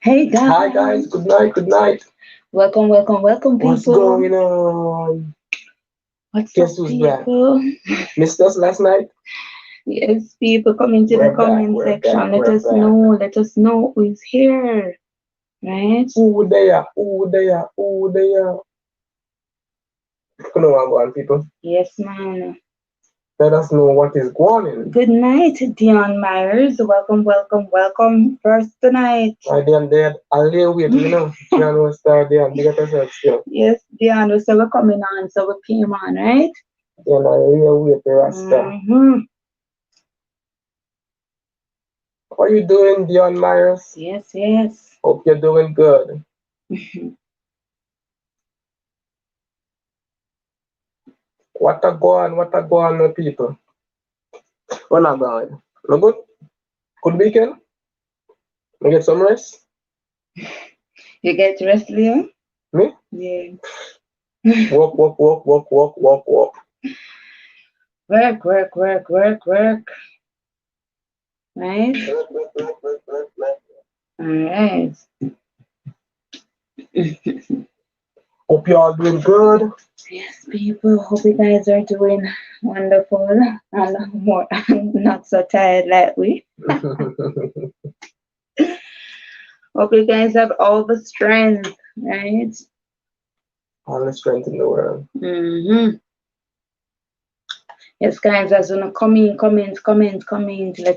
Hey Hi guys, guys, good night, good night. welcome What's people. going on? What's up Guess who's back? people? Missed us last night? Yes, people come into the We're back, comment we're section. back, Let we're us back. know, let us know who is here, right? Ooh there, ooh there, ooh there. Come on, people. Yes, man. Let us know what is going on. Good night, Dion Myers. Welcome. First tonight. I done dead. I'll lay wait, John was start there and big up yourself still. Yes, Dion, we said we're coming on, so we came on, right? I'll lay wait, the Rasta. Mm-hmm. How you doing, Dion Myers? Yes. Hope you're doing good. What a go on, my people? What not going? No good? Good weekend? We get some rest? You get rest, Leo? Me? Yeah. Walk. Work. Right? Alright. Hope you all doing good. Yes, people. Hope you guys are doing wonderful and more not so tired like we. Hope you guys have all the strength, right? All the strength in the world. Mm-hmm. Yes, guys, as you know, comment. Let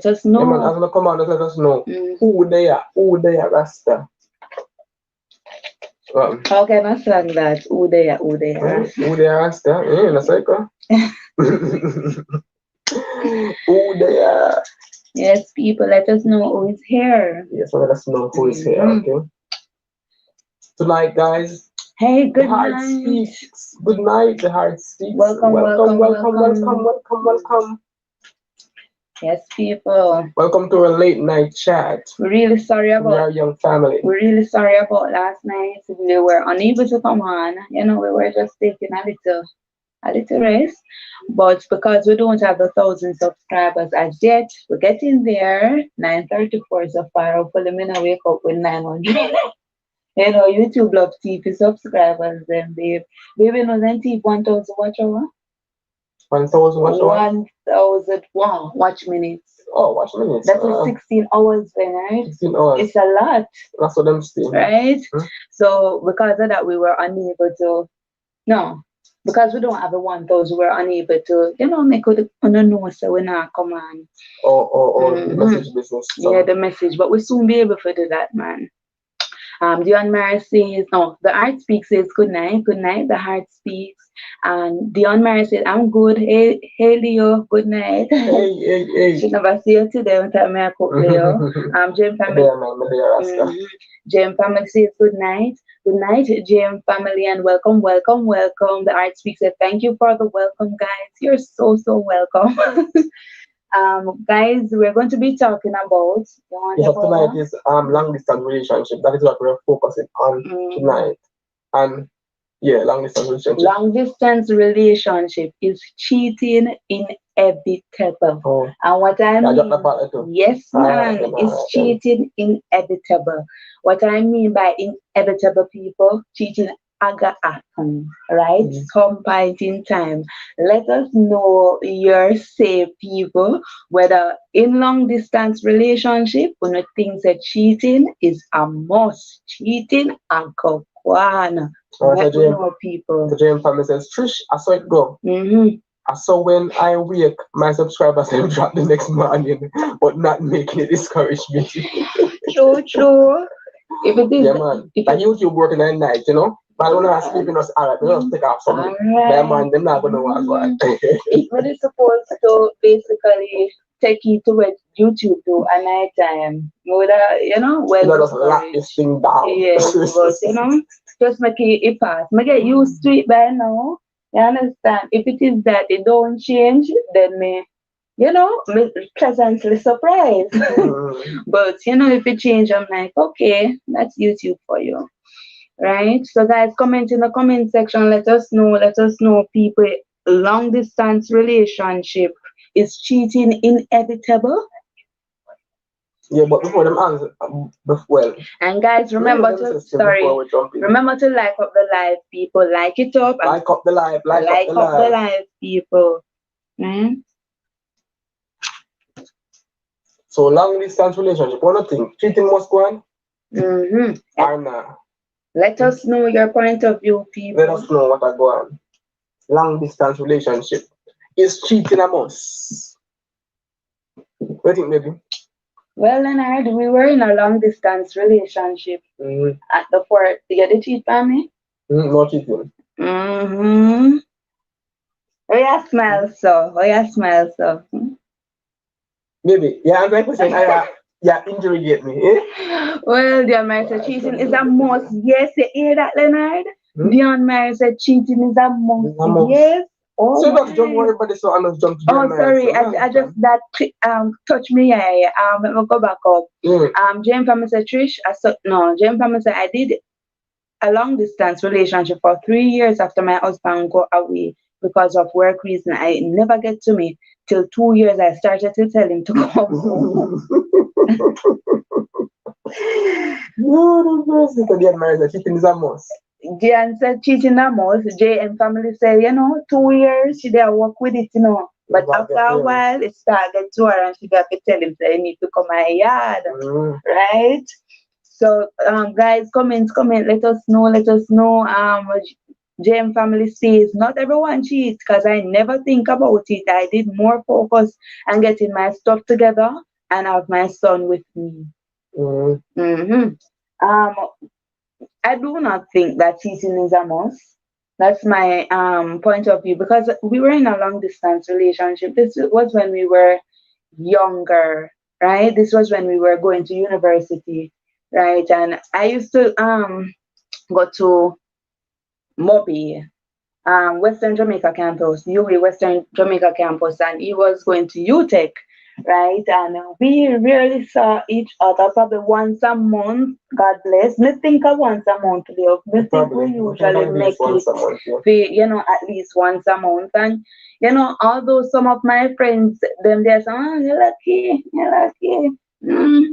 us Yeah, man, as know. we come on, just let us know Mm. who they are, Rasta. How can I sing that? Who they are? Who they are, Rasta? That's like, who they are. Yes, people, let us know who is here. Yes, let us know who is here, Mm-hmm. okay? Tonight, guys, Hey, the good heart night. speaks. Good night, the heart speaks. Welcome, welcome. Welcome. Yes, people. Welcome to a late night chat. We're really sorry We about are young family. we're really sorry about last night. We were unable to come on. We were just taking a little rest. But because we don't have the 1,000 subscribers as yet, we're getting there. 9:34 so far. Hopefully, me not wake up with 900. YouTube love TV subscribers. Then baby knows then TV 1,000 watch hour. 1,000 watch hour? 1,000 wow watch minutes. Oh, watch minutes. That is 16 hours, then, right? 16 hours. It's a lot, That's what I'm saying. right? So because of that, we were unable to. No, because we don't have the 1,000, we're unable to. Make it know so we not come on. The message business. Yeah, the message, but we soon be able to do that, man. Dion Mara says, no, the heart speaks says good night, the heart speaks. And Dion Mara said, I'm good. Hey Leo, good night. Hey. She never see you today until me I cook Leo. Jim family. Jim family says good night. Good night, Jim family, and welcome. The art speaks said, thank you for the welcome, guys. You're so welcome. Guys, we're going to be talking about. Tonight is long distance relationship. That is what we're focusing on tonight. And yeah, long distance relationship. Long distance relationship is cheating inevitable. And what I mean, yes, man, it's cheating inevitable. What I mean by inevitable, people, cheating aga happen, right? Some point in time. Let us know your safe people, whether in long distance relationship, when you think that cheating is a must. Cheating and one. Let me know people. The James family says, Trish, I saw it go. I saw when I wake, my subscribers will drop the next morning, but not making it discourage me. True. If it is, yeah, man. Like YouTube working at night, But when I sleep, alright, we just take off something. Yeah, man, they're not going to watch what. It really supposed to basically take you to what YouTube do at night time. Well, you just lock this thing down. Yes, but just make it pass. Make get used to it by now. You understand? If it is that it don't change, then me pleasantly surprised. But if it change, I'm like, okay, that's YouTube for you. Right? So guys, comment in the comment section. Let us know, people. Long distance relationship is cheating inevitable? Yeah, but before them answer, well. And guys, remember to remember to like up the live, people. Like it up. Like up the live. Like up the live, people. Mm? So long distance relationship. What do you think? Cheating must go on? Mm-hmm. Or nah? Let us know your point of view, people. Let us know what I go on. Long distance relationship. Is cheating a must? What do you think, baby? Well, Leonard, we were in a long distance relationship at the fort. Did you cheat on me? No cheating. Mm-hmm. Oh, you smile so. Oh, you smile so. Baby, yeah, I'm like saying, yeah, interrogate me. Eh? Well, the American cheating is a must. Yes, you hear that, Leonard? The American cheating is a must. Yes. Oh, so don't jump worry about this, so I don't jump to the sorry, I just that touch me. Let me go back up. James Pamela said Trish, James Pamela said I did a long distance relationship for 3 years after my husband go away because of work reason. I never get to me till 2 years. I started to tell him to come home. No, the person to get married, the cheating is a must. Jan said cheating a must. Jay and family said, 2 years, she did work with it, But after a while, it started to her and she got to tell him, say, you need to come my yard. Right? So, guys, comment, let us know. JM family says, not everyone cheats because I never think about it. I did more focus on getting my stuff together and have my son with me. I do not think that cheating is a must. That's my point of view because we were in a long distance relationship. This was when we were younger, right? This was when we were going to university, right? And I used to go to Mobi, Western Jamaica campus, UWI Western Jamaica campus, and he was going to UTech, right? And we rarely saw each other, probably once a month. God bless. Me think of once a month, Leo. Me think we usually make it, at least once a month. And although some of my friends, them they say, oh, you're lucky.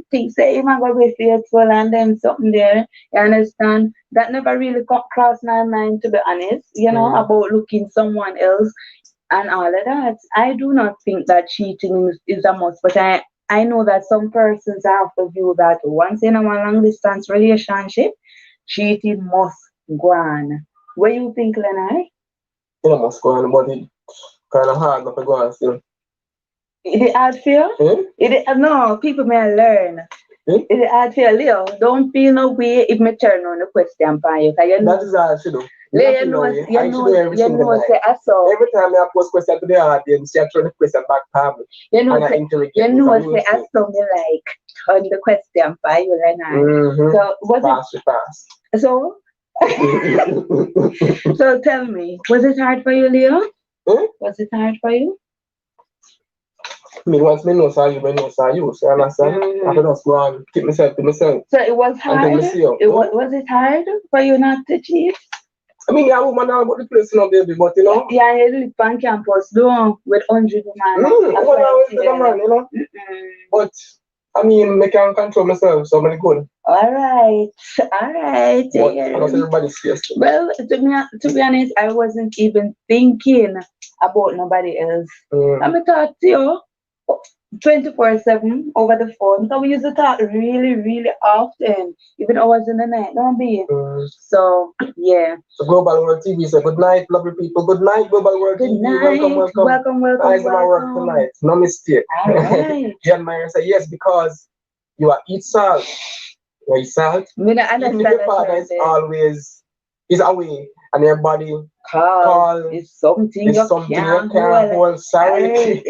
Think say I'm gonna be faithful and then something there. You understand? That never really crossed my mind, to be honest. About looking someone else and all of that. I do not think that cheating is a must, but I know that some persons have the view that once in a long distance relationship, cheating must go on. What do you think, Leonard? It must go on, but it's kind of hard not to go on still. Is it hard for you? No, people may learn. Is it hard for you, Leo? Don't feel no way if me turn on the question for you. That is hard to do. Every time I post question to the audience, you throw the question back to me. Say I saw me like on the question for you, Leonard. So was pass. So so tell me, was it hard for you, Leo? Was it hard for you? Me once me know saw you, when you saw you, so I understand. I don't just go and keep myself to myself. So it was hard. Was it hard for you not to cheat? I mean, yeah, woman all about the place, baby, but Yeah, you live on campus, with 100 man. But I mean, I can control myself, so I'm good. All right. But I know everybody's serious. Well, to be honest, I wasn't even thinking about nobody else. I thought, 24/7 over the phone. So we used to talk really, really often, even hours in the night, don't be? So, yeah. So Global World TV said, good night, lovely people. Good night, Global World TV. Welcome. Nice my work tonight. No mistake. All right. Jan Meyer said, yes, because you are eat salt. You eat salt. Even if your father is always away and your body call is something you can't hold. Sorry.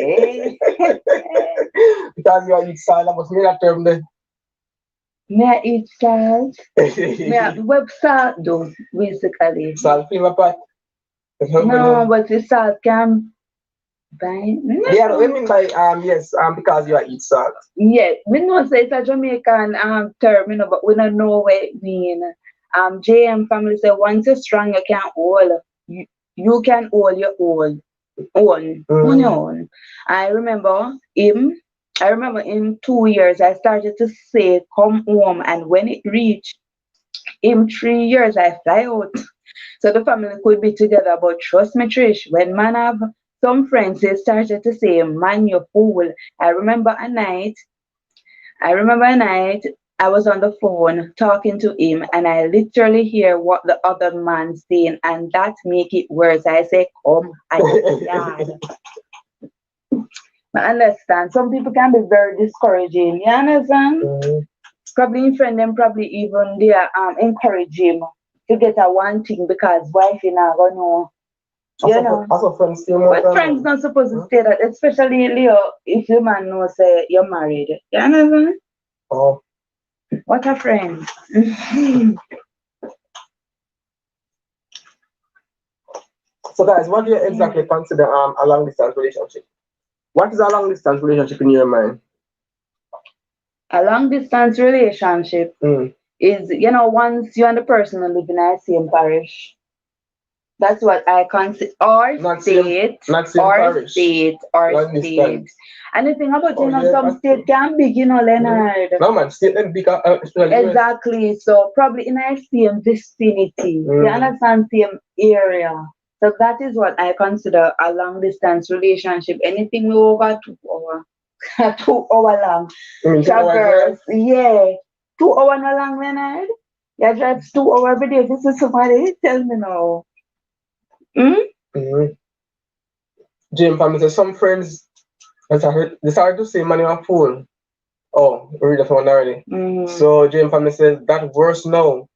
Because you eat salt, I was made that term there. May I eat salt? What salt do, basically? Salt flavor pot. No, but the salt can buy. Yeah, what I mean by yes, because you eat salt. Yeah, we know say it's a Jamaican term, but we don't know what it means. JM family say once you're strong, you can't hold. You can hold your own. On your own. I remember him I remember in 2 years I started to say come home, and when it reached in 3 years I fly out. So the family could be together, but trust me, Trish, when man have some friends, they started to say, man, you fool. I remember a night, I remember a night I was on the phone talking to him, and I literally hear what the other man saying, and that make it worse. I say, come, I yard. I understand. Some people can be very discouraging. You understand? Probably in friend them probably even they encourage him to get a one thing because wife you not gonna know. You know. Also friends stay But friends not supposed to say that, especially Leo, if your man knows you're married. You understand? Oh. What a friend. So guys, what do you exactly consider a long distance relationship? What is a long distance relationship in your mind? A long distance relationship is, once you and the person live in the same parish. That's what I consider, or state. And the thing about some state can be, Leonard. No man, state and big. Exactly. So probably in our same vicinity. You understand, same area. So that is what I consider a long distance relationship. Anything over 2 hours, 2 hour long. Girls, yeah. 2 hour no long, Leonard. You drive 2 hours every day. This is somebody. Tell me now. Jim, family says some friends decided to say money on phone. Oh, we read that one already. So Jim family says that worse now.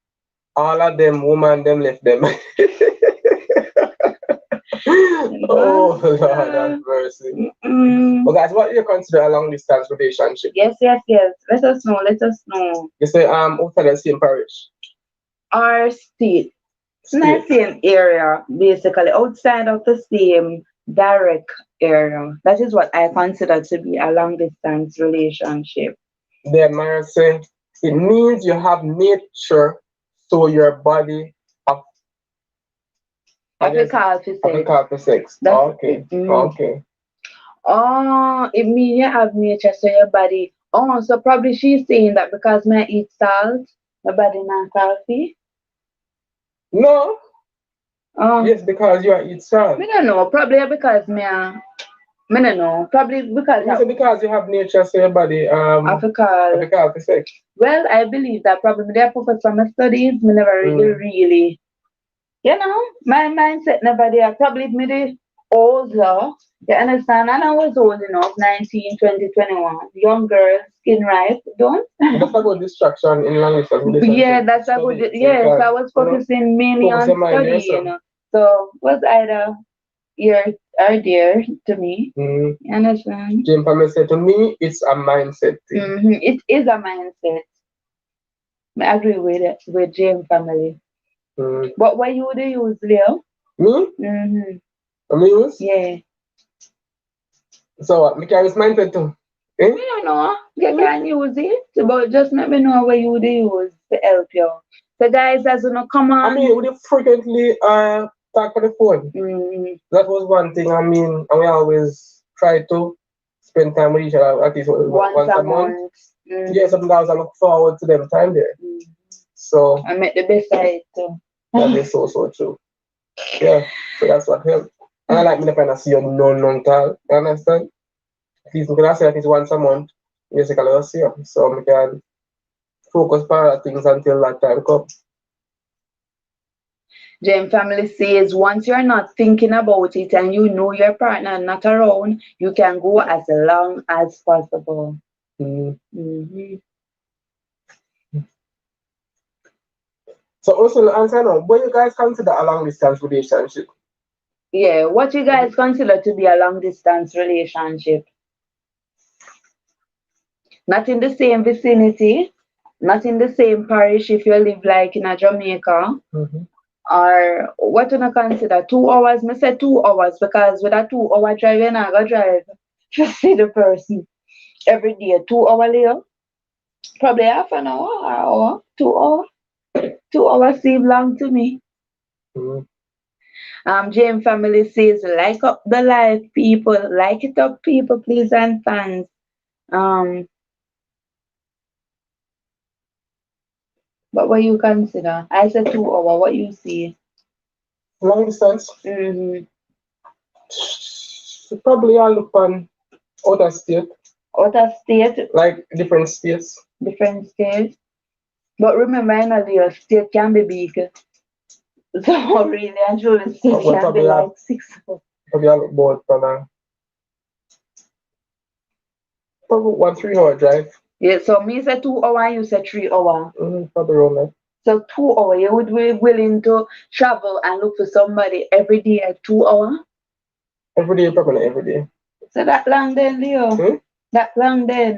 All of them woman them left them. Oh Lord have mercy. Well guys, what do you consider a long distance relationship? Yes. Let us know. You say outside the same parish. Our state. Not same area, basically, outside of the same direct area. That is what I consider to be a long distance relationship. The admirer say it means you have nature, so your body Africa for sex. Okay. Okay. Oh, it means you have nature, so your body. Oh, so probably she's saying that because I eat salt, my body not healthy. No. Yes, because you eat salt. I don't know. Probably because I don't know. Probably because you have nature, so your body Africa for sex. Well, I believe that probably they focus on my studies. Me never really, my mindset never there. Probably me the older. You understand? And I was old enough, 19, 20, 21. Young girl, skin ripe, don't? That's a good distraction in long distance. Yeah, that's a good. Yes, I was focusing mainly on study, So was either here or there to me. You understand? Jim Pamela said to me, it's a mindset thing. It is a mindset. I agree with it with Jim family. But what you would use, Leo? Me? Me use? Yeah. So what? Me can use mindset too. I don't know. You can use it, but just let me know what you would use to help you. So guys, as you know, come on. I mean, we frequently talk on the phone. That was one thing. I mean, and we always try to spend time with each other at least once a month. Yeah, sometimes I look forward to them time there. So I make the best of it too. That is so true. Yeah, so that's what helps. And I like me to kind of see you non time. You understand? At least we can say at least once a month. Basically, I'll see you. So we can focus on other things until that time comes. Jane family says once you're not thinking about it and you know your partner not around, you can go as long as possible. So also answer now, what you guys consider a long distance relationship? Yeah, what you guys consider to be a long distance relationship? Not in the same vicinity, not in the same parish if you live like in a Jamaica. Or what do you consider? 2 hours? I said 2 hours because with a 2 hour drive, you're not going to drive to see the person every day. 2 hours later, probably half an hour or hour, 2 hours. 2 hours seem long to me. Jane family says, like up the life, people. Like it up, people, please, and fans. Um, but what you consider? I said 2 hour. What you see? Long distance, Mm-hmm. probably I'll look on out of state, Out of state, like different states. different states. But remember, I know your state can be big. So really, and truly, state Well, can be like 6 hours. probably I'll look both on probably 1 3 hour drive. Yeah, so me say 2 hour, you say 3 hour. Probably around that. So 2 hour, you would be willing to travel and look for somebody every day at 2 hour? Every day, probably every day. So that long then, Leo? That long then?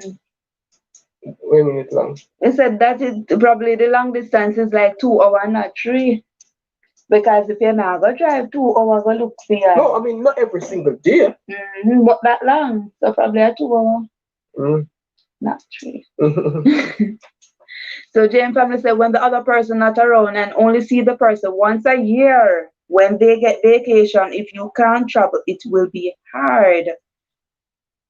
Wait a minute long. He said that is probably the long distance is like 2 hour, not 3. Because if you're not gonna drive 2 hour, go look for you. No, I mean not every single day. But that long, so probably a 2 hour, not 3. So Jane family said when the other person not around and only see the person once a year when they get vacation, if you can't travel, it will be hard.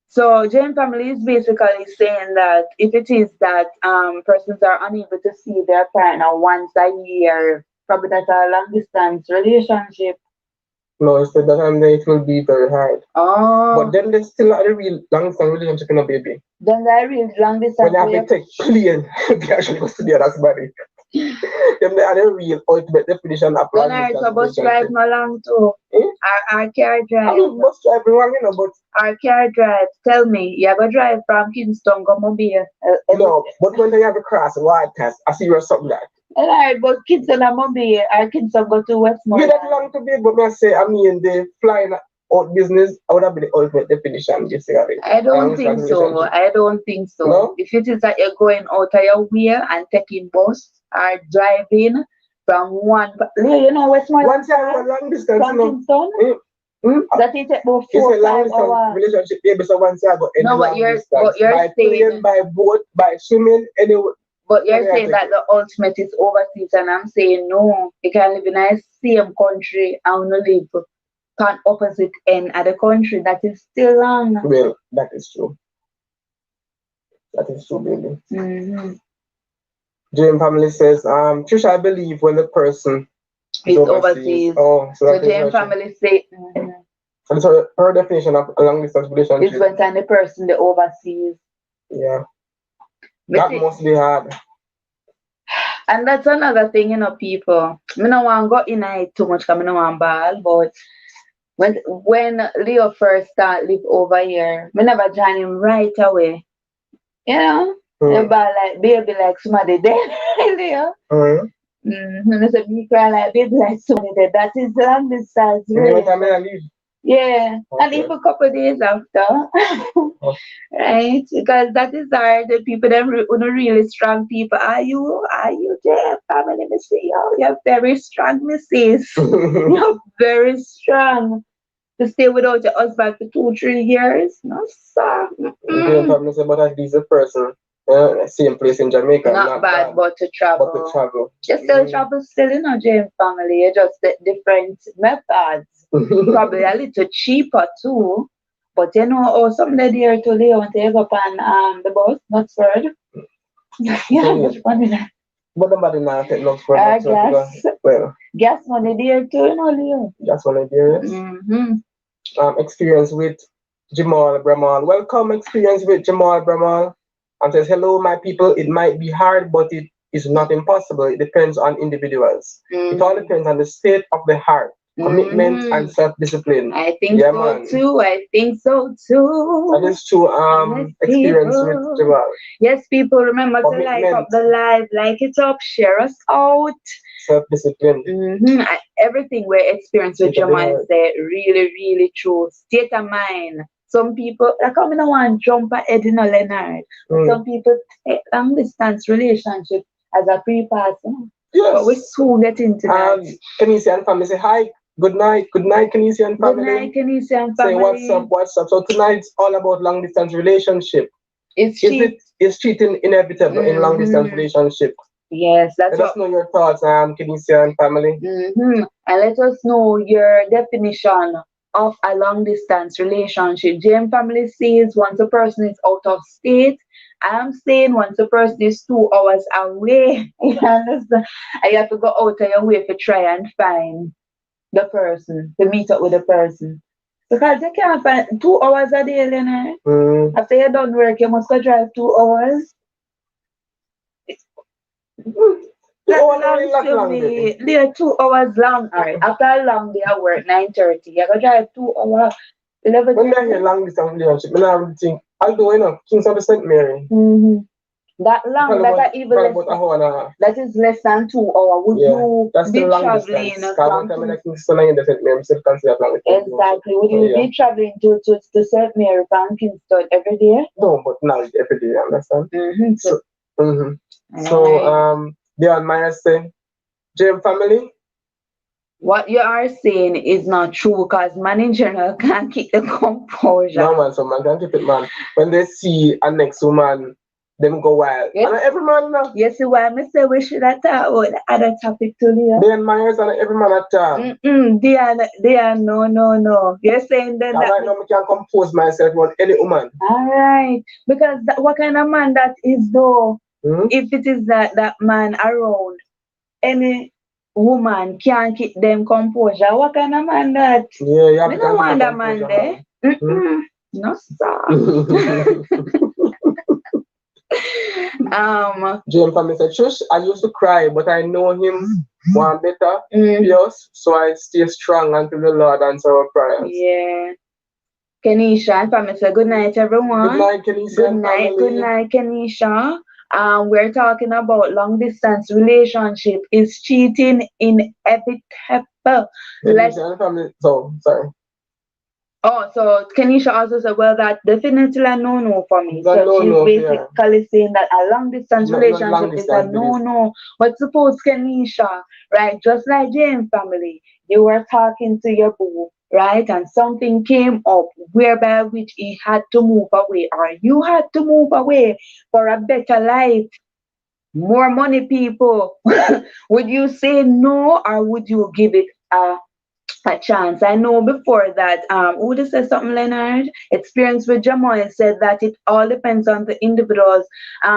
So Jane family is basically saying that if it is that persons are unable to see their partner once a year, probably that's a long distance relationship. No, instead that time it will be very hard. Oh. But then there's still a real long distance relationship in a baby. Then there is long distance. When you have to take plane, they actually go to the other body. Them they are the real ultimate definition of long Then distance our bus drive relationship. no long too. Our car drive. I mean bus drive wrong, but our car drive. Tell me, you ever drive from Kingston to Mobile? No, but when they have a cross wide test, I see you're something like. Alright, but Kingston and Mobile, our Kingston go to Westmoreland. Yeah, that long to be, but I mean the flying out business, I would have been the ultimate definition, basically. I don't think so. I don't think so. No? If it is that you're going out of your way and taking bus or driving from one, you know Westmoreland. Once you have a long distance, from Kingston. That is about 4 or 5 hours. Relationship, maybe so once you have no, but you're by saying plane, by boat, by swimming, anyway. But you're saying that the ultimate is overseas, and I'm saying no. You can live in a same country and not live on opposite end of the country. That is still long. Well, that is true. That is true, baby. Jane family says, Trisha, I believe when the person is overseas. Oh, so Jane family say. So her definition of a long distance relationship is when the person the overseas. Yeah. That must be hard. And that's another thing, people. I don't want to go in it too much because I don't want to ball, but when Leo first started live over here, I never join him right away. About like baby like somebody dead, Leo. And I said, me cry like baby like somebody dead. That is long distance. Yeah, and even a couple of days after, right? Because that is hard. The people that really strong people. Are you there? Family, let me see you. You're very strong, Mrs. You're very strong. To stay without your husband for 2-3 years, no sir. Family say, but at least a person, same place in Jamaica. Not bad, but to travel. But to travel. You still travel, James family. You just different methods. Probably a little cheaper too. But some lady here to Leo and take up on the bus, not third. Yeah, much money there. But nobody now take no for gas money there too, Leo. Gas money there, yes. Experience with Jamal Bramal. Welcome, experience with Jamal Bramal. And says, hello, my people. It might be hard, but it is not impossible. It depends on individuals. It all depends on the state of the heart. Commitment and self-discipline. I think too. I think so too. That is true. Experience with Jamal. Yes, people, remember to like up the live, like it up, share us out. Self-discipline. Everything we experience with Jamal is really, really true. State of mind. Some people, like I don't want to jump ahead in a Leonard. Some people take long distance relationship as a pre-pass. Yes. But we soon get into that. Kenisian family say hi. Good night, Kenisian family. Good night, Kenisian family. Say what's up. So tonight's all about long distance relationship. Is cheating inevitable in long distance relationship? Yes, that's let us know your thoughts, Kenisian family. And let us know your definition of a long distance relationship. JM family says once a person is out of state, I'm saying once a person is 2 hours away, you understand? And you have to go out of your way to try and find the person, to meet up with the person. Because you can't find 2 hours a day, Leonard. After you're done work, you must go drive 2 hours. That long to me. They're 2 hours long. Alright. After a long day at work, 9:30, you go drive 2 hours. When I hear long distance relationship, I have to think, although you know, Kings of the St. Mary. That long, that even less. That is less than 2 hours. Would you be traveling Exactly. Would you be traveling to St. Mary from Kingston every day? No, but now it's every day, you understand? So, beyond my say, JM family. What you are saying is not true because man in general can't keep the composure. No man, so man can't keep it, man. When they see a next woman, them go wild. Yes. And every man now. Yes, why I say we should have talked about the other topic too, Leah. They admire and every man at time. They are no. You're saying that. Right now, I can compose myself with any woman. Alright. Because what kind of man that is though? If it is that man around, any woman can't keep them composure. What kind of man that? Yeah, you have to don't want that man there. No, sir. JM family said, Shush, I used to cry, but I know him one better. Yes, so I stay strong until the Lord answer our prayers. Yeah. Kenisha and family said, good night, everyone. Good night, Kenisha. Good night, Kenisha. We're talking about long distance relationship. Is cheating inevitable? Sorry. Oh, so Kenisha also said, well, that definitely a no for me. So she's basically saying that a long distance relationship is a no. But suppose Kenisha, right, just like JM family, you were talking to your boo, right, and something came up whereby which he had to move away, or you had to move away for a better life, more money, people. Would you say no, or would you give it a chance? I know before that, who just said something, Leonard? Experience with Jamoy said that it all depends on the individual's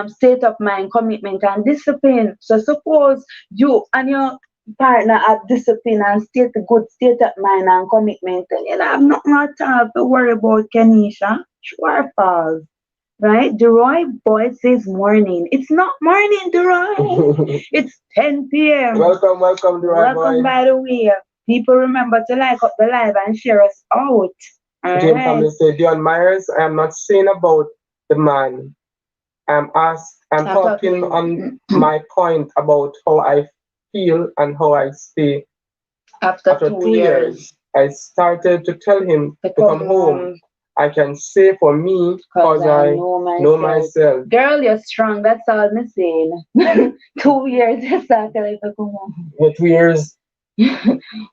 state of mind, commitment, and discipline. So suppose you and your partner have discipline and good state of mind and commitment, and you have nothing at all to worry about, Kenisha. Sure falls. Right? Deroy Boy says morning. It's not morning, Deroy. It's 10 p.m. Welcome, Deroy Boy. Welcome, by the way. People remember to like up the live and share us out. JM family said, Dion Myers, I am not saying about the man. I'm talking on my point about how I feel and how I stay. After 2 years, I started to tell him to come home. I can say for me because I know myself. Girl, you're strong. That's all I'm saying. 2 years, you started to come home. Yeah, 2 years.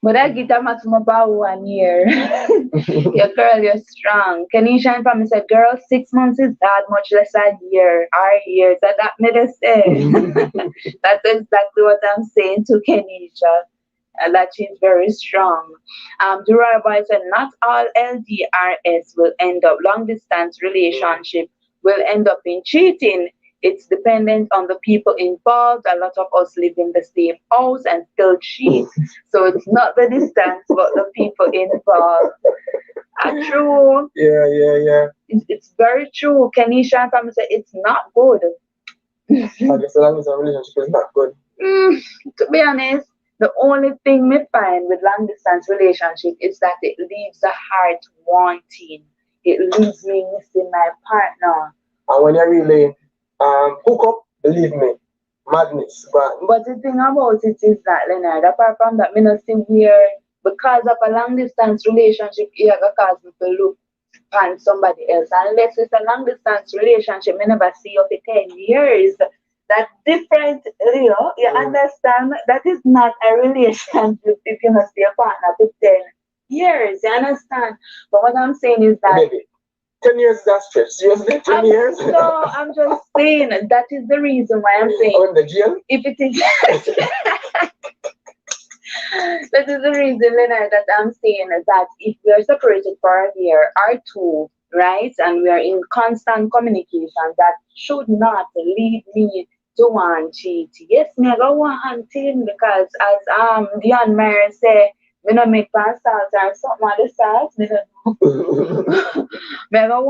But I get a maximum about 1 year. Your girl, you're strong. Kenisha and family said, girl, 6 months is that much less a year. Our years. That made us say. That's exactly what I'm saying to Kenisha. That she's very strong. Deroy Boy said, not all LDRS will end up, long distance relationship will end up in cheating. It's dependent on the people involved. A lot of us live in the same house and still cheat. So it's not the distance, but the people involved. True. Yeah. It's very true. Kenisha and family said it's not good. I guess long distance relationship is not good. To be honest, the only thing we find with long distance relationship is that it leaves the heart wanting. It leaves me missing my partner. And when you really hook up, believe me, madness. But the thing about it is that, Leonard, apart from that, me not see where, because of a long distance relationship, it can cause me to look upon somebody else. Unless it's a long distance relationship, me never see you for 10 years. That's different, you understand? That is not a relationship if you must be a partner for 10 years, you understand? But what I'm saying is that... Maybe. 10 years is that stretch. Seriously? 10 years? No, I'm just saying that is the reason why I'm saying... Oh, in the jail? If it is... That is the reason, Leonard, that I'm saying that if we are separated for a year or two, right, and we are in constant communication, that should not lead me to want cheat. Yes, me I go want him because as Dion Mayer say, me no make pan salt or something on the salt, me no know. Me I go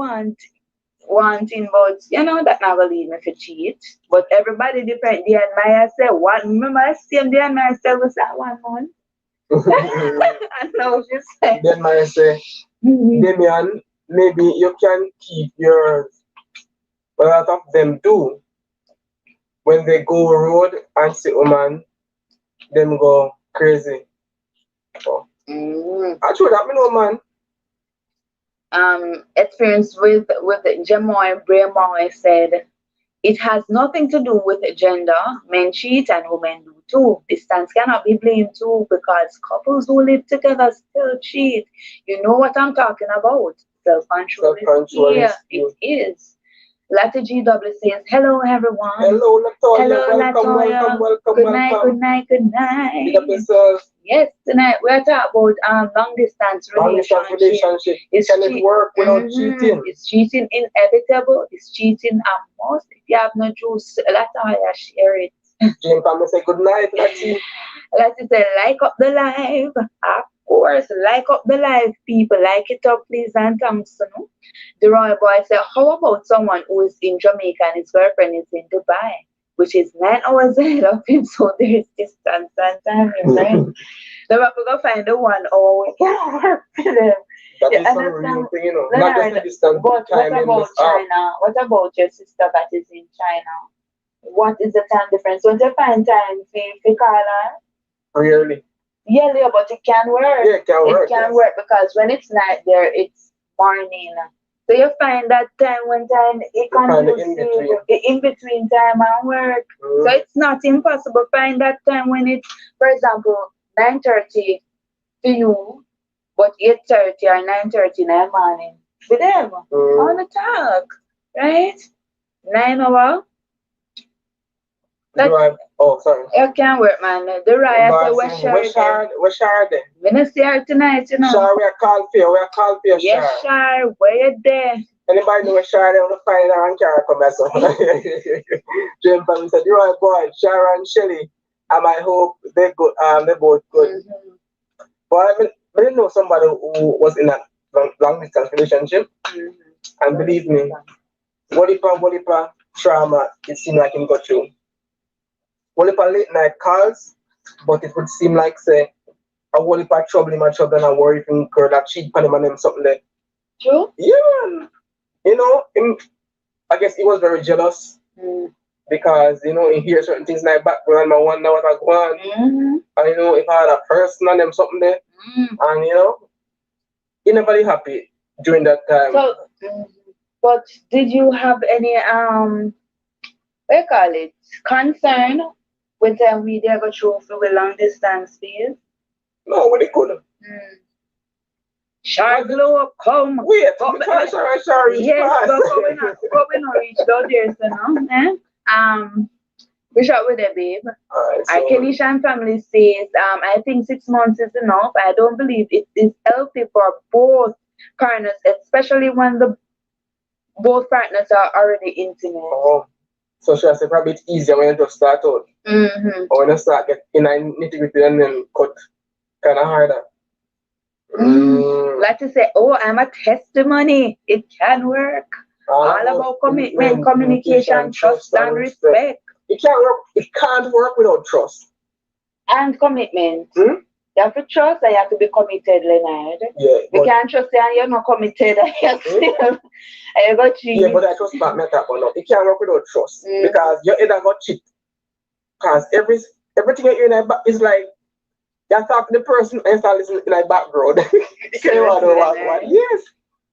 wanting, but you know that never lead me to cheat. But everybody different. Dion Mayer say what? Remember, same Dion Mayer say was that 1 month. I know she said. Then I say, Damian, maybe you can keep yours. But a lot of them do. When they go road and see woman, them go crazy. So, actually, that me know, man. Experience with Jamoy Bremoy said it has nothing to do with gender. Men cheat and women do too. Distance cannot be blamed too because couples who live together still cheat. You know what I'm talking about. Self-control is here. It is. Latte GW says, hello everyone. Hello Latoya. Hello Welcome. Good night. Big up yourself. Yes, tonight we're talking about long distance relationship. Can it work without cheating? Is cheating inevitable? Is cheating a must? If you have no juice, Latoya, share it. Jane Pam say good night, Lati. Lati say like up the live. Of course, like up the live, people. Like it up, please, and thanks. No? The Roy Boy said, how about someone who is in Jamaica and his girlfriend is in Dubai, which is 9 hours ahead of him, so there is distance and time, right? Then we have to go find the 1 hour we can work for them. That is some real thing, you know. Not just the distance, but time what about China? What about your sister that is in China? What is the time difference? Don't you find time for call her? Really? Yeah, but it can work. Yeah, it can work. It can work because when it's night there, it's morning. So you find that time when time it can in between time and work. So it's not impossible. Find that time when it's, for example, 9:30 to you, but 8:30 or 9:30 in the morning for them on the talk, right? 9 hours. Sorry. You can't work, man. The riot said we're sure. We're sure then. We're not see her tonight, you know. Sure, we are called for you, yes, sure. Where you there? Anybody know where Shara, they want to find her and Kara come as well. Jim Family said, you're right, boy, Shara and Shelly, and I hope they both good. But I didn't know somebody who was in a long distance relationship, and believe me, Wolipa trauma, it seemed like him got through. Wolipa late night calls, but it would seem like, say, a Wolipa trouble him and trouble and worry if him girl that cheat on him and him something there. True? Yeah, man. You know, I guess he was very jealous because, you know, he hears certain things like background and I wonder what I go on. And, you know, if I had a person and them something there, and, you know, he never really happy during that time. So, but did you have any, what you call it, concern with them we ever go through the long distance phase? No, when they couldn't. Shark glow come. Wait, sorry. Yes, but we not reach down there, so no. We shot with it, babe. Right, Our Kenishan family says, I think 6 months is enough. I don't believe it is healthy for both partners, especially when both partners are already intimate. Oh. So should I say probably it's easier when you just start out. Or when you start get in a nitty-gritty and then cut kind of harder. Like to say, oh, I'm a testimony. It can work. All about commitment, communication, trust, and respect. It can't work without trust. And commitment. You have to trust and you have to be committed, Leonard. Yeah. You can't trust and you're not committed. I got cheat. Yeah, but I trust not matter or not. It can't work without trust. Because you either got cheat. Because everything you hear is like you talk to the person and start listening in the background. You want to know what? Yes.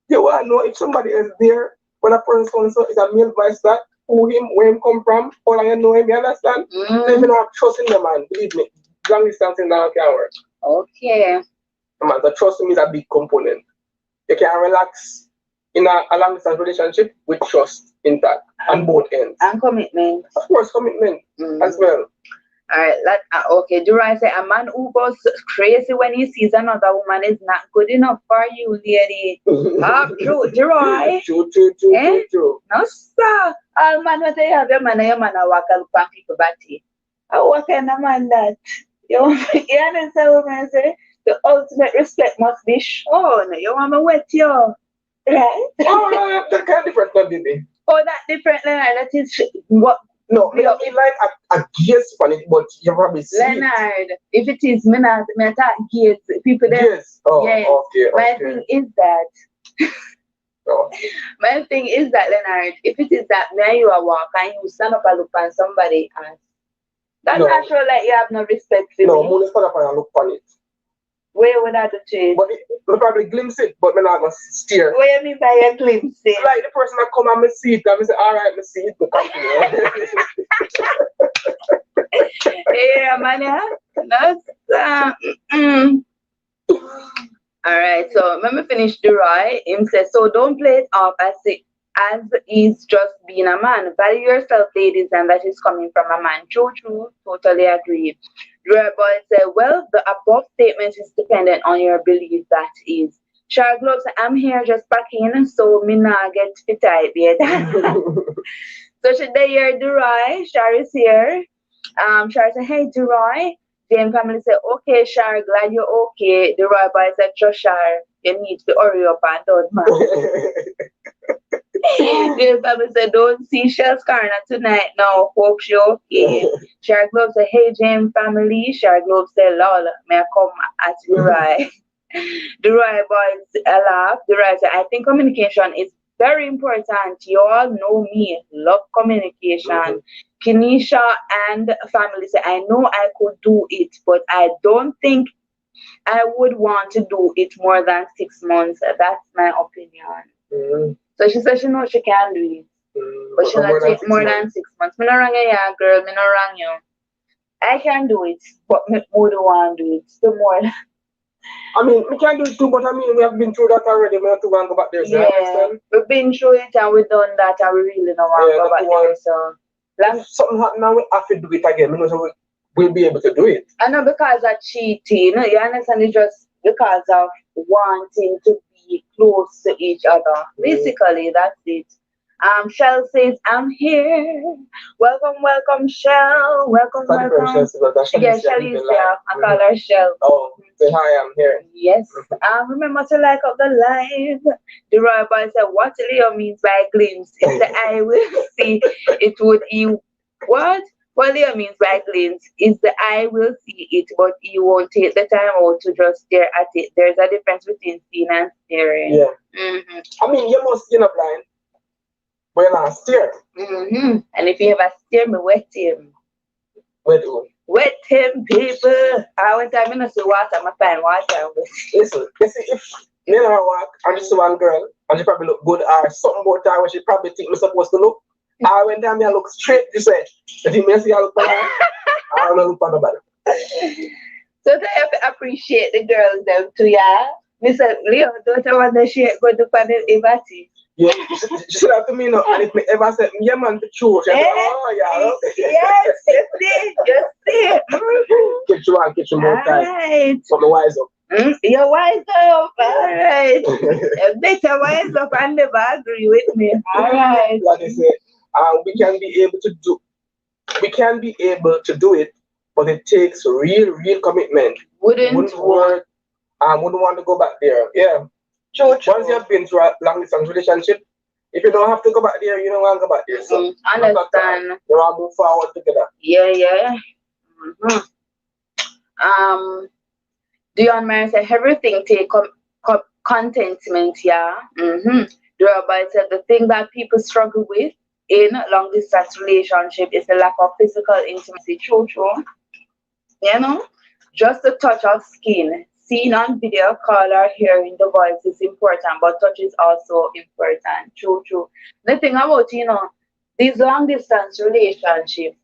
You want to know if somebody is there when a person is a male voice that where him come from, how long you know him, you understand? So if you don't have trust in the man, believe me, long distance in that can work. Okay. Man, the trust is a big component. You can relax in a long distance relationship with trust intact on both ends. And commitment. Of course, commitment as well. Alright, okay. Durai said a man who goes crazy when he sees another woman is not good enough for you, lady. True, Durai. True. No, sir. All man, what you have your man a walk and look at people body. What kind of man that? You understand what I say? The ultimate respect must be shown. You want me wet you, right? Oh, that kind of different, baby. Oh, that different, Leonard. That is what. No, I mean like a guess on it, but you probably see Leonard, if it is me not gates, people there. Yes. Oh, yes. Okay. My thing is that. Oh. My thing is that, Leonard, if it is that me and you are walk and you stand up and look on somebody and that's not sure like you have no respect for me. No, I'm stand up and look on it. Where would I do change? But I probably glimpse it, but I'm not gonna steer. What do you mean by a glimpse it? Like the person that come and me see it, and me say, alright, me see it, me come to Yeah, man, that's Alright, so let me finish Durai. Him says, so don't play it off as is just being a man. Value yourself, ladies, and that is coming from a man. True, totally agree. Durai boy said, well, the above statement is dependent on your belief, that is. Shar Gloves, I'm here just packing, so me not get fit tight yet. So should they hear Durai? Shar is here. Shar said, hey, Durai. James family said, okay, Shar, glad you're okay. The rabbi said, Shar, you need to hurry up and don't man. James family said, don't see Shell's corner tonight now. Hope she okay. Shar Globe said, hey, James family. Shar Globe said, lol, may I come at the right? The right boys laugh. The right said, I think communication is very important. You all know me. Love communication. Kenisha and family say, I know I could do it, but I don't think I would want to do it more than 6 months. That's my opinion. So she said she knows she can do it. But she not take more than 6 months. Me no wrong you, girl. Me no wrong you. I can do it, but me more don't want to do it. So more. I mean, we can do it too, but I mean, we have been through that already. We have to go and go back there. So yeah, we've been through it and we've done that and we really don't want to go back there. So. If something happen now, we have to do it again. So we'll be able to do it. I know because of cheating, you understand? It's just because of wanting to be close to each other. Basically, that's it. Shell says, I'm here. Welcome, Shell. Welcome. Yeah, Shell is there. I call her Shell. Oh, say hi, I'm here. Yes. Remember to like up the live. The Royal Boy said, what Leo means by glimpse is the eye will see. It would you what? What Leo means by glimpse is the eye will see it, but you won't take the time out to just stare at it. There's a difference between seeing and staring. Yeah. I mean, you must be blind. But you're not stare. And if you ever stare me, wet him. Wet who? Wet him, people. I went time in the water, I'm find water. Listen, you see, if me and her walk and just one girl, and she probably look good, or something about her where she probably think me supposed to look, I went down there and look straight, you say, if you may see I look for her, I don't look for nobody. So they have to appreciate the girls them too, yeah? Mr. Leo, don't I want to share go to panel Ibati? Yeah, she said that to me now, and if me ever said, yeah man, the truth, she said, oh yeah. Yes, you see. Get you more time. Right. So me wise up. You're wise up, alright. Better wise up and never agree with me. Alright. Like I said, we can be able to do it, but it takes real commitment. Wouldn't work. Wouldn't want to go back there. Yeah. True. Once you have been through a long distance relationship, if you don't have to go back there, you don't want to go back there. So understand. You want to move forward together. Yeah. Dion Mary said everything take contentment, yeah. Durabite said the thing that people struggle with in long distance relationship is the lack of physical intimacy. True. You know, just a touch of skin. Seen on video, call or hearing the voice is important, but touch is also important. True. The thing about, these long distance relationships,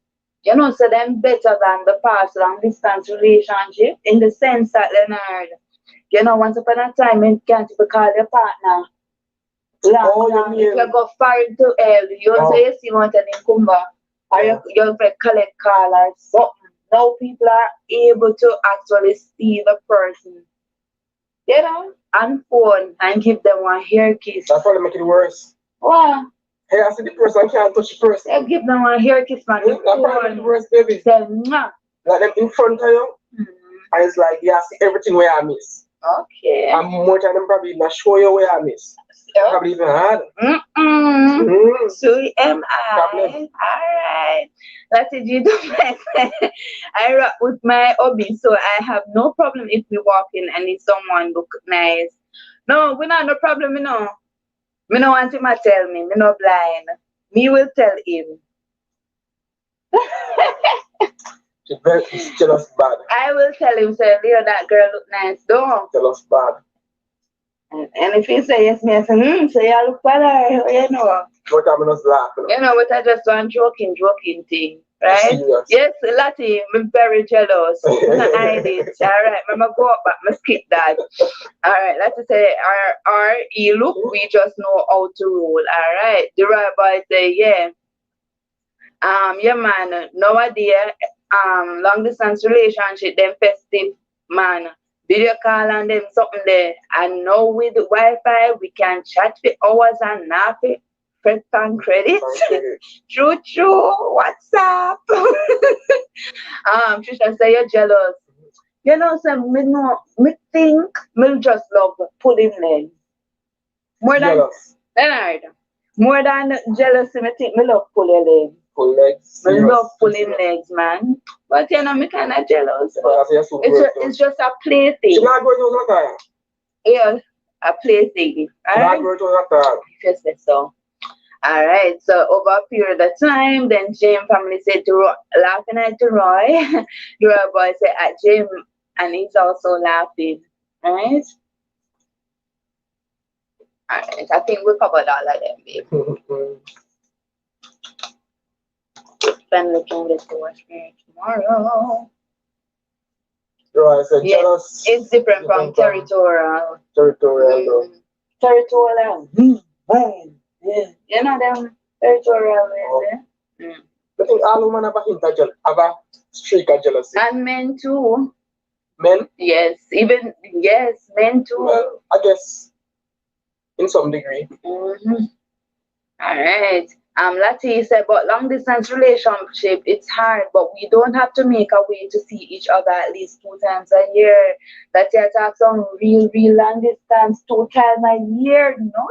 so them better than the past long distance relationship in the sense that, Leonard, once upon a time, you can't even call your partner. Long, if you go far into hell, you say you see one in Kumba, or you collect call or something. Now people are able to actually see the person, you know, on phone and give them one hair kiss. That probably make it worse. Wow. Hey, I see the person, I can't touch the person. They give them one hair kiss on the That probably make it worse, baby. Say, mwah. Like them in front of you, and it's like, yeah, I see everything where I miss. Okay. And more time, them probably not show you where I miss. Probably even harder. So am I. Alright. That's it, you do. I rock with my hobby, so I have no problem if we walk in and if someone look nice. No, we not no problem, you know. Me no want him to tell me. Me no blind. Me will tell him. She's jealous bad. I will tell him, say, Leo, that girl look nice. Don't. Jealous bad. And if he say yes, me I say, so you look better, you know. What time I just laugh, you know, but I just one joking thing, right? Yes, Lati, I'm very jealous. I'm not hide it. All right, I'm gonna go up, but I'm skip that. All right, let's say, you look, we just know how to roll. All right, the right boy say, yeah. Yeah, man. Nowadays, long distance relationship, them festive, man. Video call and them something there. And now with the Wi-Fi, we can chat for hours and not for press and credits. True. What's up? Trisha say you're jealous. You know, so me think me just love pulling legs. More than Leonard. More than jealousy, me think me love pulling legs. Pull legs. I love pulling legs, man. But you know, I'm kind of jealous. It's just a play thing. Yeah, a play thing. Alright? Just say so. Alright, so over a period of time, then James family said to laughing at Roy. The Roy boy said at James, and he's also laughing. Alright? Alright, I think we covered all of them, babe. Family can get to watch me tomorrow. Right, so jealous. It's different from territorial. Territorial. Territorial. You know them territorial. I think all women have a streak of jealousy. And men too. Men? Yes, men too. Well, I guess in some degree. All right. Lati said, but long distance relationship, it's hard, but we don't have to make a way to see each other at least 2 times a year. That you talk some real long distance 2 times a year. No,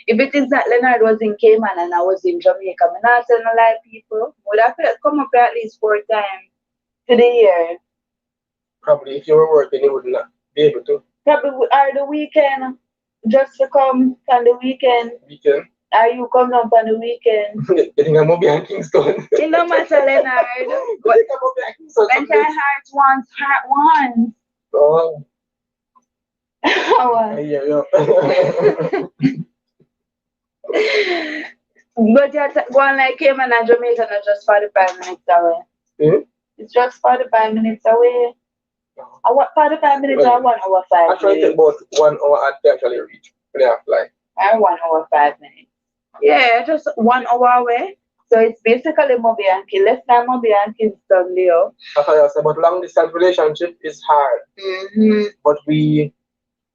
if it is that Leonard was in Cayman and I was in Jamaica, I'm not telling a lot of people would have come up at least 4 times to the year. Probably if you were working, you would not be able to. Probably or the weekend, just to come on the weekend. Are you coming up on the weekend? Getting a movie in Kingston. It don't matter, Leonard. But when your heart wants, heart wants. Oh. Yeah. But you're going like Cayman and Jamaica, not just 45 minutes away. It's just 45 minutes away. I want 45 minutes or 1 hour 5 minutes. Actually, take about 1 hour to actually reach when you fly. 1 hour 5 minutes. Yeah, just 1 hour away. So it's basically Mobianki, less than Mobianki Kingston, Leo. That's what I said, but long distance relationship is hard. But we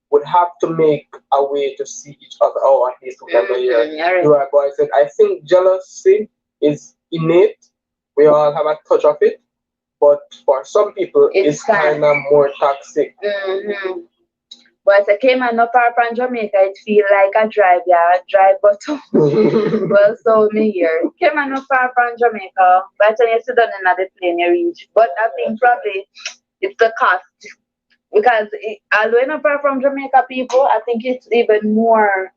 would have to make a way to see each other at least 2 times a year. Right. Boy said, I think jealousy is innate. We all have a touch of it. But for some people, it's kind of more toxic. But as I came not far from Jamaica, it feel like a drive bottom. Well, so me here. Came not far from Jamaica, but when you sit down in the plane, you reach. But I think probably it's the cost. Because although not far from Jamaica people, I think it's even more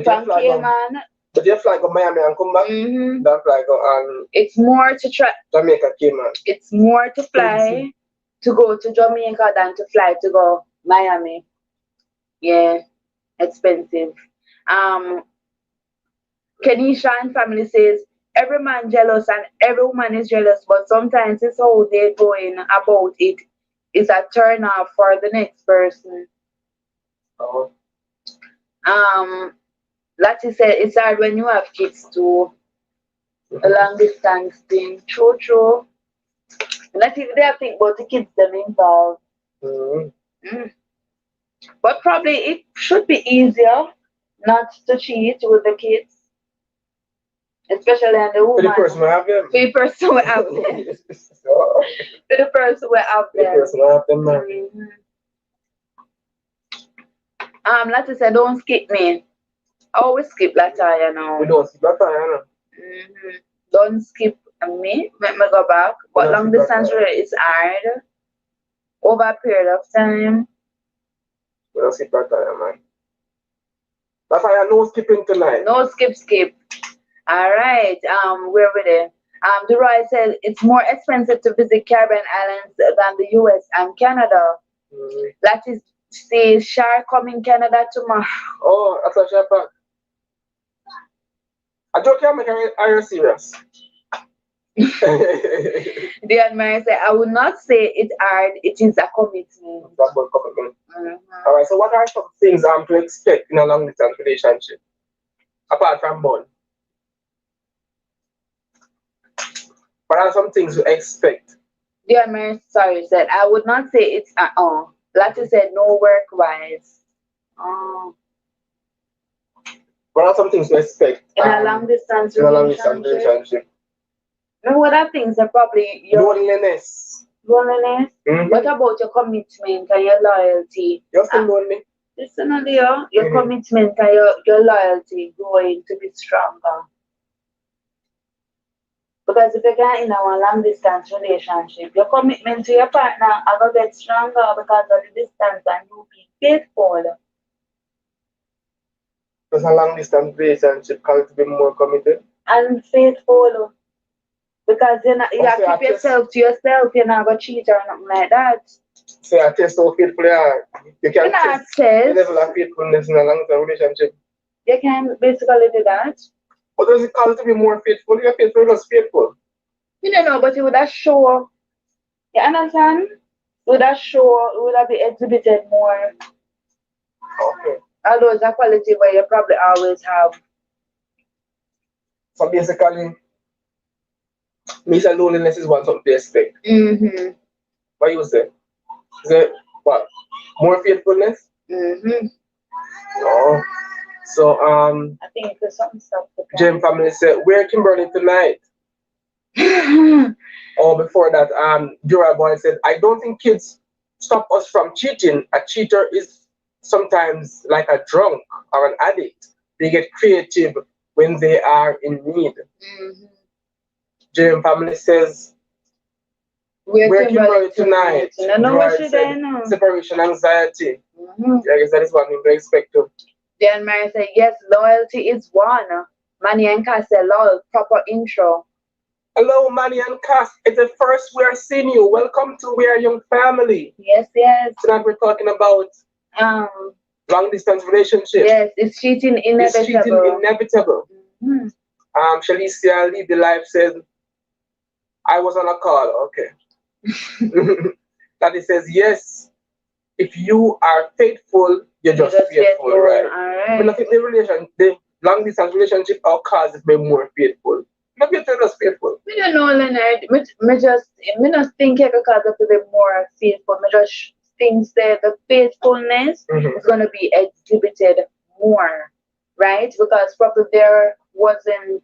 from Cayman. But you fly to Miami and come back, that fly go it's more to try Jamaica, Cayman. It's more to fly to go to Jamaica than to fly to go Miami. Yeah, expensive. Kenisha and family says every man jealous and every woman is jealous, but sometimes it's how they're going about it is a turn off for the next person. Lati said it's hard when you have kids too. A long distance thing. True. Not even they think about the kids them involved. But probably it should be easier not to cheat with the kids. Especially on the woman. For the person who have them. For the person who have them. For the person who have them. The person who have them, man. Lati said, don't skip me. I always skip Lataya now. We don't skip Lataya, no? Don't skip me. Let me go back. But long distance is hard. Over a period of time. We don't skip Lataya, man. Lataya, no skipping tonight. No skip. Alright, where were they? Duroy said it's more expensive to visit Caribbean islands than the US and Canada. That is, say, Shar coming Canada tomorrow. Oh, that's a Shar. I joke, are you serious? The admirer said, I would not say it's hard, it is a commitment. That's about commitment. Alright, so what are some things to expect in a long distance relationship? Apart from bond. What are some things to expect? The admirer, sorry, said, I would not say it's Lati said, no work wise. What are some things to expect in a long distance relationship? No, what are things are probably your loneliness. What about your commitment and your loyalty? You're still lonely. Listen, your commitment and your loyalty going to be stronger. Because if you get in a long distance relationship, your commitment to your partner are going to get stronger because of the distance and you be faithful. Does a long distance relationship call to be more committed? And faithful. Because you have to keep yourself to yourself, you're not going to cheat or nothing like that. So I test how faithful you are. You can test the level of faithfulness in a long term relationship. You can basically do that. What does it call to be more faithful? You're faithful, you're faithful. You don't know, but it would have shown. You understand? It would have shown, it would have been exhibited more. Okay. Although it's a quality where you probably always have. So basically, loneliness is one something to expect. What you say? Is it what? More faithfulness? Oh. So I think there's something stuff. Jim family said, where Kimberly tonight? Or before that, Dura Boy said, I don't think kids stop us from cheating. A cheater is sometimes like a drunk or an addict. They get creative when they are in need. Jim family says, where Kimberly tonight? Separation anxiety. I guess that is one thing to expect to. Then Mary said, yes, loyalty is one. Manny and Cass said, lol, proper intro. Hello, Manny and Cass. It's the first we're seeing you. Welcome to We Are Young Family. Yes. Tonight we're talking about long distance relationships. Yes, it's cheating inevitable. It's cheating inevitable. Shalicia Leave the Life says, I was on a call. Okay. That it says, yes, if you are faithful, you're just faithful, right? But I think the long distance relationship or cause it be more faithful. Maybe you're just faithful. I don't know, Leonard. I not think because of to be more faithful. I just think that the faithfulness is going to be exhibited more, right? Because probably there wasn't,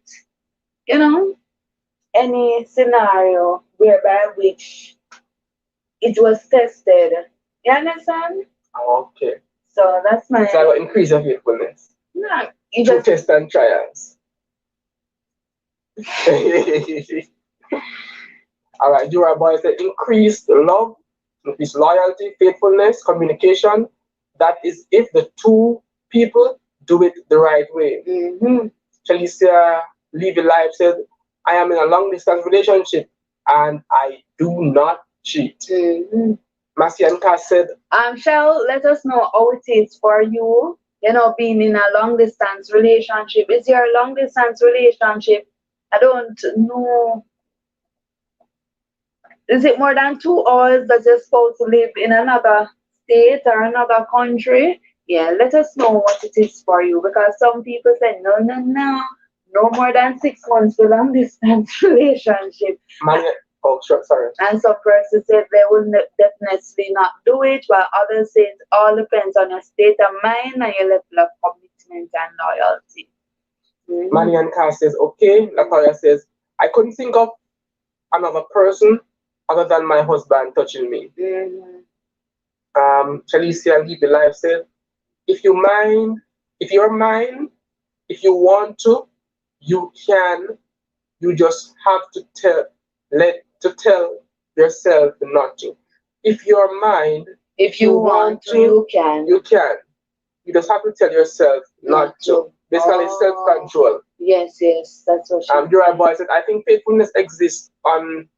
any scenario whereby which it was tested. You understand? Okay. So that's my. So I will increase your faithfulness. No, you just test and trials. All right, Dura Boy said increased love, increased loyalty, faithfulness, communication. That is if the two people do it the right way. Chalicia Leave Your Life said, I am in a long distance relationship and I do not cheat. Massey and Cass said, Shell, let us know how it is for you, being in a long distance relationship. Is your long distance relationship, I don't know, is it more than 2 hours that you're supposed to live in another state or another country? Yeah, let us know what it is for you, because some people say, no more than 6 months for long distance relationship. Oh, sure, sorry. And some persons say they will definitely not do it, while others say it all depends on your state of mind and your level of commitment and loyalty. Marian Carr says, okay. Latoya says, I couldn't think of another person other than my husband touching me. Chalicia Leave the Life said, if you're mine, if you want to, you can. You just have to tell yourself not to. If you're mine, if you want to, you can. You can. You just have to tell yourself not to. Basically, self-control. Yes, that's what she Dura Boy said, I think faithfulness exists on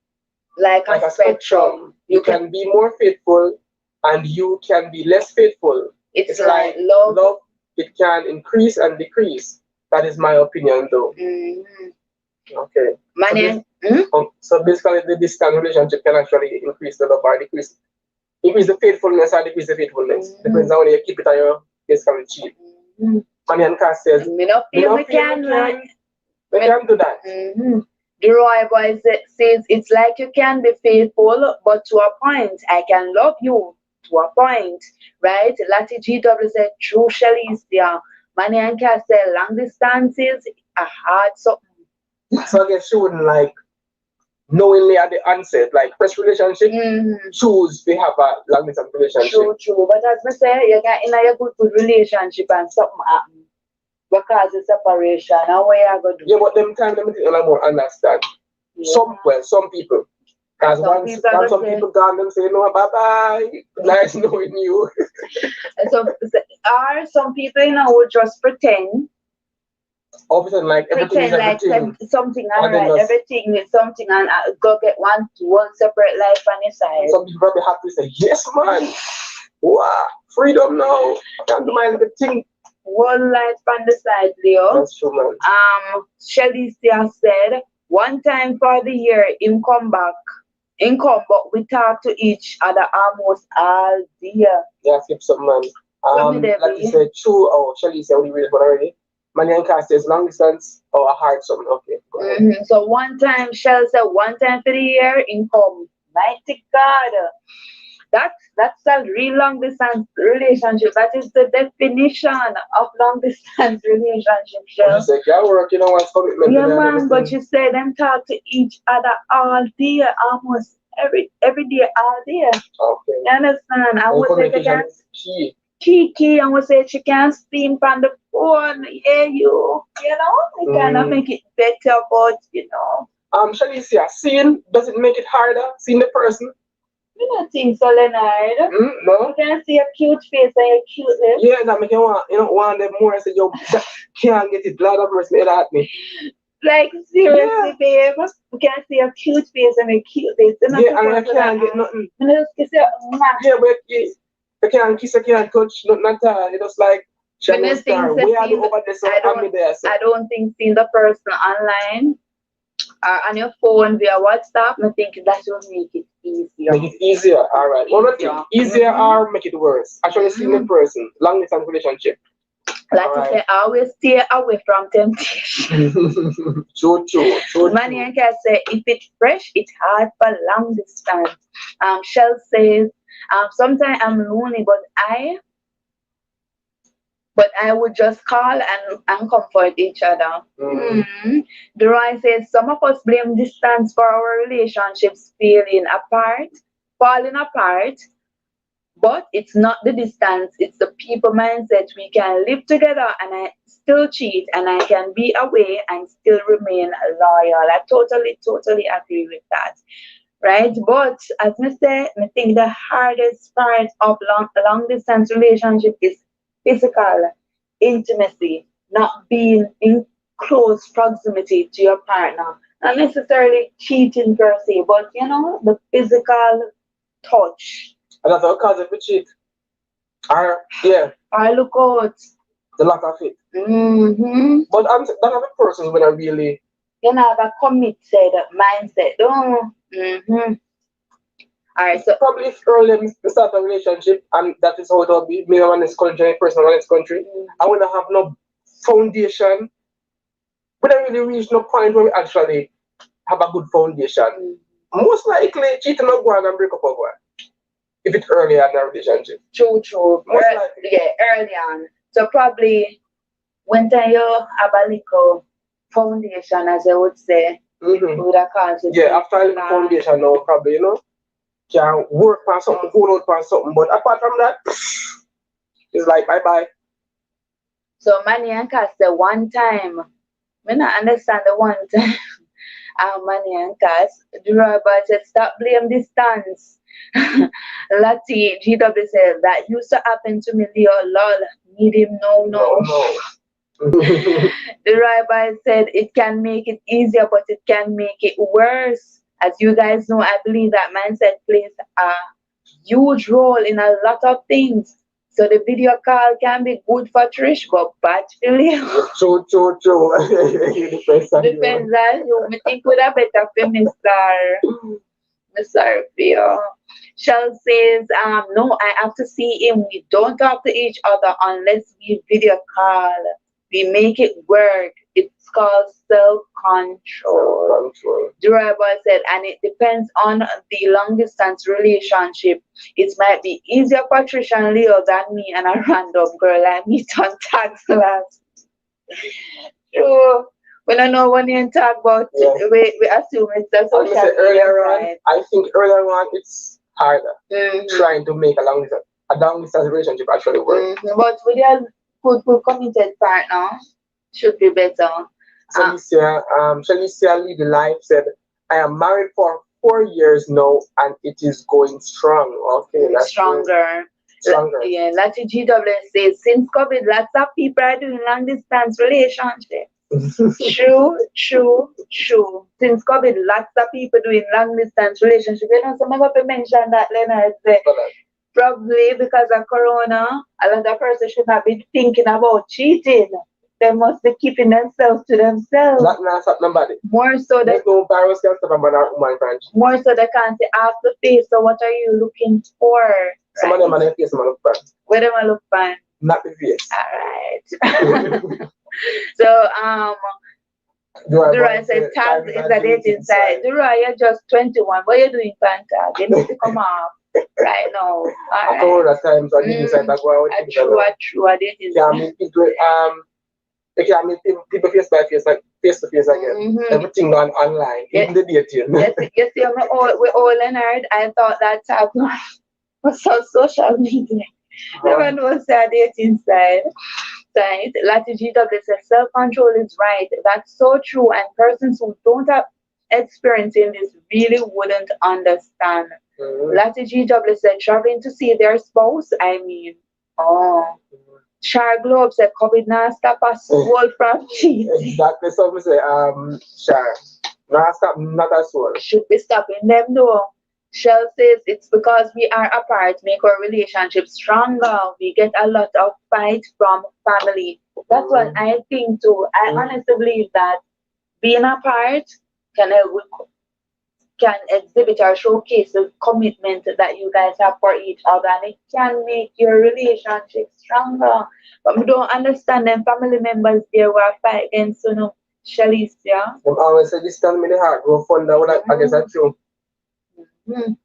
like a spectrum. You can be more faithful and you can be less faithful. It's like love. It can increase and decrease. That is my opinion, though. Okay. So basically, the distant relationship can actually increase the love or decrease the faithfulness or decrease the faithfulness. Depends on when you keep it or you basically cheat. Marian Carr says, we can do that. The Roy Boy says it's like you can be faithful, but to a point. I can love you to a point, right? Lati GW said, true Shalicia. Marian Carr said, long distances are hard something. So I guess she wouldn't like knowingly at the onset, like first relationship, choose to have a long distance relationship. True. But as I say, you get in a good relationship and something happen because it's separation. And what you going to do? Yeah, but them time them think a lot more understand. Yeah. Some people. Because once some people gone, them say, no, bye-bye. Nice knowing you. And some people, would just pretend. Pretend like everything is everything. Something alright, everything is something, and go get one separate life on your side. Some people probably happy to say, yes, man. Wow, freedom now. I can't do my little thing. One life on the side, Leo. That's true, man. Shalicia said, one time for the year, him come, but we talk to each other almost all year. Yeah, skip some man. Like you said, true. Oh, Shalicia, we read it already. Marian Carr says long distance or a hard something. Okay. So one time, Shell said one time for the year, income. Mighty God. That's a real long distance relationship. That is the definition of long distance relationship, Shell. You say, yeah, work, what's commitment. Yeah, man, but you say them talk to each other all day, almost every day, all day. Okay. You understand? I would say they can key, I would say she can steam from the phone. Yeah, it kind of make it better, but Shalicia, seeing does it make it harder? Seeing the person? You don't think so, Leonard? No. You can see a cute face and a cute lips. Yeah, that make you want them more. I say, yo, can't get it. Blood of mercy, at me. Like, seriously, babe. You can see a cute face and a cute lips. Yeah, and I can't get nothing. Yeah, but you can't kiss, you can't touch, nothing at all. It's just like, I don't think seeing the person online on your phone via WhatsApp, I think that will make it easier. Make it easier, all right. Easier or make it worse. Actually, seeing the person, long distance relationship. Like you say, always stay away from temptation. True. Marian Carr say, if it's fresh, it's hard for long distance. Shell says, sometimes I'm lonely, but I would just call and comfort each other. Durai says, some of us blame distance for our relationships falling apart, but it's not the distance, it's the people mindset. We can live together and I still cheat, and I can be away and still remain loyal. I totally agree with that. Right? But as I say, I think the hardest part of long distance relationship is physical intimacy, not being in close proximity to your partner. Not necessarily cheating per se, but the physical touch. And that's what cause it to cheat. I look out. The lack of it. But that other person when I really have a committed mindset. Alright, so probably if early we start a relationship and that is how it will be, me in this country, person in this country, I wanna have no foundation. We don't really reach no point where we actually have a good foundation. most likely cheating will go on and break up or what? If it's early in a relationship. True. Most likely. Yeah, early on. So probably when you have a little foundation, as I would say, would have caused it. Yeah, after a little foundation now, probably, can work on something, hold out on something. But apart from that, it's like bye-bye. So Manny and Cass said one time, I don't understand the one time. Manny and Cass, the robot said, stop blame distance. Lati, GW said, that used to happen to me, Leo, lol. Need him, no. The rabbi said it can make it easier, but it can make it worse. As you guys know, I believe that mindset plays a huge role in a lot of things. So the video call can be good for Trish, but bad for you. True. Depends on you. I think would have better for Mr. Theo. Shell says, no, I have to see him. We don't talk to each other unless we video call. We make it work. It's called self-control. Durable said, and it depends on the long-distance relationship. It might be easier for Trish and Leo than me and a random girl I meet on tax class. True. We don't know when you talk about it. We assume it's a social media. I think earlier on it's harder trying to make a long distance relationship actually work. But with your good committed partner, should be better. Shalicia Lee the Life said, I am married for 4 years now and it is going strong. Okay, that's stronger. Yeah, Lati GW says, since COVID, lots of people are doing long distance relationships. True. Since COVID, lots of people doing long distance relationships. You know, some of them mentioned that, Leonard, probably because of Corona, a lot of persons should not be thinking about cheating. They must be keeping themselves to themselves. Not nobody. More so there's no virus can stop about that woman French. More so they can't say off the face. So what are you looking for? Some of them are their face, some look fine. Where them I look fine? Not the face. Alright. So Dura says tag is a dating site. Dura, you're just 21. What are you doing, Fanta? You need to come off right now. I told her at times on dating site that's why I true, a dating site. They can meet people face by face, like face to face again. Everything done online, even the dating. Yes, we're all Leonard. I thought that tag was on social media. No one knows the dating side. Lati GW says self-control is right. That's so true. And persons who don't have experience in this really wouldn't understand. Lati GW said traveling to see their spouse. I mean, Char Globe said COVID now stop us soul from cheating. Exactly. So we say, Char, now stop not a soul. Should be stopping them though. Shell says it's because we are apart make our relationship stronger. We get a lot of fight from family. That's what I think too. I honestly believe that being apart can exhibit or showcase the commitment that you guys have for each other, and it can make your relationship stronger. But we don't understand them family members there who are fight against Shalicia. Them always say this time in the heart, go fund that I guess that's true. You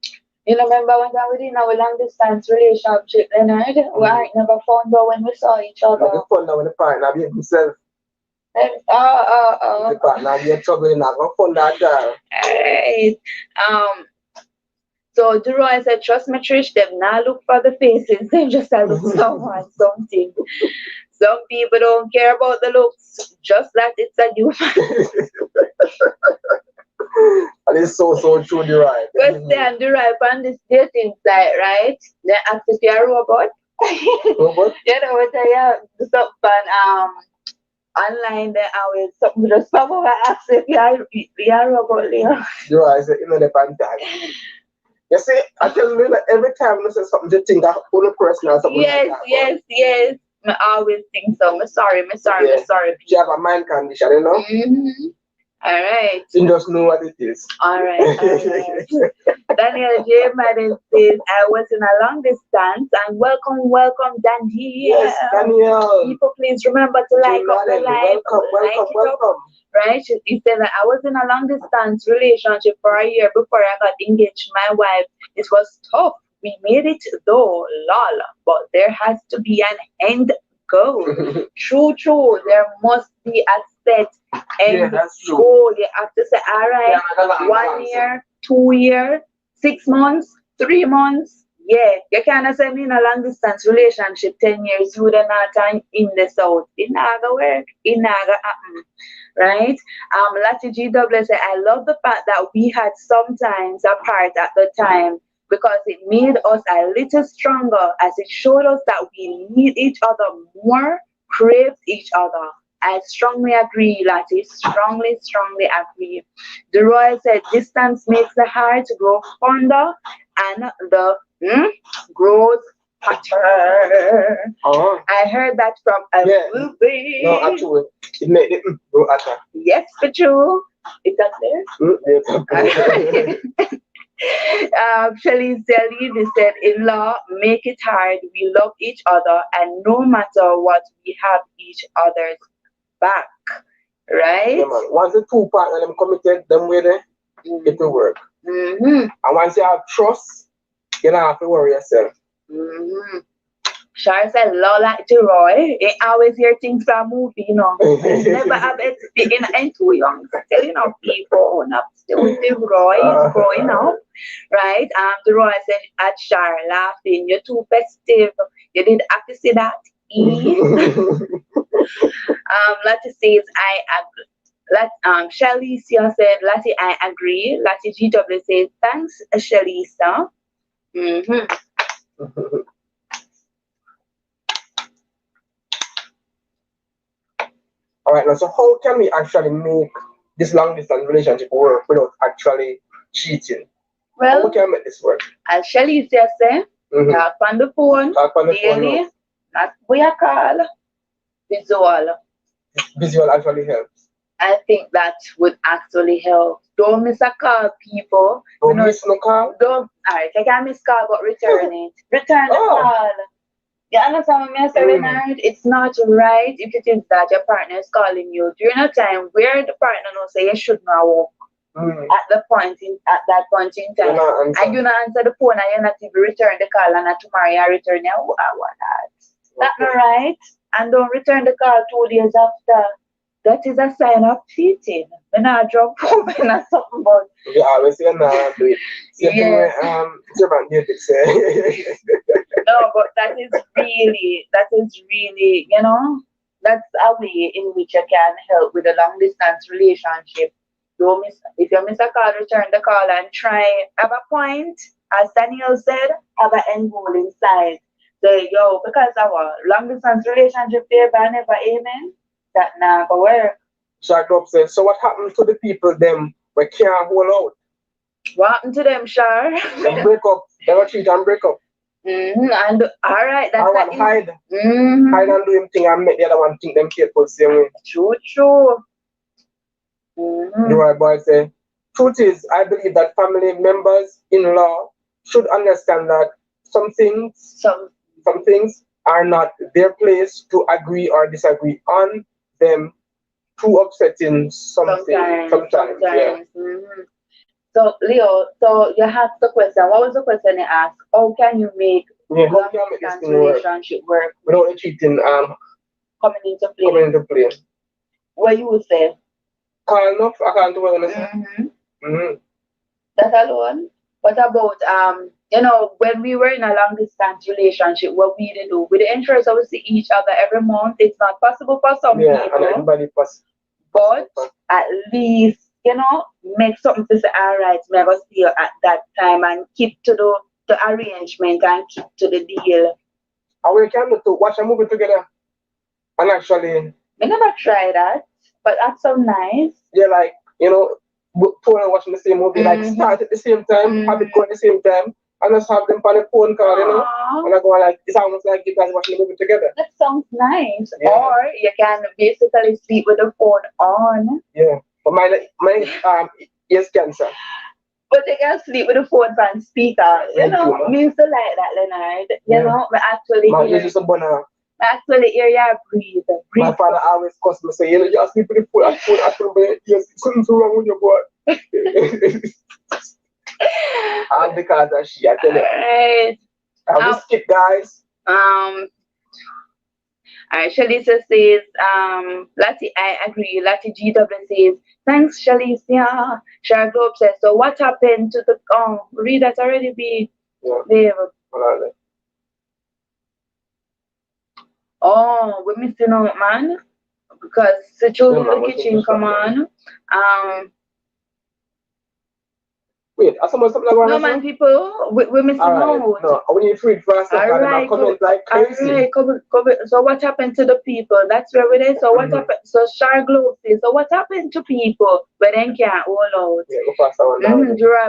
remember when we were in our long distance relationship, Leonard? We ain't never found out when we saw each other. We found out when the partner be himself. The partner be in trouble, you're not going to fund that girl. Alright. So Duroy said, trust me, Trish, them now look for the faces, they just look someone, something. Some people don't care about the looks, just like it's a new And it's so true, Duroy. But then Duroy on this dating site, right? They ask if you're a robot. Robot? You know what I have something online there always something just someone ask if you're a robot, Leo. Duroy said, you know the fantastic. You see, I tell you that every time you say something, you think that only person or something. Yes. I always think so. I'm sorry. You have a mind condition, you know? All right. You just know what it is. All right. Daniel J. Madden says, I was in a long distance and welcome, Dandy. Yes, Daniel. People, please remember to like up the live. Welcome. Right? He said that I was in a long distance relationship for a year before I got engaged to my wife. It was tough. We made it though, lol. But there has to be an end goal. True. There must be a set end goal. You have to say, all right, 1 year, 2 year, 6 months, 3 months. Yeah, you cannot say me in a long distance relationship 10 years, you would not in the south. It not gonna work. It not gonna happen. Right? Lati GW said, I love the fact that we had sometimes apart at the time because it made us a little stronger as it showed us that we need each other more, craved each other. I strongly agree, Lati. Strongly agree. The Royal said, distance makes the heart grow fonder and the growth hotter. I heard that from a movie. No, actually, it made it grow hotter. Yes, for true. Is that there? Shelley Zelly said, in law, make it hard. We love each other, and no matter what, we have each other's back. Right? Yeah, man. Once the two partners them committed, them way there, it will work. And once you have trust, you don't have to worry yourself. Shar said, Lola Roy, I always hear things from a movie, you know. Never have experience and too young. Still, you know, people not still with the Roy is growing up. Right? The Roy said at Shar laughing, you're too festive. You didn't have to say that. Lati says, I agree. Shalisa said, Lati, I agree. Lati GW says, thanks, Shalisa. All right, now, so how can we actually make this long distance relationship work without actually cheating? Well, how can we make this work? As Shalisa said, talk on the phone daily, not via call, Visual actually helps. I think that would actually help. Don't miss a call, people. Don't miss no call? Alright, I can miss call, but return it. Return the call. You understand what I'm saying, Bernard? It's not right if it is that your partner is calling you during a time where the partner knows say you should not walk. At that point in time, and you not answer the phone and you not even return the call, and tomorrow you return it. I want that. That's not right. And don't return the call 2 days after. That is a sign of cheating. When I drop home and something about. You always say no, do it. No, but that is really, you know, that's a way in which you can help with a long distance relationship. If you miss a call, return the call and try have a point. As Daniel said, have an end goal inside. Say, yo, because our long distance relationship there, but never amen. That now go work. Shardop says, so what happened to the people them we can't hold out? What happened to them, Shar? They break up. They were cheat and break up. And all right, that's one hide. Hide and do him thing and make the other one think them careful same way. True. The right boy say, truth is, I believe that family members in law should understand that some things are not their place to agree or disagree on them too upsetting sometimes. Yeah. So Leo, so you have the question. What was the question you asked? How can you make this relationship work without cheating coming into play? What you would say? Call enough, I can't do what I say. That alone. What about you know, when we were in a long distance relationship, what we did do with the interest of see each other every month, it's not possible for some people. And everybody but at least, you know, make something to say, all right, we have to see you at that time and keep to the arrangement and keep to the deal. And we can do to watch a movie together. And actually we never try that, but that's so nice. Yeah, like, you know, phone and watching the same movie, like start at the same time, have it go at the same time, and just have them on a phone call, you know. And I go like, it's almost like you guys watching the movie together. That sounds nice. Yeah. Or you can basically sleep with the phone on. Yeah, but my ears cancer. But they can sleep with the phone on speaker. You know, me used to like that, Leonard. You know, but actually hear you breathe. My father always cussed me say, you just sleep with the phone. I couldn't something's wrong with your boy. All because of she, I tell you. Alright. We skip, guys. Alright, Shalisa says, Lati, I agree. Lati GW says, thanks, Shalisa. Shara Globe says, so what happened to the, read that already, be there. Oh, we're missing out, man. Because the children in the kitchen, come on. Wait, are something like that? No, man, people, we're missing out. No, I need to read fast. Alright, comment like crazy. Alright, so what happened to the people? That's where we are. So what happened? So Shara Globe says, so what happened to people but then can't hold out? Yeah, go past that one.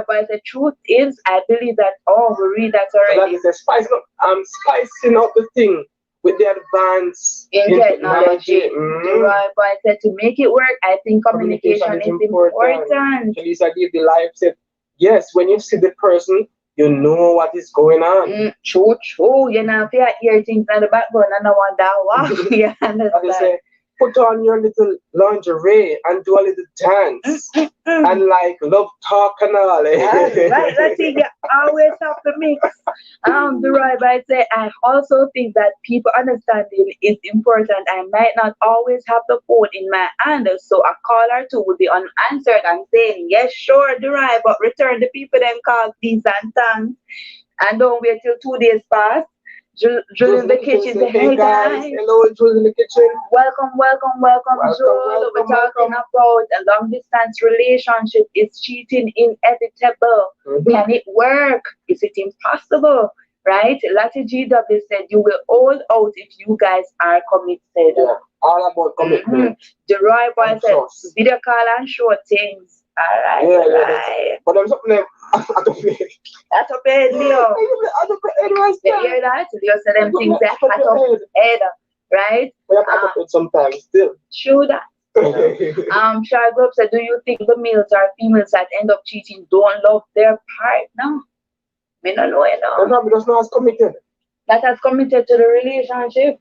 But the truth is, I believe that, we read that already. So that is spicing up the thing with the advance in technology. But I said to make it work, I think communication is important. Lisa gave the live set. Yes, when you see the person, you know what is going on. True. You know, if you hear things in the background, I don't want that. Wow. You understand? Say, put on your little lingerie and do a little dance. And like love talk and all. Right, let's see, you always have to mix. Right, but I say I also think that people understanding is important. I might not always have the phone in my hand, so a call or two would be unanswered and saying, yes, sure, right, but return the people then call these and thanks. And don't wait till 2 days pass. Jules in the kitchen say, hey guys. Hello, Jules in the kitchen. Welcome, Jules. We're talking about a long distance relationship. Is cheating inevitable? Can it work? Is it impossible? Right? Lati GW said, you will hold out if you guys are committed. Yeah, all about commitment. The Roy Boy said, video call and show things. Alright. Yeah. But there's something at up head, Leo. You hear that? Leo said them things that at up head, right? We have at up sometimes still. True that. Shara Globe said, do you think the males or females that end up cheating don't love their partner? Me no know, you know. They're probably just not as committed. That has committed to the relationship.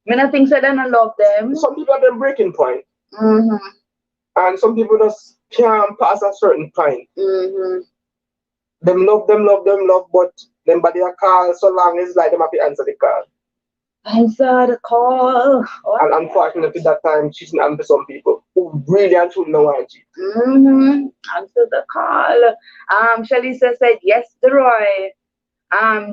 Me not think so they don't love them. Some people have them breaking point. And some people just can't pass a certain point. Them love, but them body a call so long it's like them have to answer the call. Answer the call. And unfortunately that time cheating happened to some people who really and truly know how to cheat. Answer the call. Shalisa said, yes, Roy.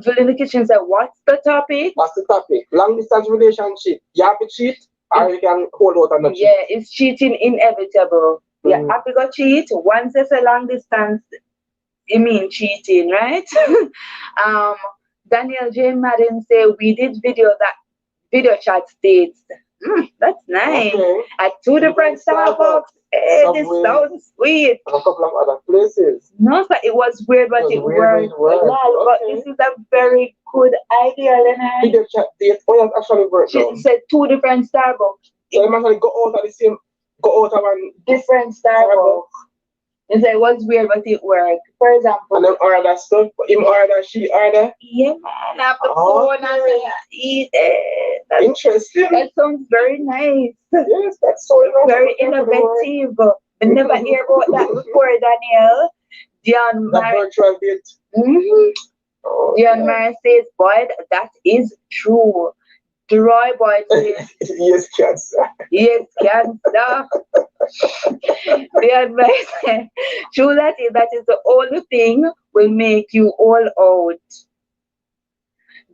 Julie in the kitchen said, what's the topic? What's the topic? Long distance relationship. You have to cheat or you can hold out and not cheat. Yeah, is cheating inevitable? Yeah, have to go cheat. Once it's a long distance, you mean cheating, right? Daniel J. Madden say we did video chat dates. That's nice. Okay. At 2 different Starbucks. Hey, this sounds sweet. And a couple of other places. No, sir, it was weird, but it worked. But this is a very good idea, Leonard. Video chat dates. Oh, that's actually worked. She said 2 different Starbucks. So you might go out at the same. Go out of one different Starbucks. It was weird, but it worked. For example, and then order stuff. Him order, she order. Yeah, man. Have the phone and eat it. Interesting. That sounds very nice. Yes, that's so very innovative. I never hear about that before, Daniel. Dion the virtual date. Dion Mary says, boy, that is true. The Roy Boy says, yes, cancer. Yes, cancer. The advice said, true that is the only thing will make you all out.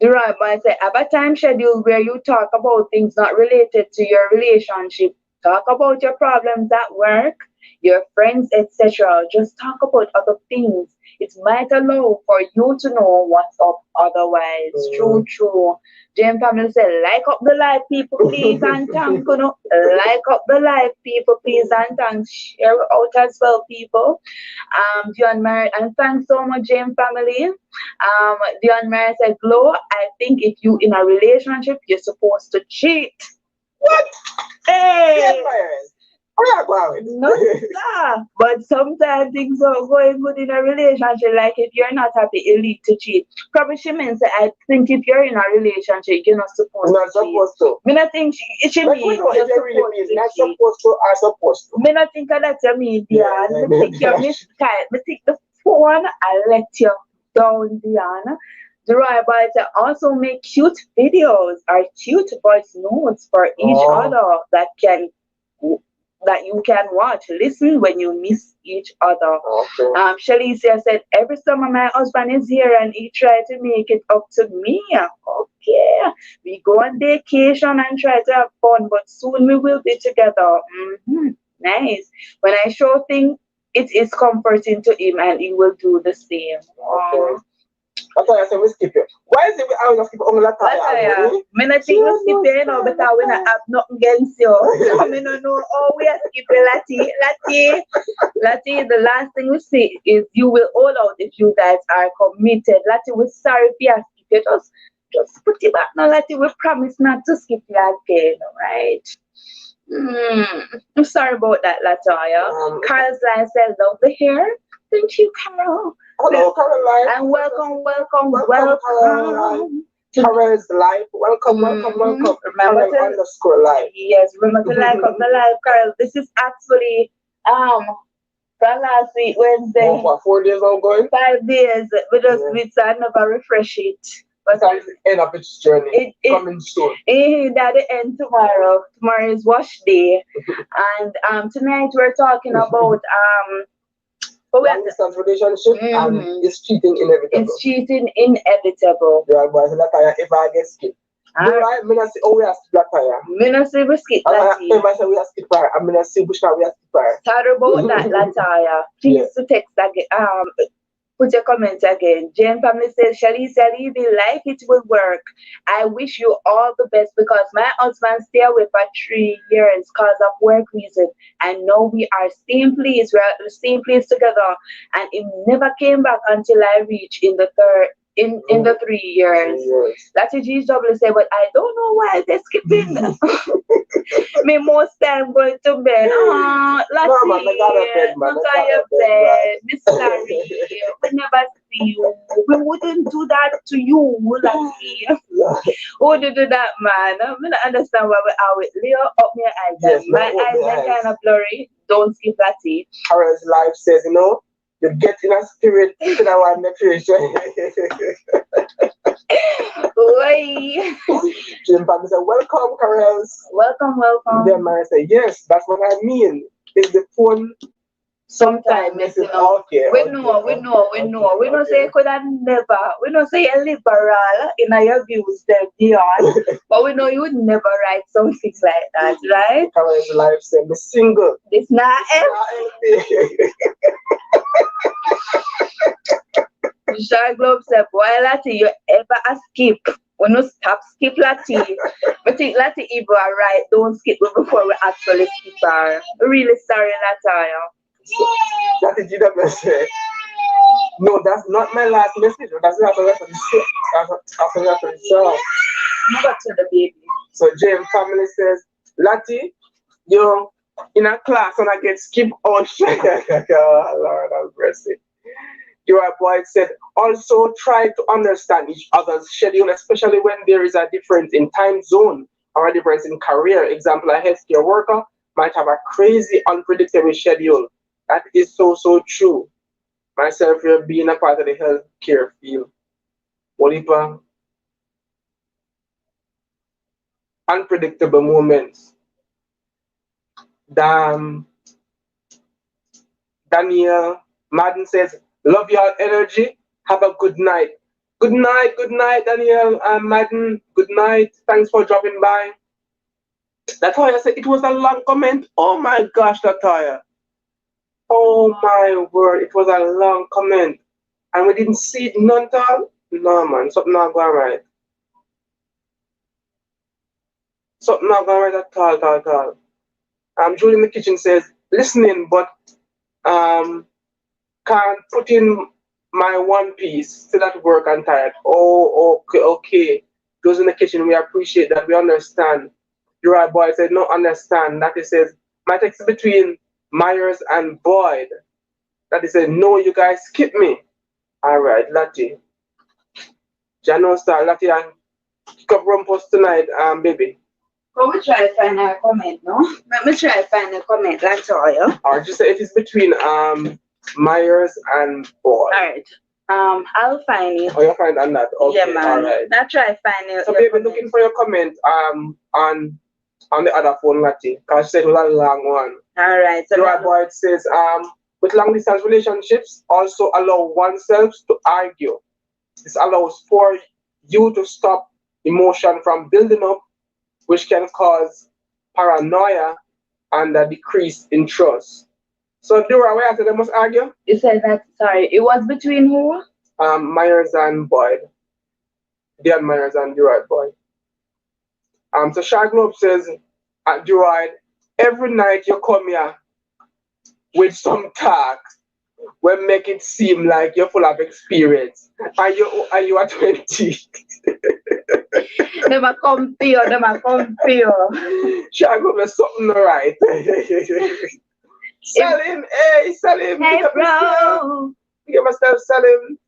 The Roy Boy said, have a time schedule where you talk about things not related to your relationship. Talk about your problems at work, your friends, etc. Just talk about other things. It might allow for you to know what's up otherwise. True. James Family said, like up the live, people, please, and thank you. Like up the live, people, please, and thanks. Share out as well, people. Dion Mary, and thanks so much, James Family. Dion Mary said, Glow, I think if you in a relationship, you're supposed to cheat. What? Hey! No, sir. But sometimes things are going good in a relationship. Like if you're not happy, you need to cheat. Probably she means that I think if you're in a relationship, you're not supposed not to cheat. supposed to. Me not think she Like, means know, you're if you really supposed mean to not cheat. supposed to or supposed to. Me not think that you mean, Yeah, Dion. Me think you misguide. Me think the phone I let you down, Dion. The robots also make cute videos or cute voice notes for each other that you can watch, listen when you miss each other. Okay. Shalicia said, every summer my husband is here and he tried to make it up to me. Okay. We go on vacation and try to have fun, but soon we will be together. Nice. When I show things, it is comforting to him and he will do the same. Okay. That's why I say we skip it. Why is it we always skip on the time? Me not think we skip it, you know, because we not have nothing against you. So me no know how we are skipping Lati, the last thing we say is you will hold out if you guys are committed. Lati, we're sorry if you are skip it. Just put it back now, Lati. We promise not to skip you again, right? I'm sorry about that, Latoya. Carl's line said, love the hair. Thank you, Carol. Hello, Caroline. And welcome. Carol's live. Welcome. Remember Carol underscore live. Yes, remember to like up the live, Carol. This is actually from last week, Wednesday. Oh, what, 4 days ongoing? 5 days. We just never refresh it. But it's the end of its journey. Coming soon. At the end tomorrow. Tomorrow is wash day. And tonight we're talking about long distance relationship and is cheating inevitable. It's cheating inevitable. Yeah, boys, like I ever get skipped. Right, me not say we are skip Lataya. Me not say we skip Lataya. If I say we are skip her, I mean I say we are skip her. Sorry about that, Lataya. Please to text again. Put your comments again. Jane family says, Shalicia, leave it like it will work. I wish you all the best because my husband stayed away for 3 years because of work reason. And now we are same place. We're at the same place together. And it never came back until I reached in the 3 years. That's what GW say, but I don't know why they're skipping. Me most time going to bed. Let's see. Not on your bed. Miss Larry. We never see you. We wouldn't do that to you, Lucky. Who would do that, man? I don't understand why we are with Leo up my eyes. Yes, my eyes are kind of blurry. Don't skip Lucky. Carol's life says, you know, you get in a spirit to that one nutrition. Jim Pam said, welcome, Carol. Welcome. Then Mary said, yes, that's what I mean. Is the phone sometimes messing up? We know. We don't say you could have never. We don't say you're liberal in your views, Dion. But we know you would never write something like that, right? Carol's life said, be single. It's not empty. Shark Globe said, boy, Lati, you ever skip? When you stop skip Lati. But think Lati Ibo are right. Don't skip before we actually skip her. Really sorry, Lataya. Lati GW said, no, that's not my last message. That's not the rest of the show. That's the rest of the song. Move to the baby. So James family says, Lati, you're in a class and I get skipped out. Oh, Lord have mercy. Your boy said, also try to understand each other's schedule, especially when there is a difference in time zone or a difference in career. Example, a healthcare worker might have a crazy, unpredictable schedule. That is so true. Myself here being a part of the healthcare field. Walipa, unpredictable moments. Daniel Madden says, love your energy. Have a good night. Good night, Daniel and Madden. Good night. Thanks for dropping by. Latoya said it was a long comment. Oh my gosh, Latoya. Oh my word, it was a long comment. And we didn't see it none at all. No man, something not going right. Something not going right at all. Julie in the kitchen says, listening, but can't put in my one piece, still at work and tired. Oh, okay. Those in the kitchen, we appreciate that, we understand. Your boy said, no, understand. That he says, My text is between Myers and Boyd. That is a no, you guys skip me. Alright, Lati. Jano star Lati and kick up Rumpus tonight, baby. Come we try to find a comment, no? Let me try to find a comment, that's all, yeah? Or just say it is between Myers and Boyd. Alright. I'll find it. Oh, you'll find on that. Okay, yeah, man. alright. I'll try to find it. So baby, looking for your comment on the other phone, Lati. Because she said it was a long one. Alright. So Boyd says, with long distance relationships, also allow oneself to argue. This allows for you to stop emotion from building up, which can cause paranoia and a decrease in trust. So, Dura, where I said they must argue? You said that, sorry, it was between who? Myers and Boyd. Dan Myers and Gerard Boyd. So, Shark Globe says, Gerard, every night you come here with some talk will make it seem like you're full of experience. Are you at 20? Them a compare, them a compare. Shark Globe is something right. Salim, hey Salim. Hey bro. Give myself Salim.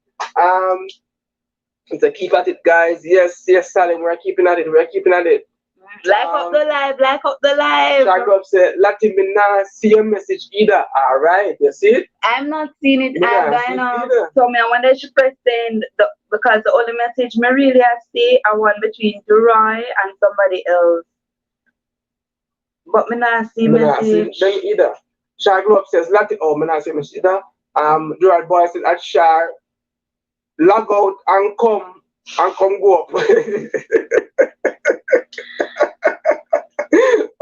To keep at it, guys. Yes, Salim, we're keeping at it. Like up the live. Shark Globe said, Lati, me not see your message either. Alright, you see it? I'm not seeing it either. So I wonder if you press send because the only message me really have say I want between Duroy and somebody else. But me not see message. Then either. Shark Globe says, Lati, oh, me not see message either. Gerard Boy says, at Shar, log out and come go up.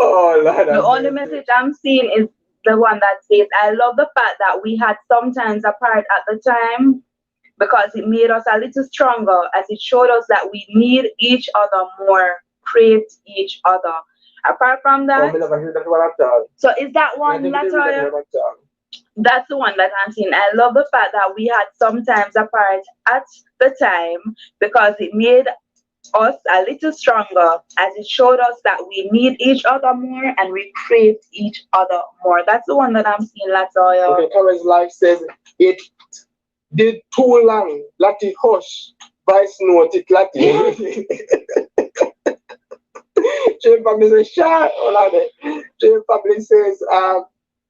Oh, Lord. The only message I'm seeing is the one that says, I love the fact that we had sometimes apart at the time because it made us a little stronger as it showed us that we need each other more, craved each other. Apart from that, so is that one Latoya? That's the one that I'm seeing. I love the fact that we had sometimes apart at the time because it made us a little stronger as it showed us that we need each other more and we craved each other more. That's the one that I'm seeing, Latoya. Okay, Karen's life says it did too long. Lati hush. Vice note it Lati. Jim family says Shark. Jim family says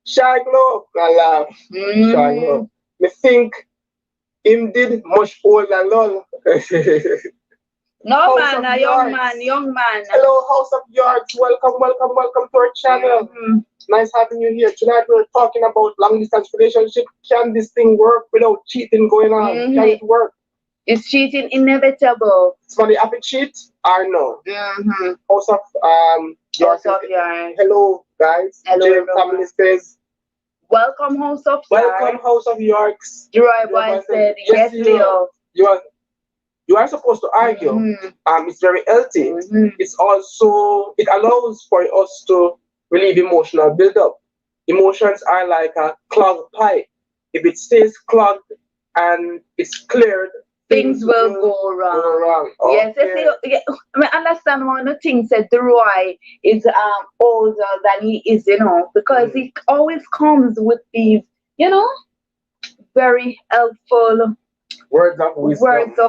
Shark Globe. I laugh. Shark Globe. Me think him did much older lol. No man, a young man. Hello, House of Yards. Welcome to our channel. Nice having you here. Tonight we're talking about long distance relationship. Can this thing work without cheating going on? Can it work? Is cheating inevitable? Somebody happy cheat or no? House of Yards. Hello guys. Hello, Jim family says welcome House of Yards. Welcome House of Yards. Gerard Boy said yes, Leo. You are supposed to argue. It's very healthy. It's also, it allows for us to relieve emotional build-up. Emotions are like a clogged pipe. If it stays clogged and it's cleared, things will go wrong. Okay. Yes, I understand one of the things that Duroy is older than he is, because he always comes with these, very helpful words of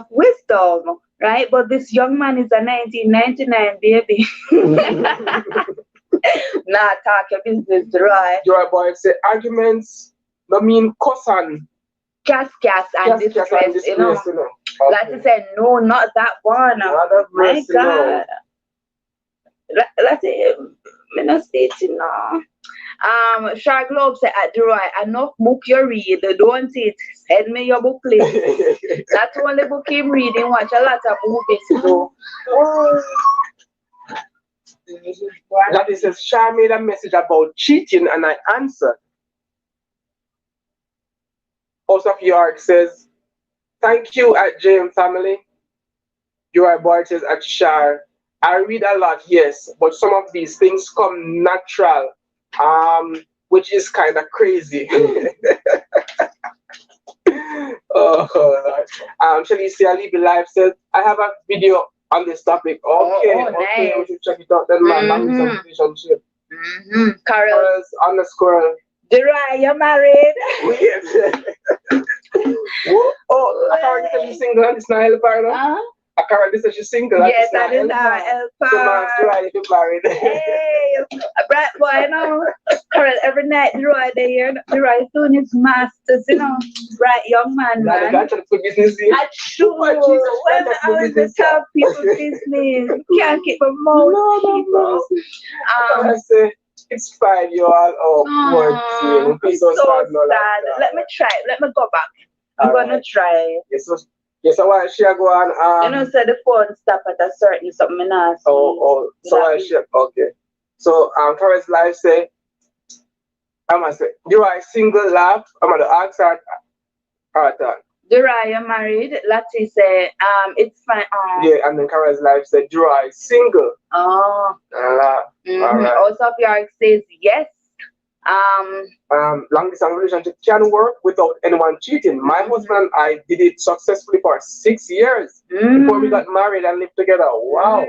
wisdom, right? But this young man is a 1999 baby. Not talking business, right? Your boy say arguments don't mean cussing. Cass and disgrace, Okay. Like I said, no, not that one. My God. Let's say, I'm not stating now. Shark Globe said at Duroy, enough book you read, don't it. Send me your book, please. That's the only book I'm reading. Watch a lot of movies, though. Lati says, Shar made a message about cheating and I answered. House of Yards says, thank you at JM family. Your boy says at Shar, I read a lot, yes, but some of these things come natural. Which is kind of crazy. Shalicia Alibi Live says, I have a video on this topic. Okay, nice. We should check it out then, man. Long distance relationship. Carol. Carol's underscore. Dura, you're married. Oh, Carol, this is single and it's not helper, no? Carol, this is single. Yes, that is our helper. So, man, Dura, you married. Hey, a bright boy, no? Carol, every night, Dura, they hear. Dura is doing his masters, you know. Bright young man, man. That's for business. That's true. When I was the top people business, can't keep a mouth, people. I say, it's fine, you all working. I'm so sad. Let me try. Let me go back. I'm gonna try. Yes, so why she go on? You know, so the phone stop at a certain something else. So why she? Okay. So Carol's life say, I'm gonna say, you are single laugh. I'm gonna ask her. Dura, you're married. Lati say, it's fine. Yeah, and then Carol's life said, Dura is single. Oh. Alright. Also, York says yes. Long distance relationship can work without anyone cheating. My husband and I did it successfully for 6 years before we got married and lived together. Wow.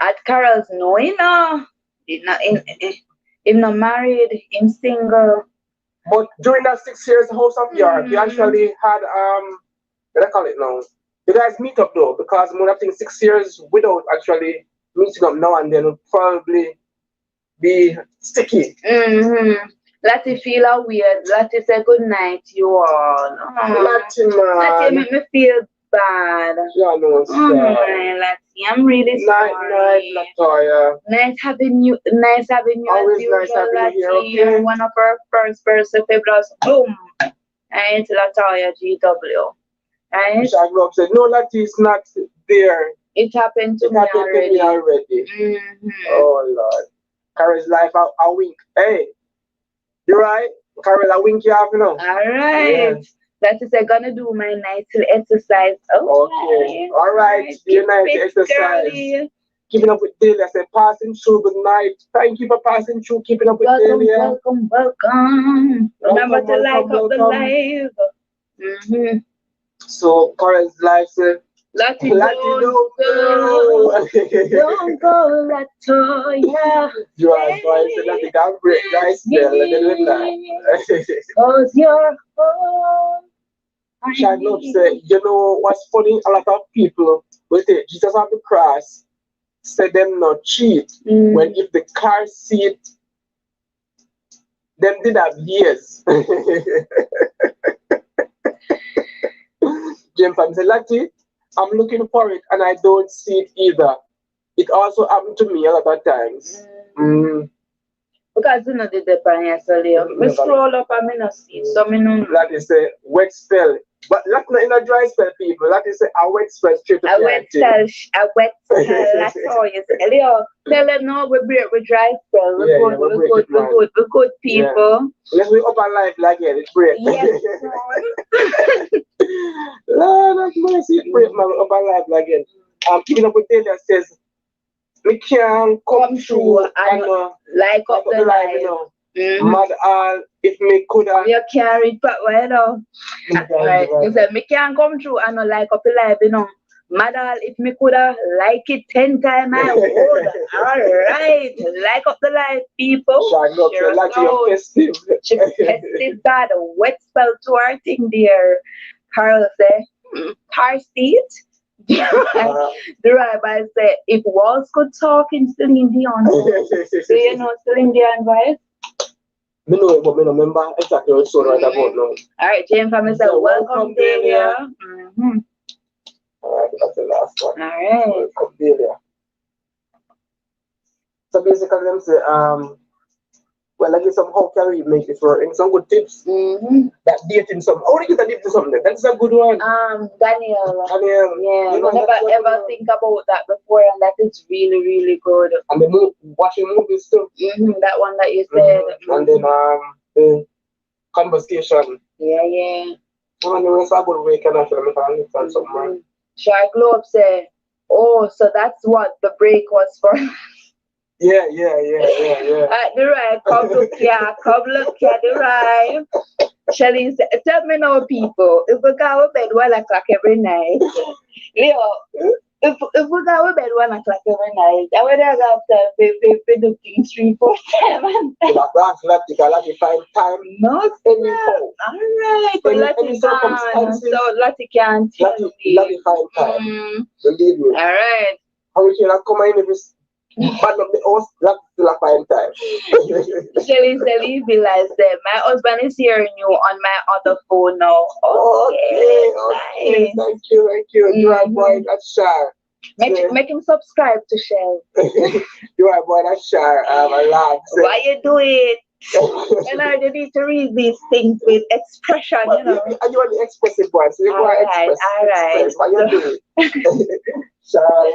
At Carol's no, you know, him not married, him single. But during that 6 years, House of York, you actually had what I call it now. You guys meet up though, because more I think 6 years without actually meeting up now and then would probably be sticky. Lati feel weird. Lati say good night, you all. Lati, man. Lati make me feel bad. Yeah, no, Lati, I'm really sorry. Night, Latoya. Nice having you. Nice having you. Always as usual, nice having Lati. you here. Okay. You're one of our first person favorites. Boom. And Latoya GW. Right? Shaglob said, no, Lati is not there. It happened to me already. Oh, Lord. Carol's life, I wink. Hey, you right? Carol, I wink you off, you know. All right. Yeah. That is, I'm gonna do my nightly exercise. Okay. All right. Your nightly exercise. Girlie. Keeping up with Daily. I said, passing through. Good night. Thank you for passing through. Keeping up with Daily. Welcome. Remember to like up the live. So, Carol's life said, Lati, don't go. Don't go, Latoya. You are going to let the guy break, guys. Cause you're home. Shaglob said, you know what's funny? A lot of people will say Jesus on the cross said them not cheat. When if the car seat, them did have years. James said, Lati, I'm looking for it and I don't see it either. It also happened to me a lot of times. Because you know the depend yesterday. I scroll up and I not see it. So I know. That is a wet spell. But that's not in a dry spell, people. That is a wet spell straight to a wet spell. That's all you say. Leo, tell them no, we dry spell. We're good people. Yeah. Let's be up alive like it. It's break. Yes. Lord have mercy, it break man up alive like it. Keeping up with Taylor says, we can come through and like up the life, you know. Mad all if me coulda. You can't read but well though. Right. You said me can't come through and not like up the life, you know. Mad all if me coulda like it 10 times I would. Alright. Like up the life, people. Sure, like you're festive. She festive bad a wet spell to our thing there. Carl say, car seat. The rabbi said, if walls could talk in Celine Dion. Do you know Celine Dion voice? I know it, but I don't remember exactly what song right about now. Alright, James Family said, welcome, Delia. Alright, that's the last one. Alright. Welcome, Delia. So basically, them say, well, I give some how can we make this work? And some good tips. That dating some. How do you get a tip to something? That's a good one. Daniel. Yeah, you know, never ever think about that before, and that is really, really good. And the watching movies too. That one that you said. And then the conversation. Yeah. Well, anyway, it's a good way can actually understand something. Shark Globe said, oh, so that's what the break was for. Yeah. The right, come look here, the right. Shelly said, tell me now, people, if we go to bed 1 o'clock every night, Leo, if we go to bed 1 o'clock every night, I would have to pay do things 3, 4 times. Lati find time. No, anyhow. Alright, In Lati any gone, circumstances, so Lati can't tell me. Lati find time. Believe me. Alright. Hurricane come in if it's bad up the house, Lati still find time. Shelly realized that my husband is hearing you on my other phone now. Okay. Nice. Thank you. You are boy, that's shy. Make him subscribe to Shell. You are boy, that's shy. I laugh. Why you do it? And I need to read these things with expression, you know. And you are the expressive one, so you go express. Alright. Why you do it? Shall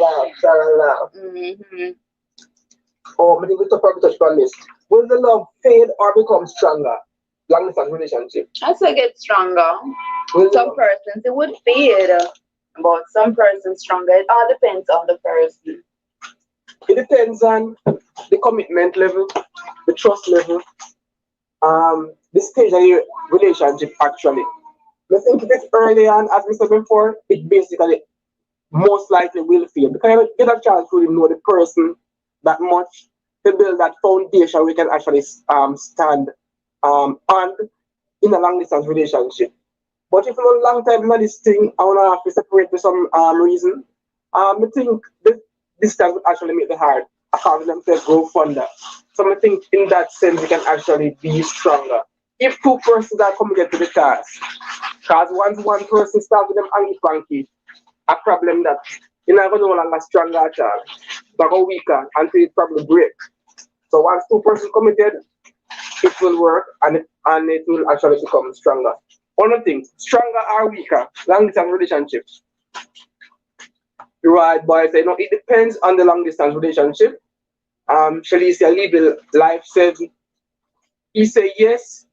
laugh. Oh, I think we probably touch on this. Will the love fade or become stronger? Long distance relationship. As I get stronger, some persons it would fade, but some persons stronger. It all depends on the person. It depends on the commitment level, the trust level, the stage of your relationship actually. I think if it's early on, as we said before, it basically most likely will fail because you get a chance to really know the person that much to build that foundation we can actually stand on in a long distance relationship. But if you're a long time in this thing, I wanna have to separate for some reason. I think this distance would actually make the heart according to themselves grow fonder. So I think in that sense we can actually be stronger. If two persons are coming to the task, because once one person starts with them hanky panky, a problem that you're not going to no longer stronger at all, but go weaker until it probably break. So once two persons committed, it will work and it will actually become stronger. One of the things, stronger or weaker, long distance relationships. Right, boys, you know, it depends on the long distance relationship. Shalicia Libel Life said, he said yes.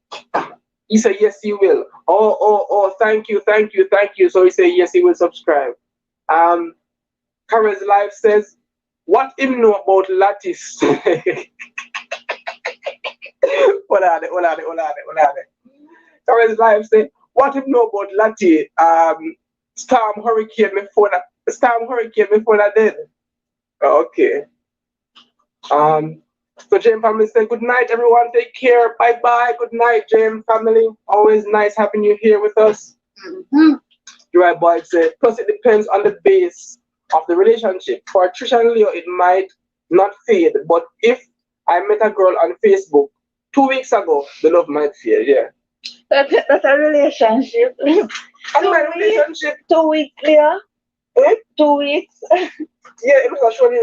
He said yes, he will. Oh, thank you. So he said yes, he will subscribe. Carol's Life says, what him know about lattice? Hold on it. Carol's Life says, what him know about lattice? Storm hurricane before that dead. Okay. So James family said, good night everyone, take care, bye. Good night, James family. Always nice having you here with us. Right, boy said, plus it depends on the base of the relationship. For Trisha and Leo, it might not fade, but if I met a girl on Facebook 2 weeks ago, the love might fade, yeah. That's a relationship. Relationship. 2 weeks, Leo. 2 weeks. Yeah, it was actually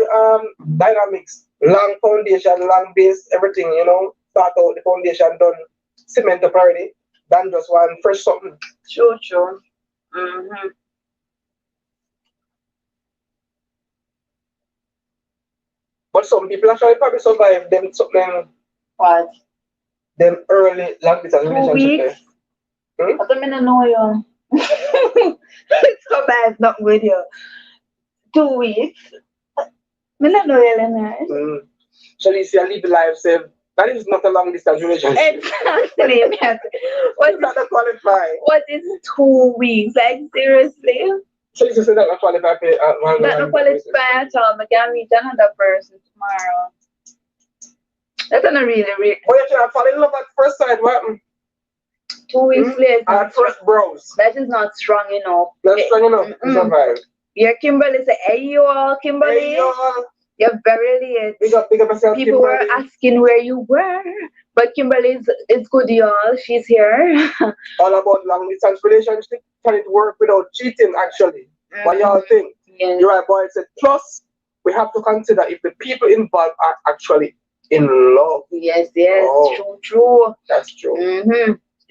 dynamics. Long foundation, long base, everything, you know. Start out the foundation done, cement up already, than just one fresh something. True. But some people actually probably survive them something. What? Them early long distance relationship. I don't know you. Survive not with you. 2 weeks. I don't know you. Shalicia Live Life said, that is not a long distance relationship. Exactly. What not qualify? What is 2 weeks? Like seriously? Shalicia said that not qualify. Not qualify at all. I can meet another person tomorrow. That's not really. But you cannot fall in love at first sight. What? 2 weeks later. At first browse. That is not strong enough. Not strong enough to survive. Yeah, Kimberly said, hey you all, Kimberly. Hey you all. You're very late. Big up yourself, people Kimberly. Were asking where you were. But Kimberly is good, y'all. She's here. All about long distance relationship. Can it work without cheating, actually? What y'all think? Yes. You're right, boy. It said, plus, we have to consider if the people involved are actually in love. Yes, true. That's true.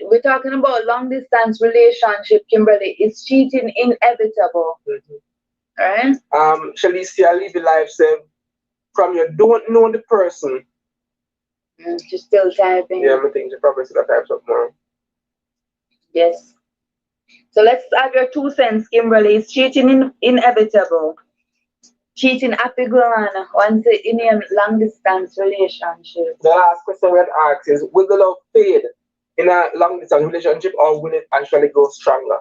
We're talking about long distance relationship, Kimberly. Is cheating inevitable? Right? Shalicia Live Life said, from you don't know the person. She's still typing. Yeah, I think she probably still types up more. Yes. So let's have your 2 cents, Kimberly. Is cheating inevitable? Cheating happy gone once in a long distance relationship. The last question we had asked is, will the love fade in a long distance relationship or will it actually go stronger?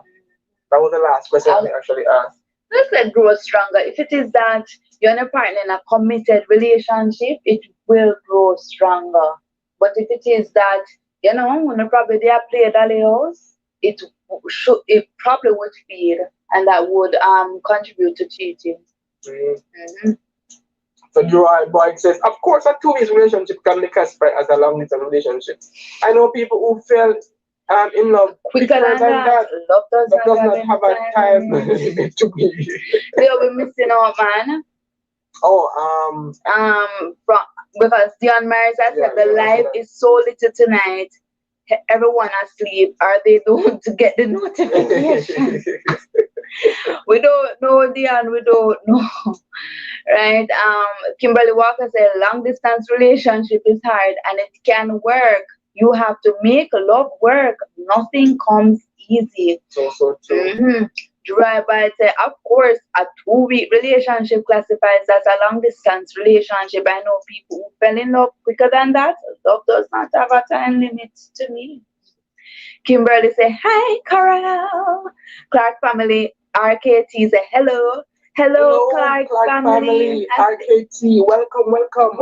That was the last question we actually asked. Let's say grow stronger. If it is that you're and a partner in a committed relationship, it will grow stronger. But if it is that, when the probably they are play dolly house, it probably would feed and that would contribute to cheating. Mm. So Joy Boy says, of course, a two-way relationship can be classified as a long-distance relationship. I know people who fell in love quicker than that. Love does not have a time limit to be. They'll be missing out, man. Oh, because Dion Maris said the life is so little tonight. Everyone asleep, or they don't get the notification. We don't know, Dion. We don't know, right? Kimberly Walker said, long distance relationship is hard, and it can work. You have to make love work. Nothing comes easy. So true. Mm-hmm. Drive-by said, of course, a 2-week relationship classifies as a long distance relationship. I know people who fell in love quicker than that. Love does not have a time limit to me. Kimberly said, hi, Carol. Clark family, RKT said, hello. Hello, Clark family. RKT, welcome. Welcome.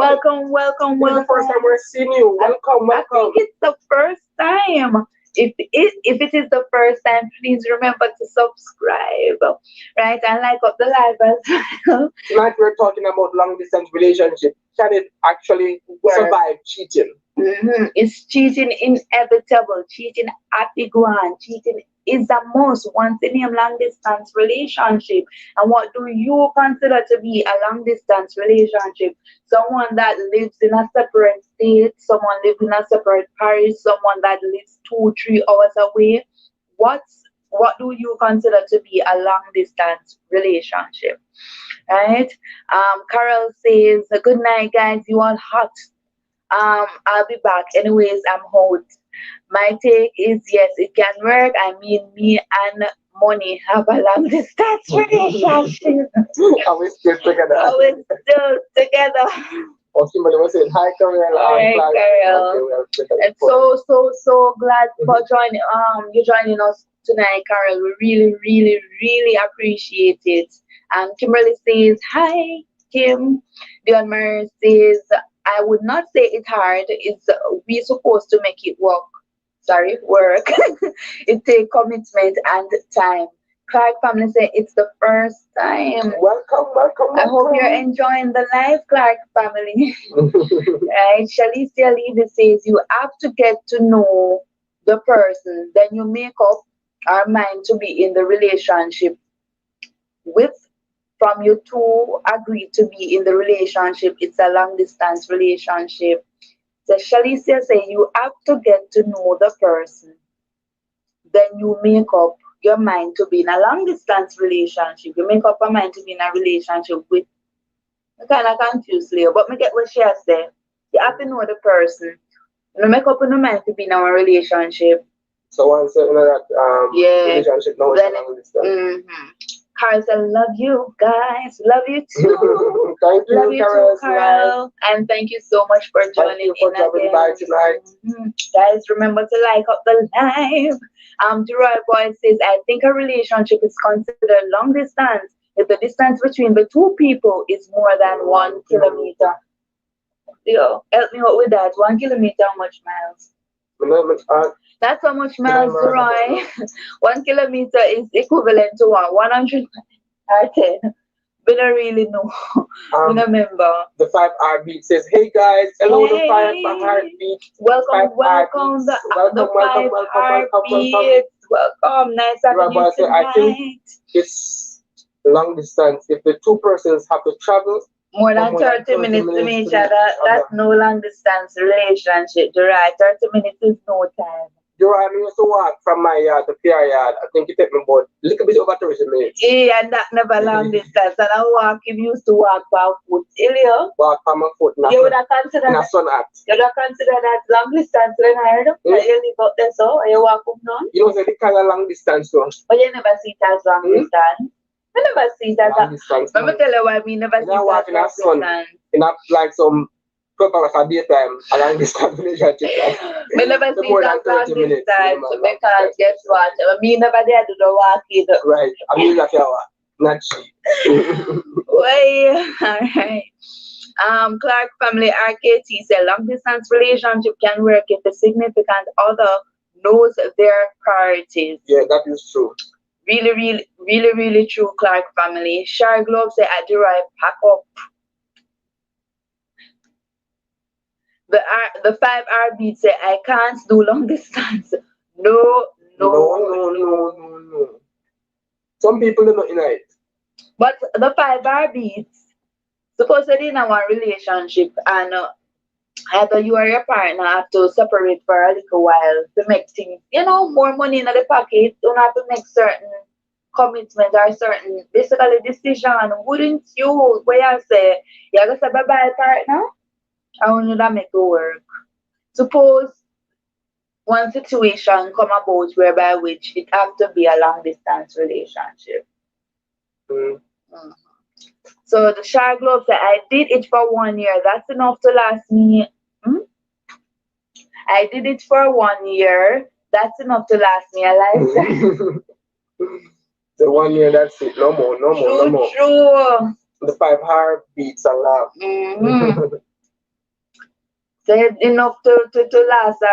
This is the first time we're seeing you. Welcome. I think it's the first time. If it is the first time, please remember to subscribe, right? And like up the live as well. Tonight we're talking about long distance relationship. Can it actually survive cheating? Mm-hmm. Is cheating inevitable? Cheating at the ground. Cheating is the most once in a long distance relationship. And what do you consider to be a long distance relationship? Someone that lives in a separate state, someone lives in a separate parish, someone that lives 2-3 hours away. What do you consider to be a long distance relationship? Right? Carol says, good night, guys. You are hot. I'll be back. Anyways, I'm hot. My take is yes, it can work. I mean, me and money have a long distance relationship. Are we still together? Are we still together? Oh, Kimberly was saying, hi, Carol. Hi, Carol. Okay, and so glad for joining. You're joining us tonight, Carol. We really, really, really appreciate it. And Kimberly says, hi, Kim. Dion Murray says, I would not say it's hard. We're supposed to make it work. Work. It takes commitment and time. Clark family say it's the first time. Welcome. I hope you're enjoying the live, Clark family. Right? Shalicia Levy says you have to get to know the person, then you make up our mind to be in the relationship with. From you two agree to be in the relationship, it's a long distance relationship. So Shalicia say you have to get to know the person, then you make up your mind to be in a long distance relationship. You make up your mind to be in a relationship with. I'm kind of confused, Leo, but me get what she has said. You have to know the person. You make up your mind to be in a relationship. So once you know that relationship, now it's a long distance. Mm-hmm. Carol said, love you guys. Love you too. Thank you, love you too, Carol. And thank you so much for joining in again. By tonight. Mm-hmm. Guys, remember to like up the live. Roy Boy says, I think a relationship is considered long distance if the distance between the two people is more than 1 kilometer. Yo, help me out with that. 1 kilometer, how much miles? That's how much miles, Roy. 1 kilometer is equivalent to 100 or 10. We don't really know. We don't remember. The 5 Heartbeat says, hey guys, hello, the 5 Heartbeat. Welcome, the 5 Heartbeat. Welcome, nice having you tonight. I think it's long distance. If the two persons have to travel more than 30 minutes to meet each other, that's no long distance relationship. Right? 30 minutes is no time. I used to walk from my yard to PR yard. I think it took me about a little bit over 30 minutes. Yeah, and that never long distance. And I used to walk by foot. Walk by my foot. You would have considered that. You would have considered that long distance, Leonard. You live out there, so you walk up now. You know, it's kind of long distance, too. But you never see it as long distance. I never see that. Let me tell you why we never see that long distance. Like some 12 hours a daytime, a long distance relationship. We never see that long distance because guess what? Me never did do the walking. Right. I mean that you Not cheap. Well, alright. Clark family RKT said long distance relationship can work if the significant other knows their priorities. Yeah, that is true. Really true, Clark family. Shar Globe said I derive pack up. The 5R beat say I can't do long distance. No. Some people are not in it. But the 5R beats supposedly in one relationship and either you or your partner have to separate for a little while to make things, more money in the pocket. Don't have to make certain commitment or certain basically decision. Wouldn't you where you say you're gonna say bye bye partner? I want you to make it work. Suppose one situation come about whereby which it have to be a long distance relationship. So the Shark Globe said, I did it for 1 year. That's enough to last me. I did it for 1 year. That's enough to last me a lifetime. The 1 year, that's it. No more. True. The 5 heartbeats are loud. Said enough to last a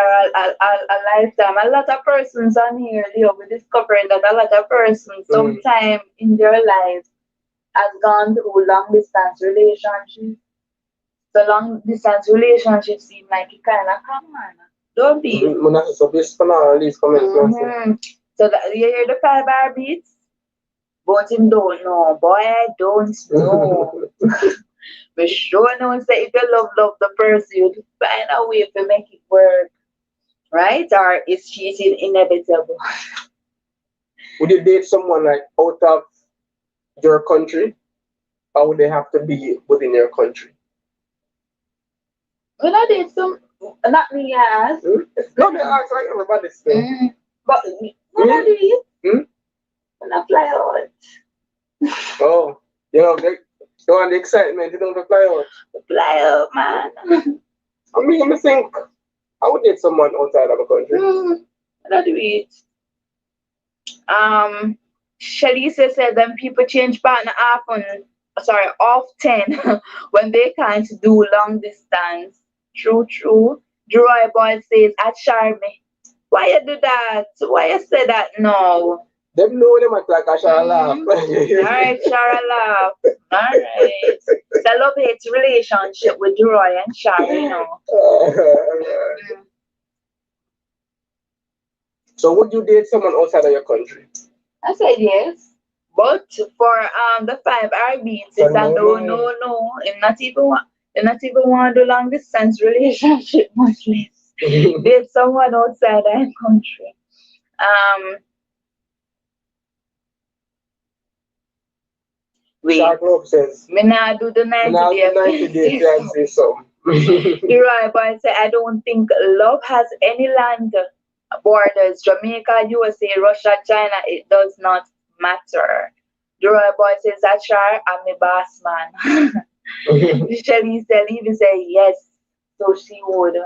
lifetime. A lot of persons on here, we're discovering that a lot of persons sometime in their life has gone through long distance relationships. So long distance relationships seem like it kind of common. Don't be. So that you hear the 5R beats? But him don't know. Boy, I don't know. But sure know say if you love the person, you find a way to make it work. Right? Or is cheating inevitable? Would you date someone like out of your country? Or would they have to be within your country? When I date not me, yes. No, they ask like everybody's thing. But when I date, when I fly out. Oh, you want the excitement, you don't fly out. Fly out, man. I think I would date someone outside of the country. When I do it. Shalisa said then people change partner often when they can't do long distance. True. Joy Boy says at Charmy. Why you do that? Why you say that no? Them know them act like a Shara laugh. Alright, Shara laugh. Alright. It's a love-hate relationship with Joy and Shara, So would you date someone outside of your country? I said yes. But for the 5R beats, it's a no. I'm not even want to do long distance relationship much less. Date someone outside our country. Shark Love says me not do the 90 day fiancé song. Right, boy say I don't think love has any land borders. Jamaica, USA, Russia, China, it does not matter. Joy Boy says that's sure I'm the boss man. Shelly said even say yes, so she would.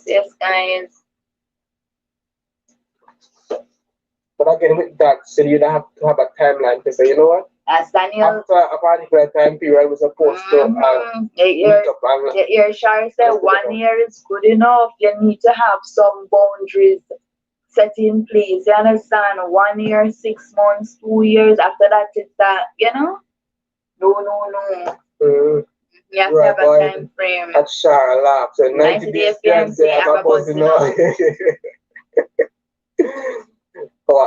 Yes, guys. But again, with that, so you don't have to have a timeline to say, you know what? As Daniel, after a particular time period, we're supposed to your Shari said 1 year is good enough. You need to have some boundaries set in place. You understand? 1 year, 6 months, 2 years. After that, it's that, No. You have to have a time frame. That's Shara laugh. So 90 days fiancé, have a buzz,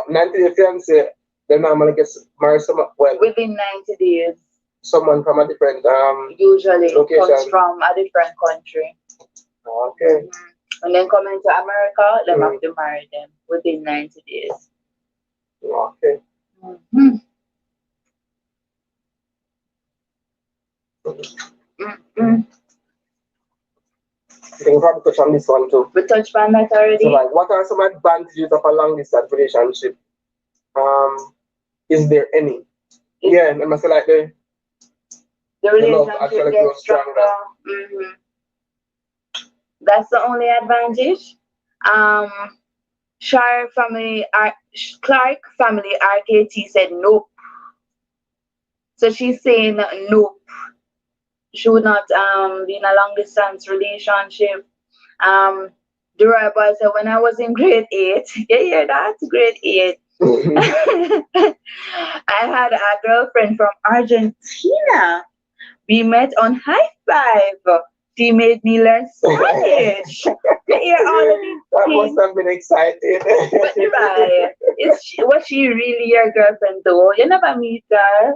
90 days fiancé, then I'm gonna get married someone within 90 days. Someone from a different usually location. Comes from a different country. Okay. And then coming to America, they have to marry them within 90 days. Okay. I think we probably touch on this one too. We touched on that already. So like, what are some advantages of a long distance relationship? Is there any? I must say like the relationship gets stronger. That's the only advantage. Clark family, RKT said nope. So she's saying nope. She would not be in a long distance relationship. The boy said when I was in grade 8, you hear that? Grade 8. I had a girlfriend from Argentina. We met on High Five. She made me learn Spanish. You hear all of these That things? must have been exciting. But right, was she really your girlfriend though? You never meet her.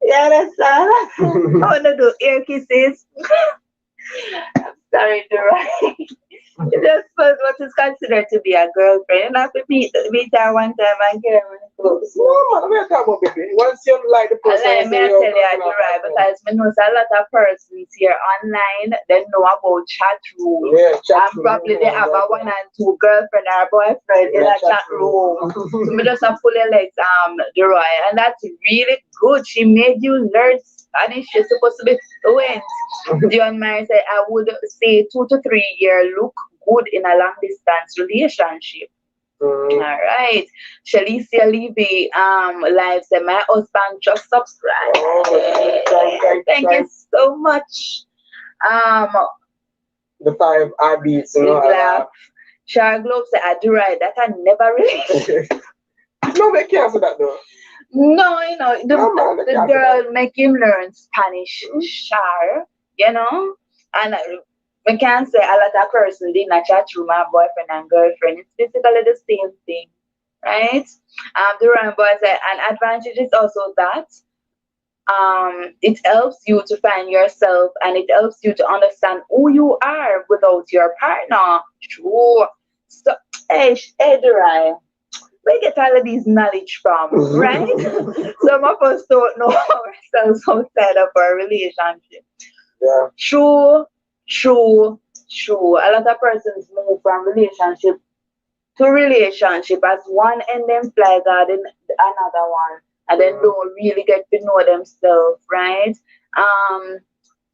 You understand? I wanna do ear kisses. I'm sorry, Durai. Just was what is considered to be a girlfriend. You have to meet her one time and get her close. No, man, we're talking about baby. Once you like the person, And let me tell you, Durai, because I know a lot of persons here online, they know about chat room. Yeah, chat and room. probably they have a one and two girlfriend or boyfriend in a chat room. So me just pull your legs, Durai. And that's really good. She made you learn Spanish. You're supposed to be fluent. Dion Mary said, I would say 2 to 3 years look good in a long distance relationship. All right. Shalicia Levy live said, my husband just subscribed. Thank you so much. The 5 R beats, you know. Char Globe said, I do right. That I never really. No, they can't say that though. No, you know, the girl make him learn Spanish, Char, you know, and we can't say a lot of person in a chat room, my boyfriend and girlfriend. It's basically the same thing, right? The Ryan boy said, an advantage is also that it helps you to find yourself and it helps you to understand who you are without your partner. True. So, hey, Durai, where get all of these knowledge from, right? Some of us don't know ourselves outside of our relationship. Yeah. True. A lot of persons move from relationship to relationship as one and then fly guard in another one. And then don't really get to know themselves, right?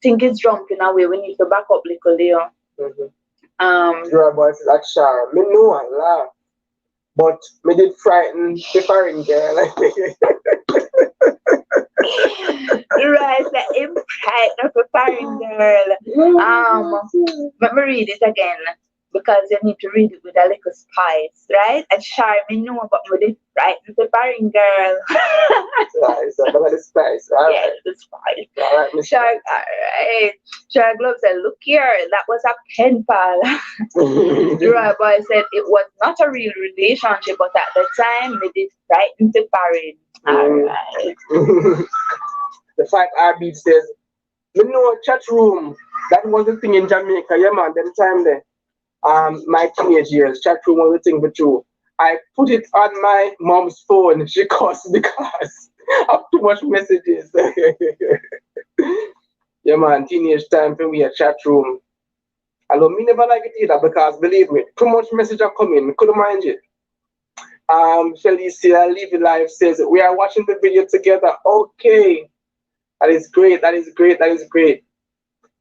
Think it's jumping away. We need to back up little there. Your voice is like Shara. Me know I laugh. But me did frighten the foreign girl. Right, like I'm frightened of a foreign girl. Let me read it again. Because you need to read it with a little spice, right? And Charmin know about me this frightened the foreign girl. Spice, about the spice. Yes, the spice. Shark, alright. Shark Globe said, look here, that was a pen pal. Dura Boy said it was not a real relationship, but at the time it did frighten the foreign. Alright. The 5 R beat says, you know, chat room. That was the thing in Jamaica, yeah man, them time there. My teenage years, chat room was the thing for true. I put it on my mom's phone. She cursed because of too much messages. Yeah man, teenage time for me a chat room. Although me never like it either because believe me, too much message are coming, me couldn't mind it. Felicia Levy Live says we are watching the video together. Okay. That is great, that is great, that is great.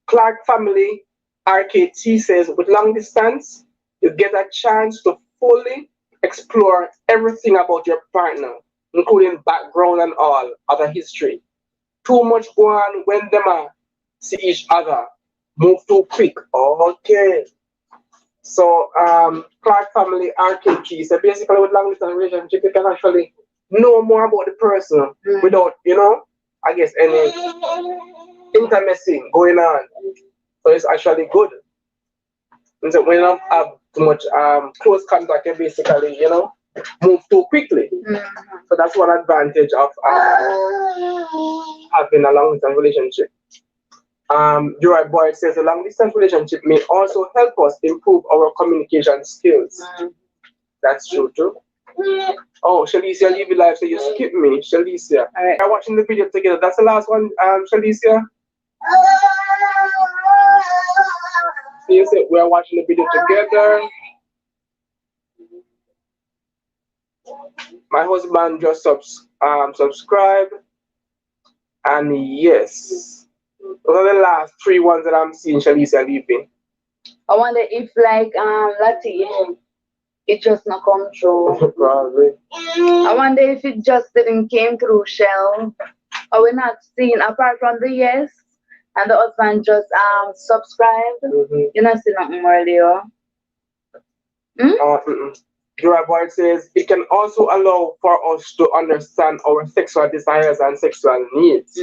Clark family RKT says, with long distance, you get a chance to fully explore everything about your partner, including background and all, other history. Too much go on when them see each other. Move too quick. Okay. So, Clark family RKT, so basically with long distance relationship, you can actually know more about the person without, you know, I guess any intimacy going on. So it's actually good. And so when you don't have too much close contact, you basically, you know, move too quickly. So that's one advantage of having a long distance relationship. Gerard Boyd says a long distance relationship may also help us improve our communication skills. That's true too. Oh, Shalicia Levy Live, so you skip me, Shalicia. We're watching the video together. That's the last one, Shalicia. So you said we're watching the video together. My husband just subscribed. And yes, those are the last 3 ones that I'm seeing Shalicia Levy. I wonder if like Lati it just not come through. Probably. I wonder if it just didn't came through Shell. Or we're not seeing, apart from the yes, and the husband just subscribe. You not see nothing more there. Jura Boy says it can also allow for us to understand our sexual desires and sexual needs.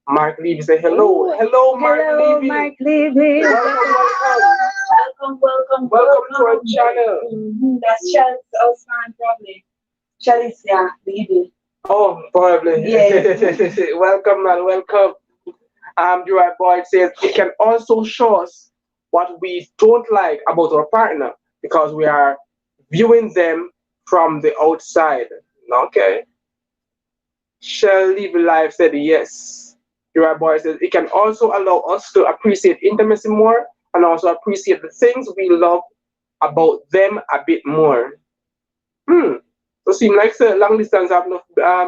Mark Levy say hello. Ooh, hello, Mark Levy. Mark Levy. Welcome to our channel. That's Shell's husband, probably. Shalicia Levy. Oh, probably. Yes. Welcome, man. Welcome. Jura Boy says it can also show us what we don't like about our partner because we are viewing them from the outside. Okay. Shall Live Life said yes. Jura Boy says it can also allow us to appreciate intimacy more and also appreciate the things we love about them a bit more. So seem like long distance have no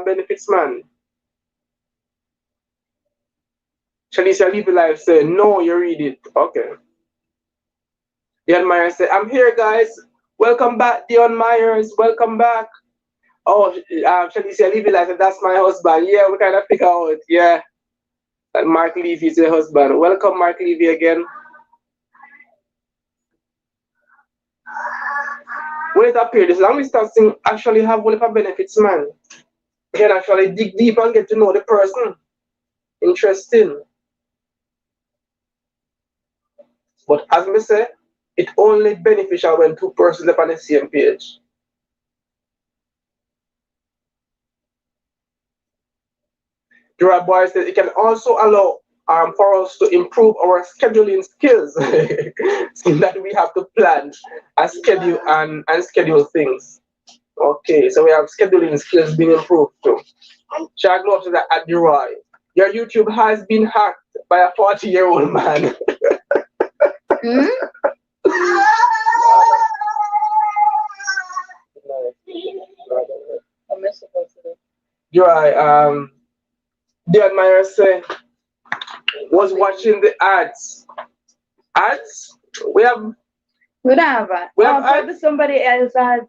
benefits, man. Shalisha Live Life say no, you read it. Okay. Dion Myers say I'm here, guys. Welcome back, Dion Myers. Welcome back. Oh, Shalisha Live Life said that's my husband. Yeah, we kind of figure out. Yeah. And Mark Levy is your husband. Welcome, Mark Levy, again. When it appears, this long distance thing actually have one of the benefits, man. You can actually dig deep and get to know the person. Interesting. But as I say, it's only beneficial when two persons are on the same page. Jura Boy says it can also allow for us to improve our scheduling skills so that we have to plan and schedule and schedule things. Okay, so we have scheduling skills being improved too. Shag Love says that at Roy, your YouTube has been hacked by a 40-year-old man. Joy, Dion Myers was watching the ads. Ads? We have ads. Probably somebody else ads.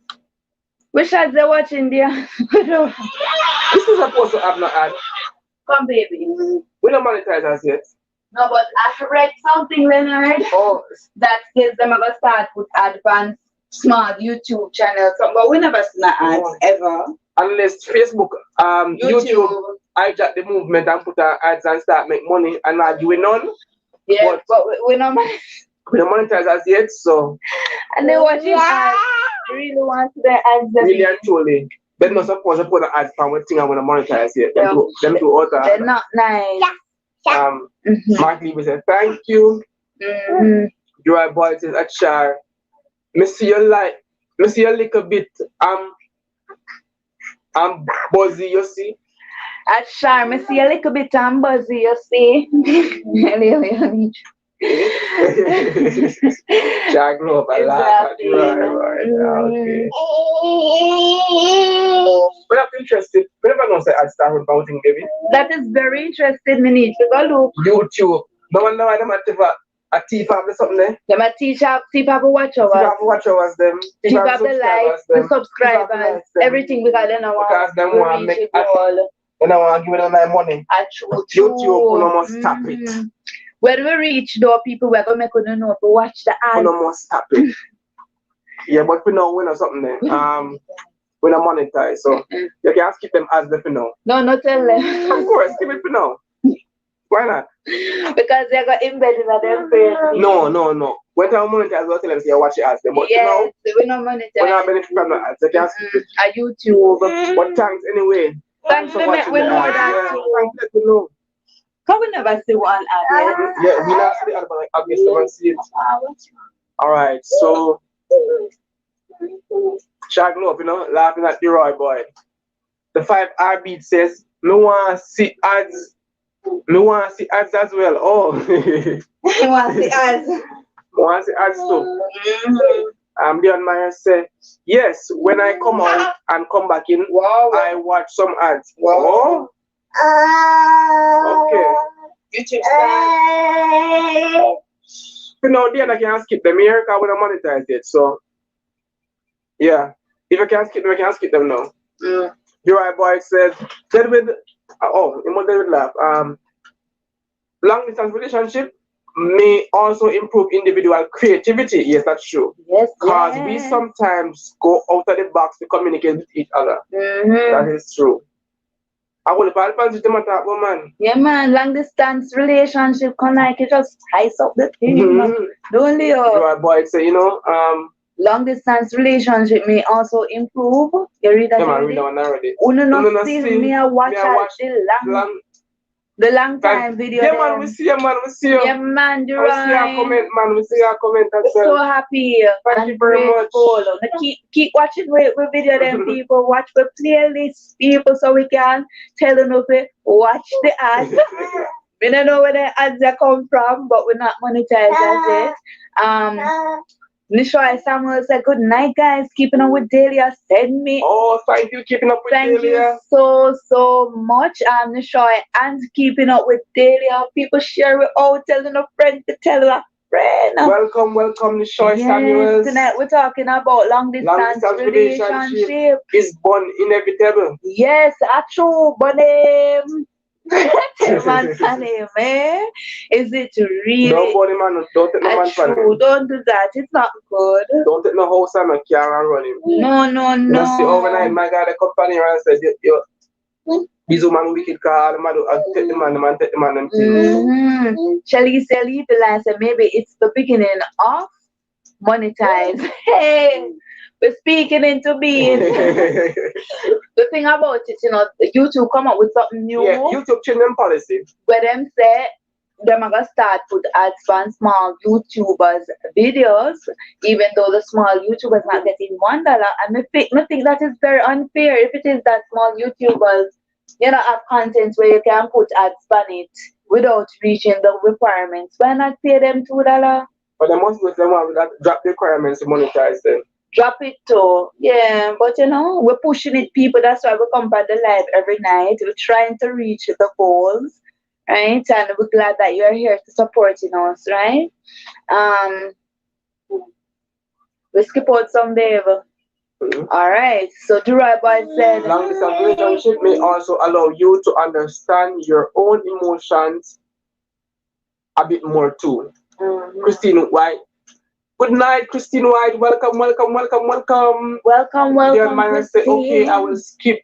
Which ads they're watching there? This is supposed to have no ad. Come, baby. We don't monetize as yet. No, but I read something, Leonard, that says them ever start with advanced smart YouTube channels. But we never seen ads ever. Unless Facebook, YouTube hijack the movement and put our ads and start make money and not doing none. Yeah, but we don't monetize as yet, so. And they watching ads. Really want their ads. Really and truly. They're not supposed to put the ads from what thing I'm gonna monetize yet. Them two other. They're not nice. Mark Levy said thank you. Joy Boy says Achar. Me see you a little bit I'm buzzy, you see. Achar, me see a little bit buzzy, you see. Jack grew up a lot. Okay. But I'm interested. We never know say I start about thing, baby. That is very interesting. Me need to go look. YouTube. No one know why them have a T-Fab or something there. Them a T-Fab watch hours. T-Fab watch hours them. T-Fab the likes, the subscribers, everything because they know because them want to make goal. They don't want to give them my money. YouTube, you must stop it. When we reach though, people we're gonna make you know to watch the ads. We must stop it. Yeah, but we know something there. We don't monetize, so you can skip them ads if you know. No, not tell them. Of course, skip it for now. Why not? Because they got embedded in their face. No. When I monetize, we'll tell them to watch the ads. But yes, we don't monetize. We don't benefit from the ads. You can skip it. A YouTube. But thanks anyway. Thanks for watching the ads. Let me know. Can we never see one ad? Yeah, we not see the ad, but like, obviously, we see it. Alright, so Shag Love, laughing at the Roy boy. The 5R beat says, me want to see ads. Me want to see ads as well. Oh. You want to see ads? Want to see ads too. Dion Myers said, yes, when I come out and come back in, I watch some ads. Wow. Okay. YouTube style. Then I can skip them here because we don't monetize it. So Yeah. If I can't skip them, I can't skip them now. Uri Boy said, dead with, in what David laugh. Long distance relationship may also improve individual creativity. Yes, that's true. Yes. Because we sometimes go out of the box to communicate with each other. That is true. I will balance with them man. Yeah, man, long distance relationship can like it just spice up the thing. Don't you? Uri Boy say, long distance relationship may also improve. You read that already? Uno not see me watch the long time video. Yeah, man, we see you, man. We see you. Yeah, man, you're right. We see your comment, man. We see your comment as well. So happy. Thank you very much. Keep watching with video them people. Watch the playlist people so we can tell them to watch the ads. We don't know where the ads are come from, but we're not monetized as it. Nishoy Samuel said, good night, guys. Keeping up with Delia. Send me. Oh, thank you. Keeping up with Delia. Thank you so much. Nishoy and keeping up with Delia. People share it out, telling a friend to tell a friend. Welcome, Nishoy Samuel. Tonight we're talking about long distance relationship. Is born inevitable. Yes, true, but man, man. Is it really? Nobody, man. Don't take no man true. Don't do that. It's not good. Don't take no house and no car and run him. No. You see, overnight, my guy, the company and said, yo, this woman wicked car, I'll take the man, take the man. Shelly said, maybe it's the beginning of monetize. Hey, we're speaking into being. The thing about it, YouTube come up with something new. Yeah, YouTube changing policy. Where them say them are gonna start put ads on small YouTubers videos, even though the small YouTubers not getting $1. And I think that is very unfair if it is that small YouTubers, have content where you can put ads on it without reaching the requirements. Why not pay them $2? But they must go them that drop the requirements to monetize them. Drop it too. Yeah, but we're pushing it, people. That's why we come by the live every night. We're trying to reach the goals, right? And we're glad that you're here to supporting us, right? We skip out some Dave. All right. So Durai Boy said, long distance relationship may also allow you to understand your own emotions a bit more too. Christine White. Good night, Christine White. Welcome. Welcome, man say, okay, I will skip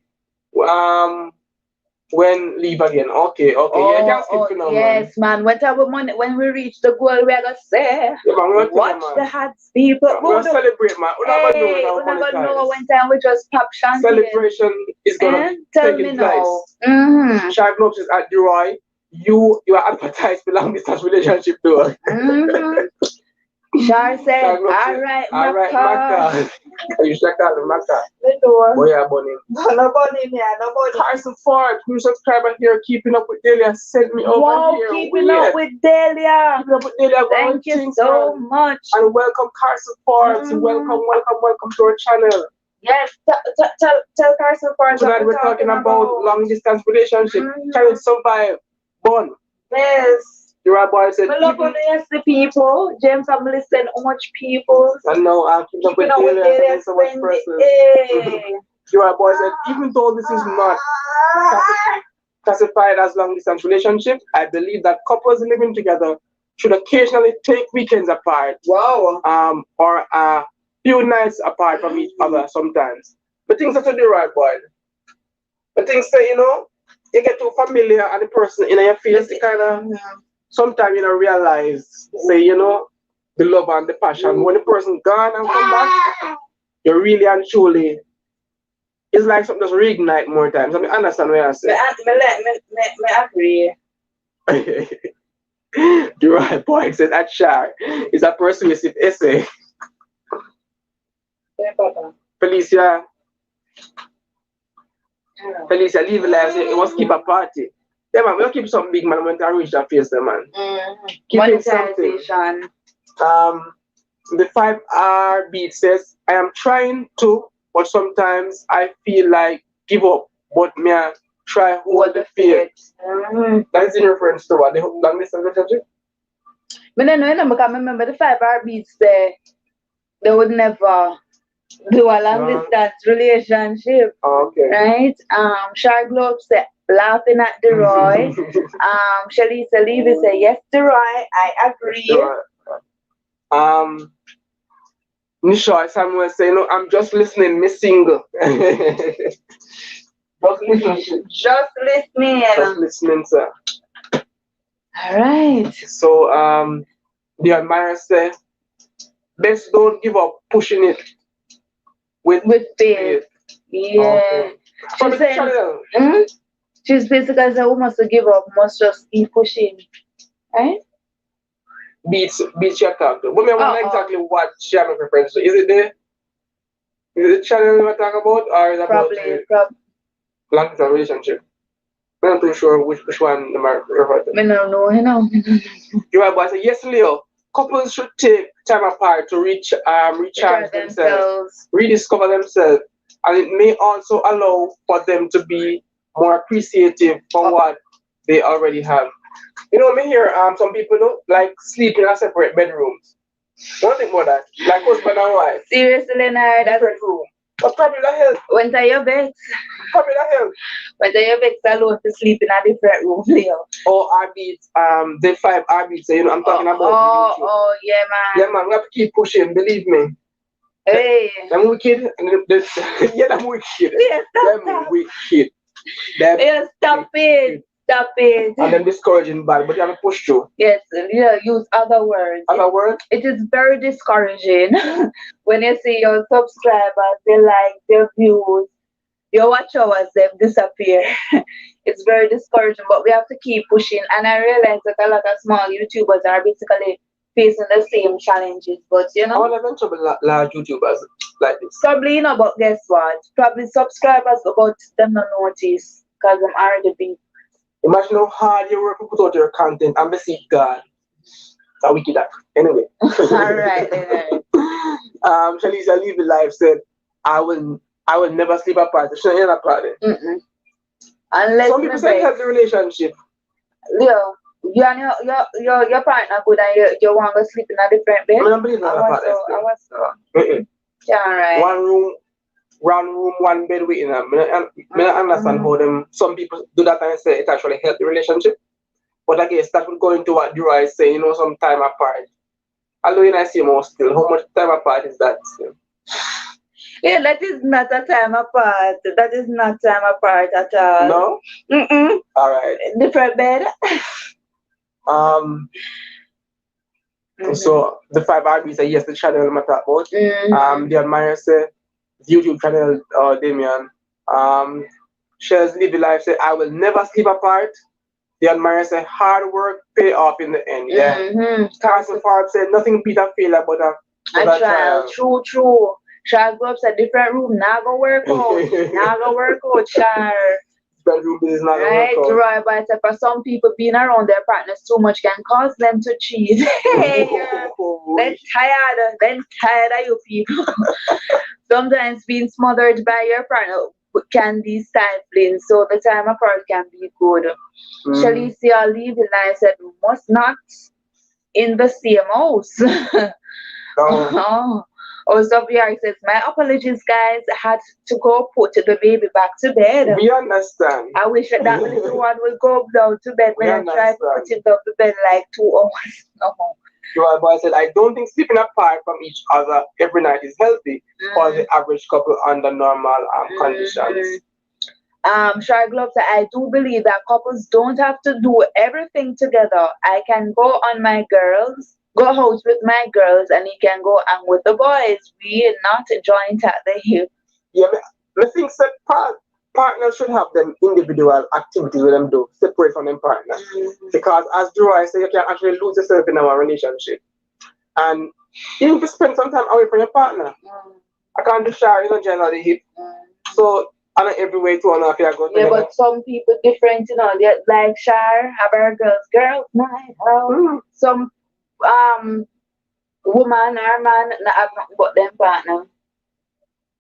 when leave again. Okay. Yeah, can't skip for now, yes, man. When we reach the goal, we're gonna say, watch the hats, people. We'll celebrate, man. We're never know when time we just pop champagne. Celebration is gonna tell me now. Shark Nobs is at Durai. You are advertised for long distance relationship too. Char said, all right, Maka. You should call him Maka. The door. Oh, yeah, Bonnie. No bunny here, no bunny. Carson Ford, new subscriber here, keeping up with Delia. Send me over here. Keeping up with Delia. Thank you so much. And welcome, Carson Ford. Welcome to our channel. Yes, tell Carson Ford. Tonight we're talking about long distance relationship. Can it survive? Born. Yes. Uri Boy said, the people. James family send how much people. And now I'm keeping up with Delia, so much person. Uri Boy said, even though this is not classified as long distance relationship, I believe that couples living together should occasionally take weekends apart. Wow. Or a few nights apart from each other sometimes. But things have to do right, boy. But things say, you get too familiar and the person in your face, kind of. Sometimes you don't realize, say, the love and the passion. When the person gone and come back, you really and truly, it's like something just reignite more times. I understand what I say. I agree. The right boy said that Char is a persuasive essay. Yeah, Papa. Felicia, leave a life, say, you must keep a party. Yeah, man, we'll keep some big man when I reach that face, man. Keep something. The 5R beat says, I am trying to, but sometimes I feel like give up, but me I try hold the faith. That is in reference to what? The long distance relationship? I don't know, because I remember the 5R beats they would never do a long distance relationship. Okay. Right? Shark Globe said laughing at the Roy. Shalisa Levy said yes to Roy. I agree. Nisha Samuel say, no, I'm just listening, miss single. Just listening. Just listening. Just listening, sir. Alright. So the admirer said, best don't give up pushing it with faith. Yeah. Okay. From the channel. She's basically saying who must give up must just keep pushing. Right? Beats your talk. But me wonder exactly what channel reference to. Is it the channel we're talking about, or is it about long-term relationship? I'm not too sure which one the man refer to. I don't know, you know. You are boy say yes, Leo. Couples should take time apart to recharge themselves, rediscover themselves, and it may also allow for them to be more appreciative for what they already have. You know, me here, some people don't like sleep in a separate bedrooms. Don't think about that. Like husband and wife. Seriously, Leonard. Different room. But probably the hell. When are your beds? Probably the hell. When are your beds alone to sleep in a different room, Leo? Oh, Arbeats, the 5 Arbeats, you know, I'm talking about. Oh, yeah, man. Yeah, man, we have to keep pushing, believe me. Hey. Them wicked. Yeah, them wicked. Yeah, them wicked. Yeah, stop it. Stop it. And then discouraging bad, but you have to push through. Yes, yeah, use other words. Other words? It is very discouraging when you see your subscribers, they like their views, your watch hours, them disappear. It's very discouraging, but we have to keep pushing. And I realize that a lot of small YouTubers are basically facing the same challenges, but you know. I want to trouble large YouTubers like this. Probably, you know, but guess what? Probably subscribers, but them not notice because I'm already big. Imagine how hard you work to put out your content and beseech God. That's wicked that. Anyway. Alright. Shalisa Leave Life said, I will never sleep apart. She ain't a party. Unless some people say help the relationship. Leo, you and your partner good and you want to sleep in a different bed? I don't believe that. I was so. Yeah, right. One room, one bed waiting. I understand how them some people do that and say it actually help the relationship. But I guess that would go into what Dura is saying, you know, some time apart. Although I see more still, how much time apart is that still? Yeah, that is not a time apart. That is not time apart at all. No? Alright. Different bed. So the 5 RBs say yes, the channel I'm talking about. The admirer say YouTube channel, Damien. Shares Live the Life say I will never sleep apart. The admirer say hard work pay off in the end. Yeah. Carson Ford said nothing beat a failure but a trial. True. Shall go up to a different room. Now go work out. Char. Different room is not right, right. But for some people, being around their partners too much can cause them to cheat. Then tired of you people. Sometimes being smothered by your partner can be stifling, so the time apart can be good. Shalicia Leave the Life said, must not in the same house. Sophia says, my apologies, guys. I had to go put the baby back to bed. We understand. I wish that little one will go down to bed when I try to put him down to bed like 2 hours. Your boy said, I don't think sleeping apart from each other every night is healthy for the average couple under normal conditions. Shark Glove said, I do believe that couples don't have to do everything together. I can go out with my girls, and he can go out with the boys. We are not joint at the hip. Yeah, I think that partners should have them individual activities with them do, separate from them partners. Because as Drew I say, you can actually lose yourself in our relationship. And you need to spend some time away from your partner. I can't do share, generally hip. So I know every way to another I go to. Yeah, but some people different, they like share, have our girls night. Some woman or man not have nothing but them partner.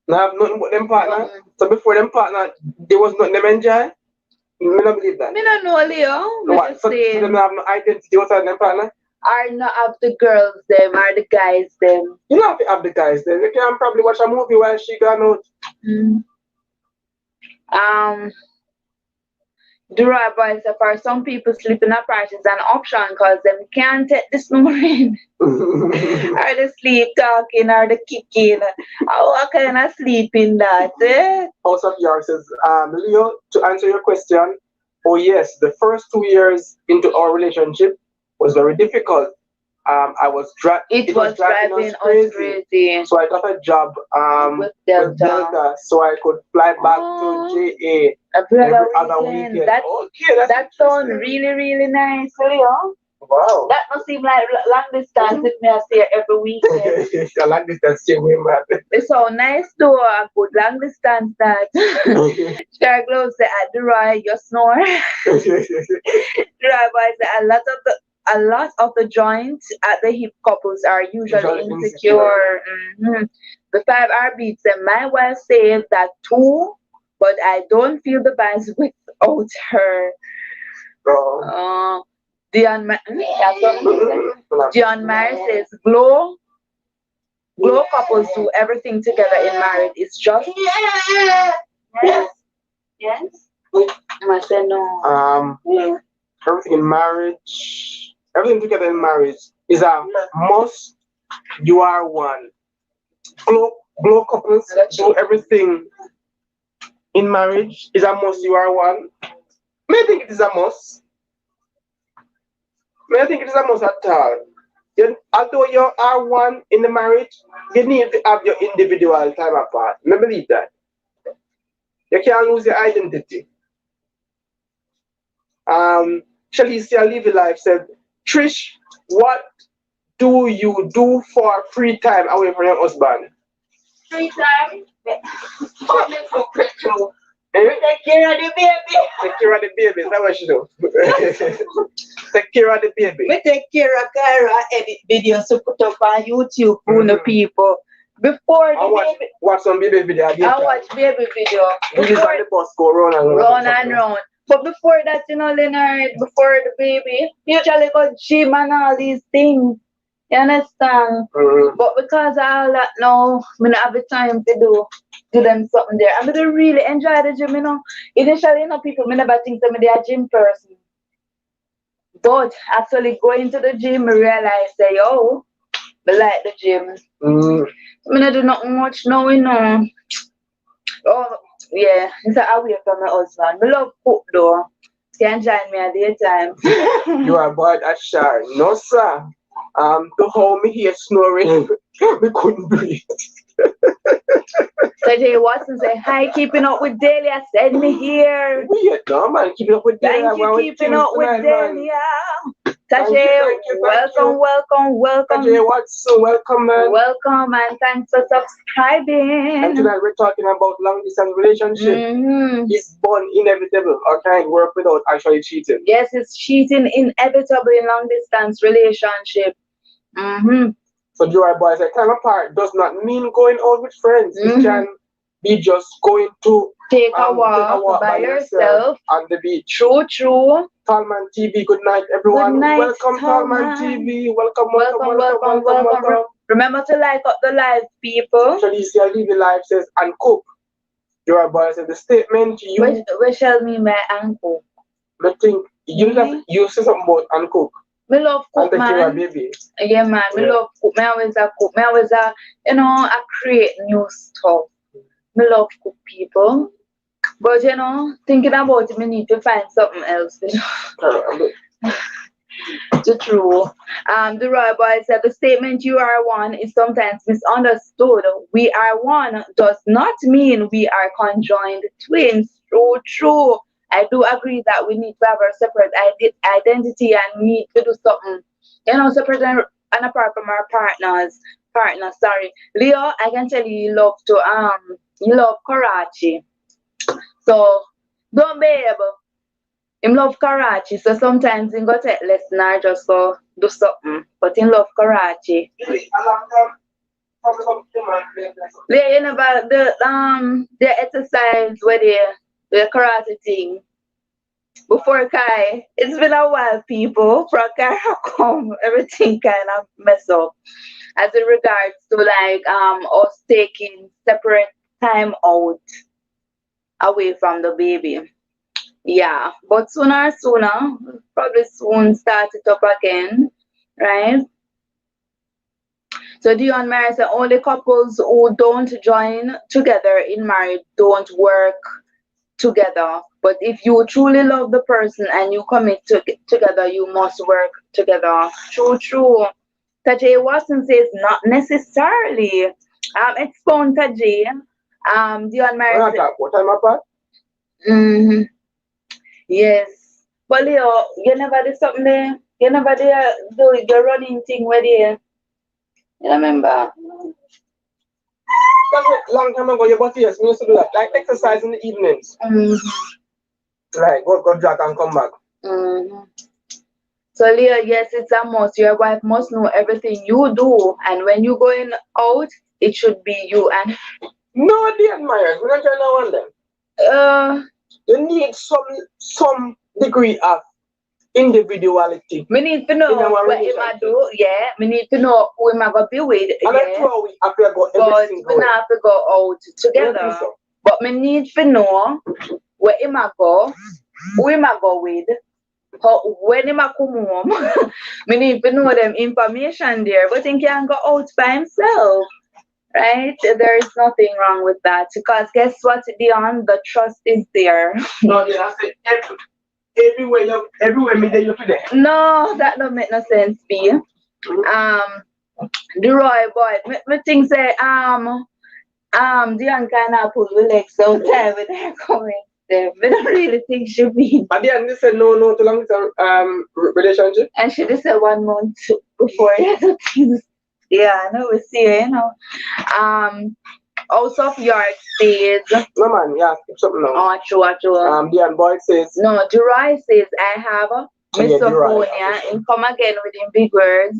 Not have nothing but them partner. So before them partner, there was nothing them enjoy. I don't believe that. I don't know, Leo. So they don't have no identity outside them partner. Or not have the girls them or the guys them. You don't have to have the guys there. You can probably watch a movie while she gone out. The right boys, for some people, sleeping apart is an option because them can't take the snoring or the sleep talking or the kicking. What kind of sleep in that? House of Yard says, Leo, to answer your question, oh yes, the first 2 years into our relationship was very difficult. It was driving us crazy. So I got a job with Delta so I could fly back to JA every other weekend. That sounds really, really nice, Leo. Wow. That must seem like long distance if me I stay every weekend. A long distance stay with man. It's so nice though, a good long distance that. Star Glow say at the Roy, you snore. The Roy say a lot of the joints at the hip couples are usually insecure. The 5R beats them might well say that too, but I don't feel the bands without her. Dion Mary says glow couples do everything together in marriage. It's just yes. I say no. Everything together in marriage is a must. You are one. Glow couples do everything in marriage is a must. You are one. May I think it is a must. I think it is a must at all. Although you are one in the marriage, you need to have your individual time apart. I believe that. You can't lose your identity. Shalicia Live Life said, Trish, what do you do for free time away from your husband? Free time? Take care of the baby. Take care of the baby. Is that what she do? Take care of the baby. We take care of Kyra, edit videos to put up on YouTube for the people. Before the baby. Watch some baby video. I watch baby video. Before the bus go round and round. But before that, Leonard, before the baby, usually go gym and all these things. You understand? But because of all that now, I don't have the time to do them something there. I don't really enjoy the gym, Initially, people never think that I'm a gym person. But actually going to the gym, I realize that, I like the gym. I don't do nothing much now, Oh, yeah, it's away from my husband. I love cook though. Can join me at daytime. You are bored at Shar. No, sir. To hold me here snoring, we couldn't breathe. So Jay Watson say, hi, keeping up with Delia. Send me here. Weird, no, man. Keeping up with Delia. Thank you, keeping up with Delia. Tajay, welcome. Tajay Watson, welcome, man. Welcome, and thanks for subscribing. And tonight we're talking about long distance relationship. Is born inevitable or can it work without actually cheating? Yes, it's cheating inevitable in long distance relationship. So Joy Boy said, time apart does not mean going out with friends. It can be just going to take a walk by yourself on the beach. True. Tallman TV, good night, everyone. Good night, welcome, Tallman TV. Welcome. Remember to like up the live, people. Felicia Levy Live says, and cook. Joy Boy said, the statement you. What shall me my uncle? I think you say something about and cook. Me love cook, man. Baby. Yeah, man. Me love cook. Me always cook. Me always I create new stuff. Me love cook, people. But thinking about it, me need to find something else. The true. The Roy Boy said the statement "you are one" is sometimes misunderstood. We are one does not mean we are conjoined twins. True. I do agree that we need to have our separate identity and need to do something, separate and apart from our partners. Sorry, Leo, I can tell you love Karachi. So don't be able. Him love Karachi, so sometimes he go take lesson or just go do something. But he love Karachi. Leo, about the exercise where the karate thing. before Kai, it's been a while, people. For Kai come, everything kind of mess up. As in regards to like us taking separate time out away from the baby. Yeah, but sooner, probably soon start it up again, right? So Dion Mary said only couples who don't join together in marriage don't work together. But if you truly love the person and you commit together, you must work together. True. Tajay Watson says not necessarily. Expound Tajay. Dion Mary said, what time apart? mm-hmm. Yes. But Leo, you never did something there. You never did do the running thing where they. You remember? That's a long time ago. But yes, we used to do that. Like exercise in the evenings. Mm-hmm. Like go drag and come back. Mm-hmm. So Leah, yes, it's a must. Your wife must know everything you do, and when you going out, it should be you. And no, the admirers. We're not trying to want them. You need some degree of individuality. We need to know what I do. Yeah, we need to know who am I gonna be with. And yeah. that's why we have to go but we not have to go out together. So. But we need to know where am I go, who am I go with. When am I come home? We need to know them information there. But he can go out by himself. Right? There is nothing wrong with that. Because guess what, Dion? The trust is there. No, yeah, I said everywhere me there you today. No, that don't make no sense, B. The Roy boy, me think say Dion kinda pull the legs so tight with her coming. I don't really think she be. At the end, they said no to long term relationship. And she just said 1 month before things. Yeah, I know we see her, you know. Also York says no man, yeah, something now. Oh true. Dion Boy says no, Durai says I have misophonia and come again with in big words.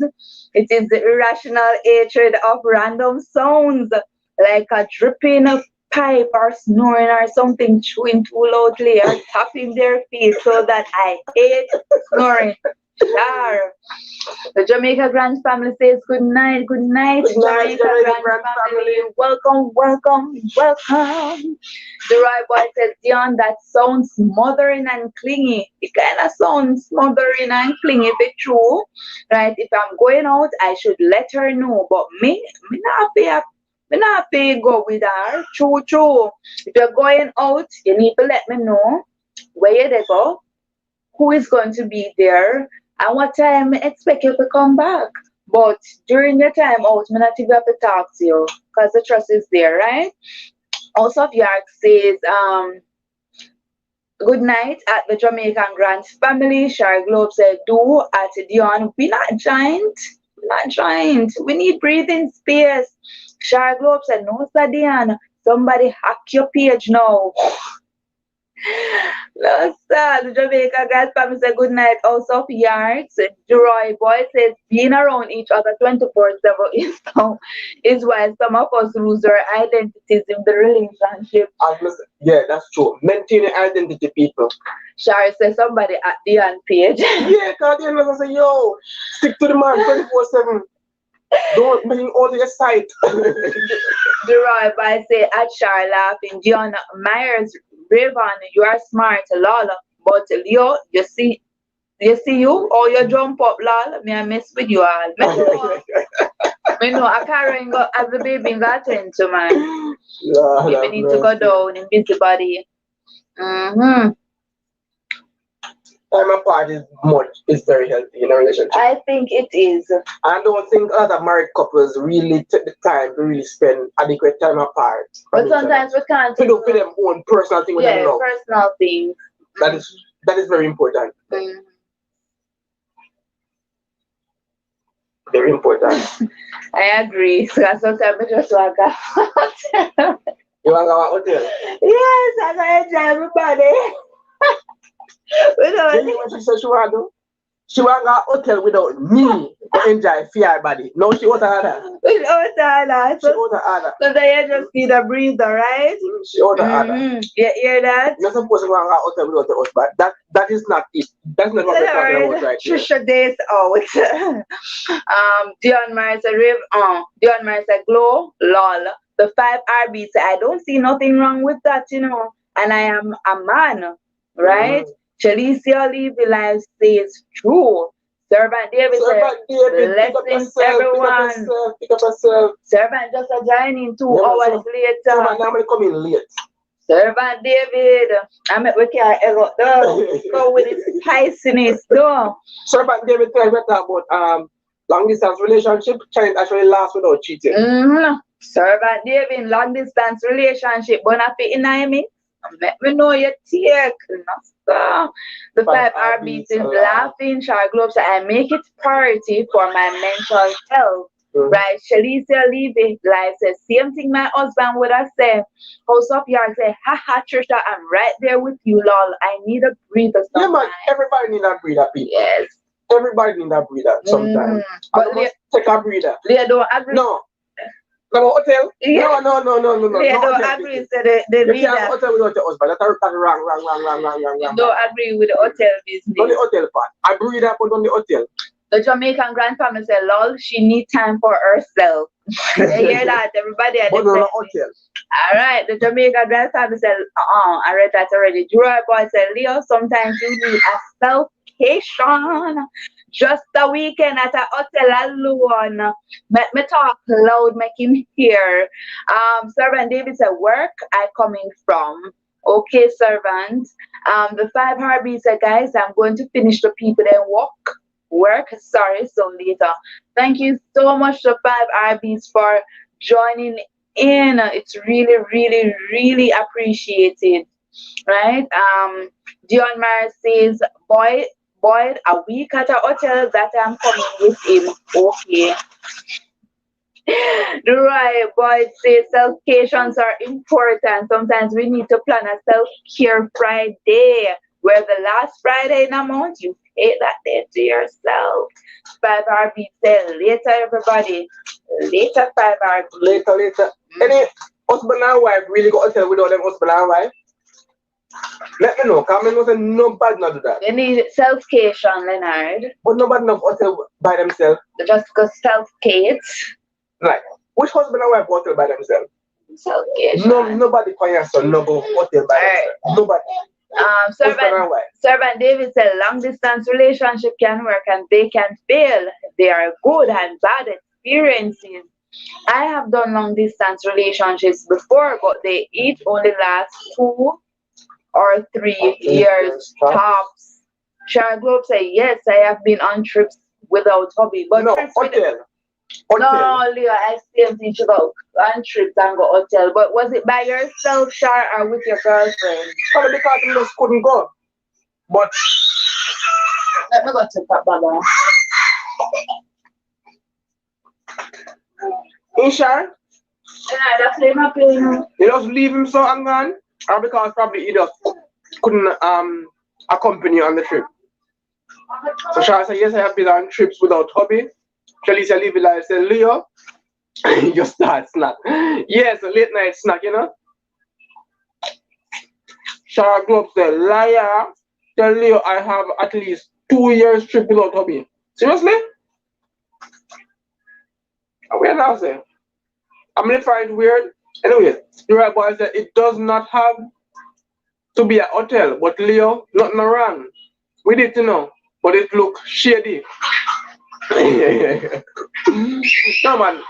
It is the irrational hatred of random sounds like a dripping pipe or snoring or something chewing too loudly or tapping their feet so that I hate snoring. Sure. The Jamaica Grand family says good night. Good night, Jamaica Grand family. Welcome. The Roy boy says, Dion, that sounds smothering and clingy. It kind of sounds smothering and clingy if it's true. Right? If I'm going out, I should let her know. But me not pay go with her. True. If you're going out, you need to let me know where you go, who is going to be there, and what time I expect you to come back. But during the time out, I'm not even have to talk to you because the trust is there, right? Also, York says, good night at the Jamaican Grand family. Shar Globe said, do at Dion. We not giant. We need breathing space. Shar Globe said, no, sir, Dion. Somebody hack your page now. No, sir. The Jamaica Grand family said good night. Also, Yards. Roy Boy says being around each other 24/7 is why some of us lose our identities in the relationship. Yeah, that's true. Maintaining identity, people. Shari says somebody at the end page. Yeah, because the end say, yo, stick to the man 24/7. Don't bring all your sight. The Roy Boy say at Shar laughing. Dion Myers. Raven, you are smart, lol. But Leo, you see you or you jump up, lol. Me I mess with you all. Me know I can't go as the baby got into man. We need to go down in busybody. Time apart is very healthy in a relationship. I think it is. I don't think other married couples really take the time to really spend adequate time apart. But sometimes we can't. To do for them own personal thing with them love. Personal things. That is very important. Very important. I agree. So sometimes we just walk out. You want to go to hotel? Yes, I enjoy everybody. You know what she said she want to do? She went to a hotel without me to enjoy fear body. No, she out of order. Without that. She out of order. So then you just need a breather, right? She out of order. You hear that? You're supposed to go to a hotel without the husband. That is not it. That's not what we're talking about right here. Trisha days out. Dion Mars said, Dion Mars said, glow, lol. The 5 RB said, I don't see nothing wrong with that, you know. And I am a man, right? Chalicia Levy Life says true. Servant David said, blessings everyone. Pick up yourself. Servant just joining 2 hours later. Servant normally come in late. Servant David, I met with your ego. Go with its spiciness, though. Servant David said we talk about long distance relationship can actually last without cheating. Servant David, long distance relationship, but not fit in me. Let me know your take. The 5 RBs is laughing, Shark Globes. I make it priority for my mental health. Right? Shalicia Levy Life says, same thing my husband would have said. House of Yard say, haha, Trisha, I'm right there with you, lol. I need a breather sometimes. Yeah, man, everybody need a breather, people. Yes. Everybody need a breather sometimes. But take a breather. Leah don't agree. No. No hotel? Yeah. No. Leah don't agree with the you reader. Can't hotel without your husband. That's wrong. You don't agree with the hotel business. On the hotel part. I breathe up on the hotel. The Jamaican grandfather said, lol, she need time for herself. You hear that? Everybody at the hotel. All right. The Jamaican grandfather said, I read that already. Drew Boy said, Leo, sometimes you need a self-cation. Just a weekend at a hotel alone. Let me talk loud, make him hear. Servant David said, work I coming from. Okay, servant. The 5 Harbies said, guys, I'm going to finish the people then work. Sorry, so later. Thank you so much to 5 RBs for joining in. It's really, really, really appreciated. Right? Dion Mars says, Boyd, a week at a hotel that I'm coming with him. Okay. Right, Boyd says self-cations are important. Sometimes we need to plan a self-care Friday, where the last Friday in a month you pay that day to yourself. 5 RB said later, everybody. Later, 5 RB. Later. Any husband and wife really go hotel without them husband and wife? Let me know, because I know nobody not do that. They need self-cation, Leonard. But nobody not hotel by themselves. They just go self-cate. Like, which husband and wife go hotel by themselves? Self-cation. Nobody can answer no go hotel by themselves. Nobody. Servant David said long distance relationship can work and they can fail. They are good and bad experiences. I have done long distance relationships before, but they each only last 2 or 3 years tops. Shara Globe said, yes, I have been on trips without hubby. But no, hotel. No, Leo, I still think you go on trips and go hotel. But was it by yourself, Shar, or with your girlfriend? Probably because you just couldn't go. But let me go to Papa. In Shar? Yeah, that's my plane. You just leave him so and gone? Or because probably he just couldn't accompany you on the trip. So Shara said, yes, I have been on trips without hubby. Shalicia Levy Life said, Leo, you just start snack. Yes, a late night snack, you know. Shara Globe said, liar, tell Leo I have at least 2 years trip without hubby. Seriously? Where now say? I'm gonna find it weird. Anyway, the right boy said it does not have to be a hotel, but Leo, nothing wrong. We need to know, but it look shady. No man,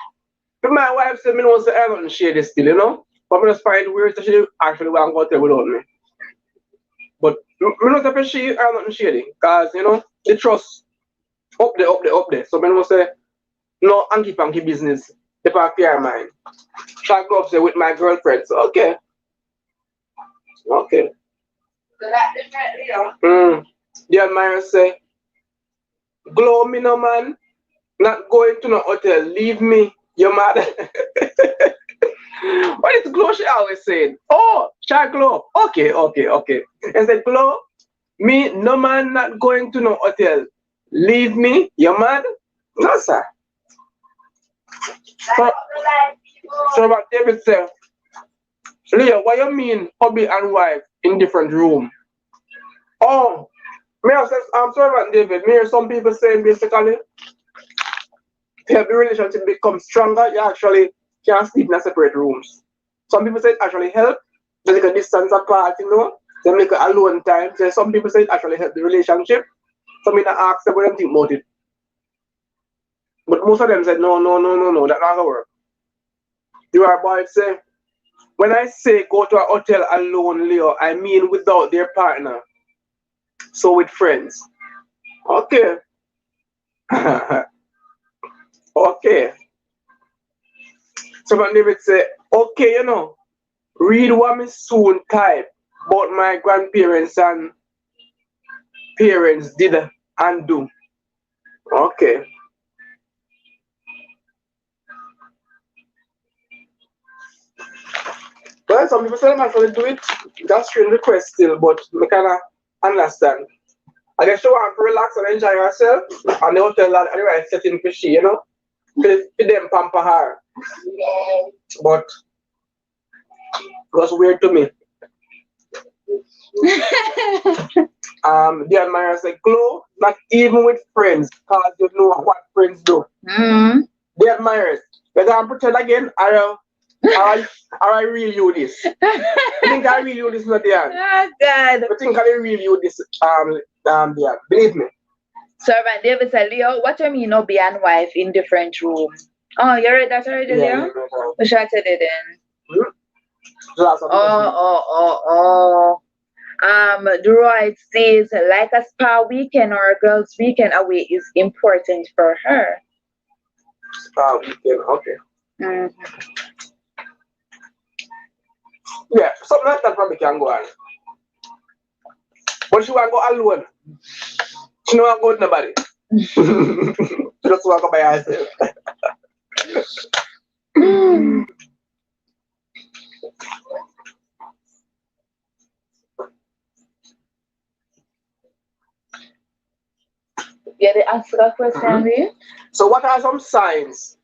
but my wife said me don't say I'm not shady still, you know. But I just find it weird that she actually want to go hotel without me. But me not say she I'm not shady, cause you know the trust up there. So me don't say no hanky-panky business. If I fear mine, shall go up there with my girlfriend. So okay. So that different, The admirer say, glow me no man, not going to no hotel. Leave me, your mother. What is glow? She always saying, oh, shall glow. Okay. And said glow, me no man not going to no hotel. Leave me? You mad? No, sir. So what David said, Leo, what you mean hubby and wife in different room? Oh, I'm sorry about David. Me hear some people saying basically to help the relationship become stronger, you actually can't sleep in separate rooms. Some people say it actually help. They make a distance apart, you know. They make a alone time. So some people say it actually help the relationship. Some people ask them what they think about it. But most of them said no, that's not gonna work. You are boy say, when I say go to a hotel alone, Leo, I mean without their partner. So with friends. Okay. Okay. So when David say, okay, you know, read what me soon type about my grandparents and parents did and do. Okay. Well, some people say them actually do it. That's strange request still, but I kind of understand. I guess you want to relax and enjoy yourself, and the hotel that anyway setting for she, you know, for them pamper her. But it was weird to me. The admirer said, Glow, not even with friends, because you know what friends do. The admirers, they're going to pretend again, or I real you this. I think I real you this, not the end. Oh, God. I think I real you this, the believe me. Servant David said, Leo, what do you mean hubby and wife in different rooms? Oh, you read that already, Leo? We should have said it then. Droid says, like a spa weekend or a girls' weekend away is important for her. Spa weekend, okay. Mm-hmm. Yeah, something like that probably can go on. But she want to go alone. She don't want to go with nobody. She just want to go by herself. Yeah, they ask that question, So what are some signs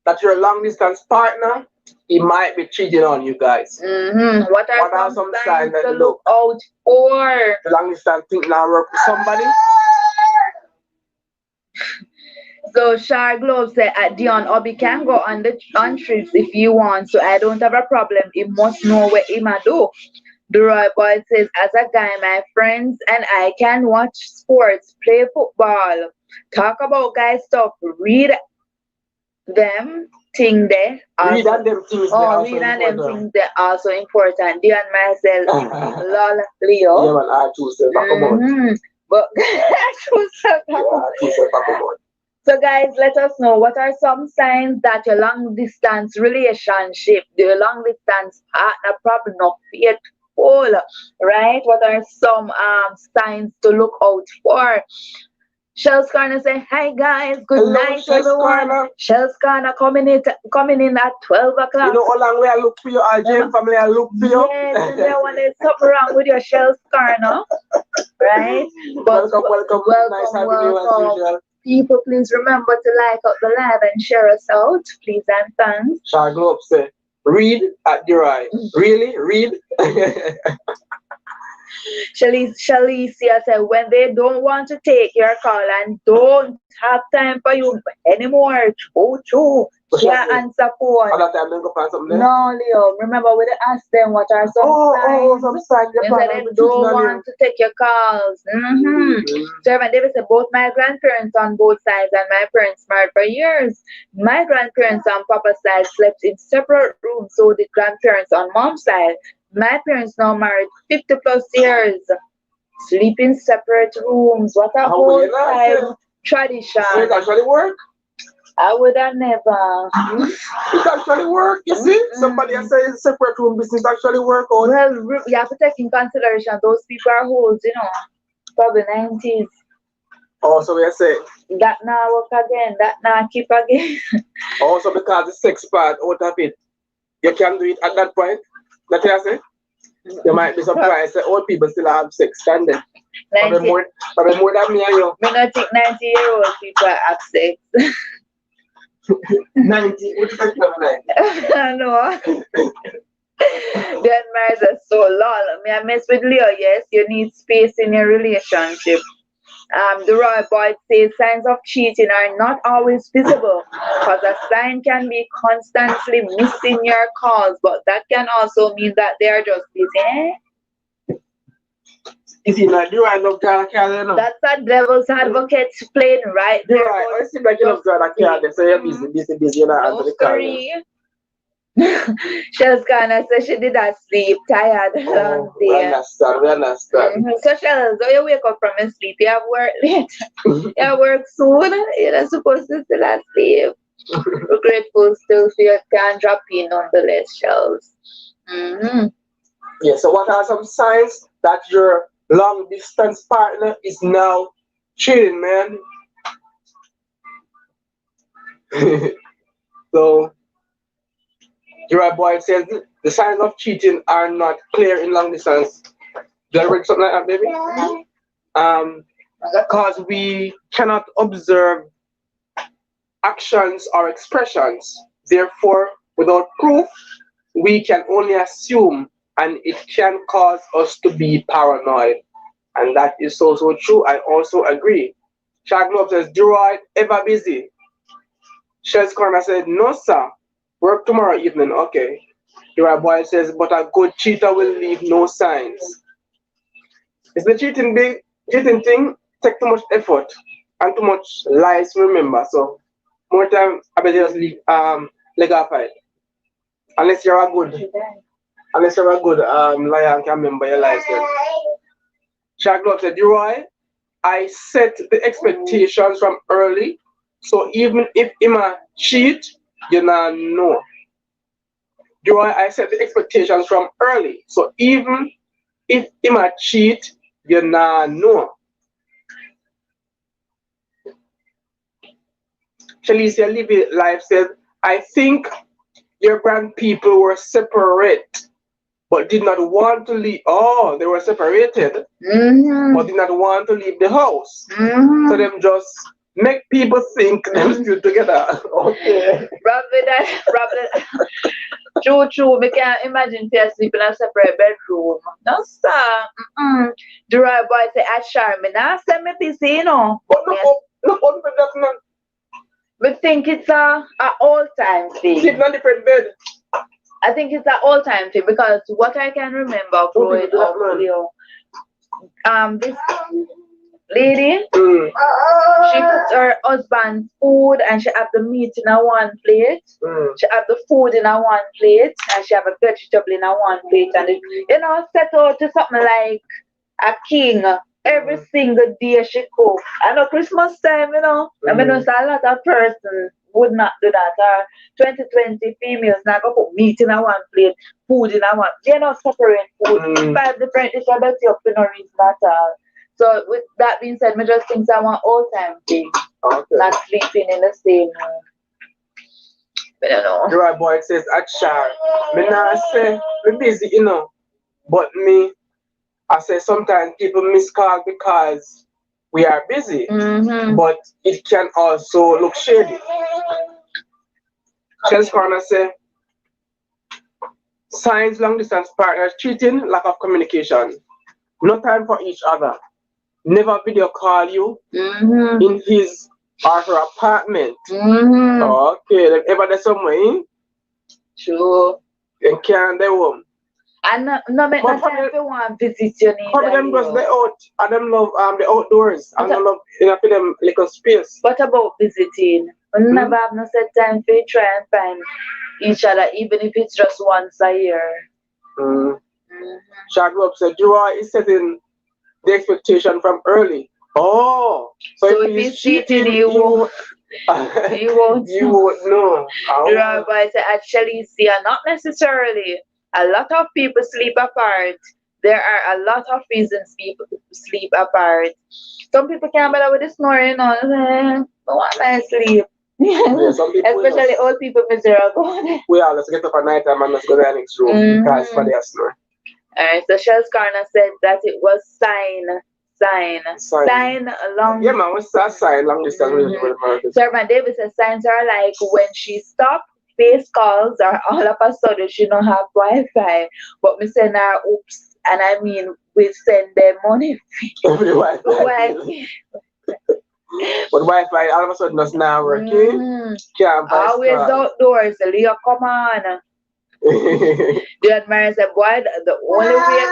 that your long distance partner, he might be cheating on you guys? What are some signs that to look out for? The long distance think now work with somebody. So Shar Glove said Dion Obi can go on trips if he wants, so I don't have a problem. He must know what he might do. The Roy Boy says, as a guy, my friends and I can watch sports, play football, talk about guy stuff, read them things there. Read and them things they're also important. Dion myself, lol, Leo. Yeah, man, I choose them back on. But so guys, let us know what are some signs that your long distance relationship, your long distance partner probably not faithful, right? What are some signs to look out for? Shell's Corner say, hi guys, good night everyone. Shell's Corner coming in at 12 o'clock. You know how long we I look for you, our Jam family, I look for you. Yes, and then when there's something wrong with your Shell's Corner, right? But welcome. People, please remember to like up the live and share us out, please and thanks. Shall go up say, read at the right. Really? Read? Shalicia said, when they don't want to take your call and don't have time for you anymore, true. Yeah, answer phone. No, Leo. Remember, we asked them what are some signs. They said they don't want to take your calls. Servant David said, both my grandparents on both sides and my parents married for years. My grandparents on papa's side slept in separate rooms, so did grandparents on mom's side. My parents now married 50 plus years. Sleep in separate rooms. What a whole time tradition. So it actually work? I would have never. It actually work, you see? Somebody has said separate room business actually work out. Well, you have to take in consideration those people are old, you know, probably 90s. Oh, so we say that now work again, that now keep again. Also because the sex part out of it, you can do it at that point. That you say? You might be surprised that old people still have sex, can they? Probably more than me and you. Me not think 90-year-old people have sex. 90? What you think of 90? No. Then marriage is so lol. Me I mess with Leo, yes. You need space in your relationship. The Roy Boyd says signs of cheating are not always visible because a sign can be constantly missing your calls, but that can also mean that they are just busy. You see, now, do I love God Carly? No? That's a devil's advocate playing right there. Right, I see like you love God Carly, so you're busy, you're not answering the call. Shells kinda said she did not sleep, tired, long day. We understand. So Shells, though you wake up from your sleep, you have work late. You have work soon, you're not supposed to still asleep. We're grateful still for you can drop in nonetheless, Shells. Yeah, so what are some signs that your long distance partner is now cheating, man? So Gerard Boyd says the signs of cheating are not clear in long distance. Do I read something like that, baby? Because we cannot observe actions or expressions. Therefore, without proof, we can only assume, and it can cause us to be paranoid. And that is also true. I also agree. Shaq Globe says, Gerard, ever busy? Shells Corner said, no, sir. Work tomorrow evening. Okay. Gerard Boyle says, but a good cheater will leave no signs. Is the cheating thing take too much effort and too much lies to remember. So more time I better just leave leg off it. Unless you're a good liar and can remember your lies then. Shaq Globe said, Roy, I set the expectations from early, so even if Ima cheat, you not know. Roy, I set the expectations from early, so even if Ima cheat, you not know. Shalicia Livy Life says, I think your grandpeople were separate, but did not want to leave. Oh, they were separated, but did not want to leave the house. So them just make people think them still together. Okay. Probably. True. We can't imagine people sleep in a separate bedroom. No, sir. The right boy say, at Charmin, I said me busy, you know. But no, no. We think it's a all-time thing. Sleep in a different bed. I think it's an all-time thing because what I can remember growing up, this lady, she puts her husband's food and she have the meat in a one plate. She have the food in a one plate and she have a vegetable in a one plate, and it, set out to something like a king. Every single day she cook. I know Christmas time, I mean, a lot of persons would not do that. 2020 females now go put meat in a one plate, food in a one. They're not separate food. 5 different dishes about you for no reason at all. So with that being said, I just think it's one all-time thing. Okay. Not sleeping in the same room. I don't know. The right boy says, Achar, me not say me busy, but I say sometimes people miss call because we are busy, but it can also look shady. Shells Corner say, signs long distance partners cheating, lack of communication, no time for each other, never video call you in his or her apartment. Okay, ever there's somewhere, Sure. And can't they home. And no make no time for one visit you need. Probably them because they out and them love the outdoors and they love for them little space. What about visiting? We never have no set time for try and find each other, even if it's just once a year. Shaq Globe said, Joa is setting the expectation from early. Oh, so if he's cheating, you won't. You won't know. But actually, see, not necessarily. A lot of people sleep apart. There are a lot of reasons people sleep apart. Some people can't bother with the snoring, don't want to sleep. Especially old people miserable. We all let's get up at night time and let's go to the next room because somebody has snore. Alright, so Shells Corner said that it was Sign long. Yeah, man, what's that sign? Long distance relationship with So man David says signs are like when she stopped face calls or all of a sudden she don't have Wi-Fi. But we send her oops and I mean we send them money. Wi-Fi. But Wi-Fi all of a sudden does not working. Can't buy always outdoors, Leo, come on. The admirer said, boy, the only way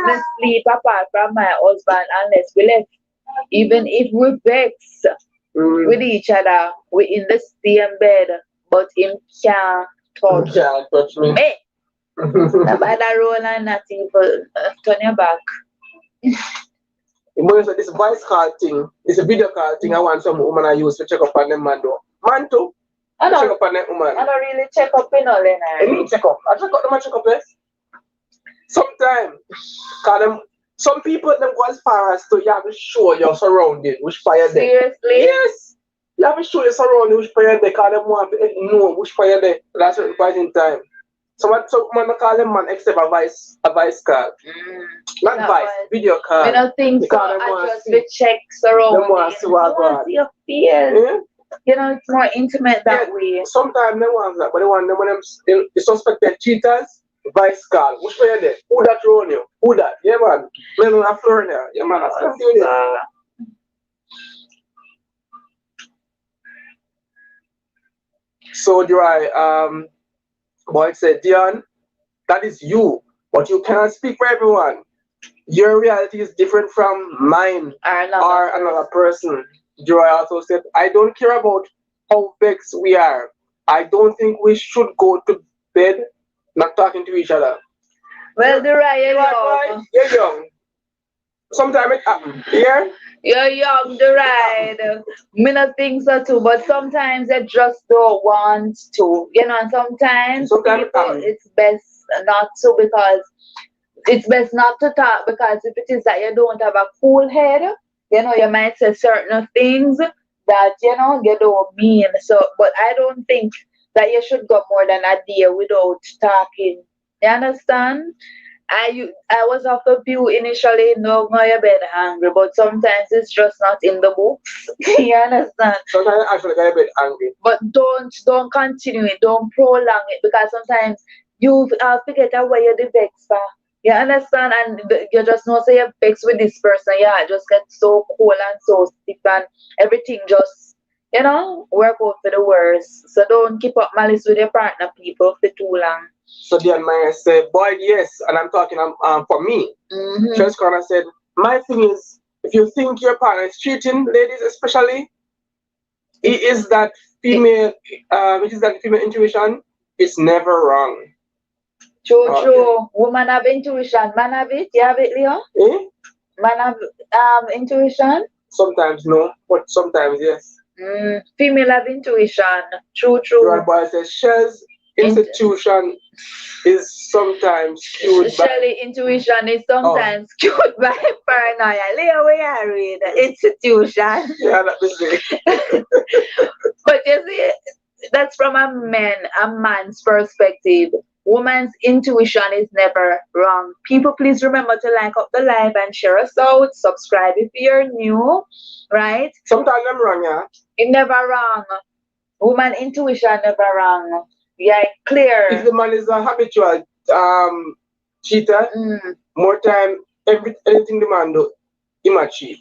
me sleep apart from my husband unless we left. Even if we vex with each other, we in the same bed, but him can't touch me. About that roll and nothing for turn your back. This voice call thing, it's a video call thing. I want some woman I use to check up on them man though. Man too. I don't, check up on them woman. I don't really check up in all that. I need check up. I check up them and check up yes. Sometimes, some people them go as far as to you have to show your surrounding which fire there. Seriously? Yes. You have to show your surrounding which fire there because them want to know which fire there at a certain point in time. So man call them man except a voice call. Not voice, video call. I don't think so. I just to check surrounding. Them want to see what God. See your fears. Yeah? You know, it's more intimate that way. Sometimes they want that, but they want them when them the suspected cheaters, voice call. Which way there? Who that run you? Who that? Yeah man. Men on Florida. Yeah man, that's something there. So Dry, boy said, Dion, that is you, but you cannot speak for everyone. Your reality is different from mine or another person. Joy also said, I don't care about how vexed we are. I don't think we should go to bed not talking to each other. Well, you're young. Sometimes it happens. Yeah? You're young, the ride. Me not think so too, but sometimes I just don't want to. You know, and sometimes people, it's best not to because it's best not to talk because if it is that you don't have a cool head, you know, you might say certain things that, you know, you don't mean. So, but I don't think that you should go more than a day without talking. You understand? I was of the view initially, no, you're bed angry, but sometimes it's just not in the books. You understand? Sometimes I actually get a bit angry. But don't continue it, don't prolong it because sometimes you forget where you're the vex for. You understand? And you just know say you're vexed with this person, yeah, just get so cold and so stiff and everything just, you know, work out for the worst. So don't keep up malice with your partner, people, for too long. So the admirer said, boy, yes, and I'm talking for me. Church Corner said, my thing is, if you think your partner is cheating, ladies especially, it is that female intuition, it's never wrong. True. Woman have intuition, man have it. You have it, Leo? Man have intuition? Sometimes no, but sometimes yes. Female have intuition. True. Your boy says, Shell's institution is sometimes skewed by... Shell's intuition is sometimes skewed by paranoia. Leo, where I read institution. Yeah, that is it. But you see, that's from a man's perspective. Woman's intuition is never wrong. People, please remember to like up the live and share us out. Subscribe if you're new, right? Sometimes I'm wrong, yeah. It never wrong. Woman intuition never wrong. Yeah, clear. If the man is a habitual cheater, more time, anything the man do, he might cheat.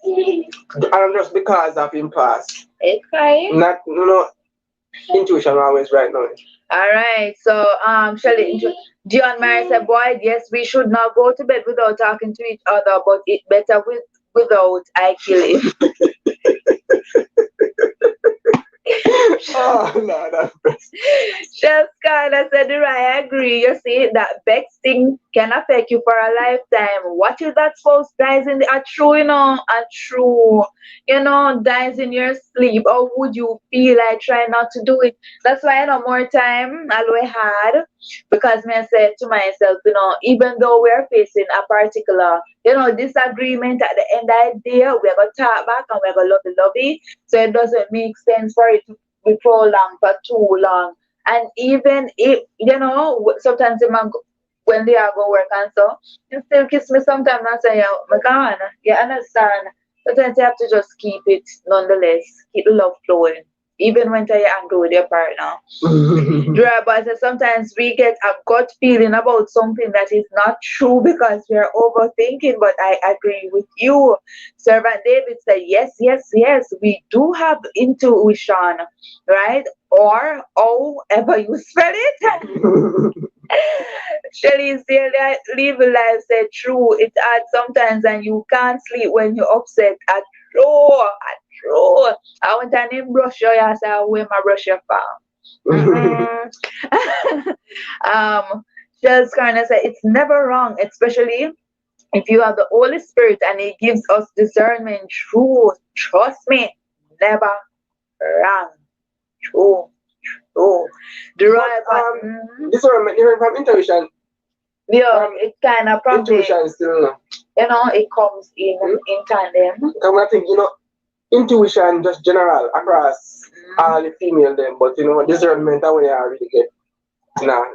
And just because of him past. Okay. Not, no, intuition always right now. All right, so Shelly, Dion Mary said, boy, yes, we should not go to bed without talking to each other, but it better without I kill him. Oh, no, that's best. Chef Skyler said, I agree. You see, that vexing can affect you for a lifetime. What if that spouse dies in the dies in your sleep? How would you feel? I try not to do it. That's why I know more time always hard because I said to myself, even though we're facing a particular, disagreement at the end of the day, we're going to talk back and we're going to love it. So it doesn't make sense for it to be prolonged for too long. And even if, sometimes the man when they are go work and so, you still kiss me sometimes and say, yeah, me can. You understand? Sometimes you have to just keep it nonetheless, keep the love flowing. Even when you're angry with your partner. Right, but sometimes we get a gut feeling about something that is not true because we are overthinking, but I agree with you. Servant David said, yes, yes, yes, we do have intuition, right? Or however you spell it. Shelly said that live life said true. It's hard sometimes and you can't sleep when you're upset at all. At all. I want to name brush your ass out where my brush your farm. Shells kind of said it's never wrong, especially if you have the Holy Spirit and He gives us discernment. True. Trust me. Never wrong. True. True. Discernment different from intuition. Yeah, it kind of prompts. Intuition still no. You know, it comes in tandem. I think, intuition just general across all the female them, but discernment that when you really get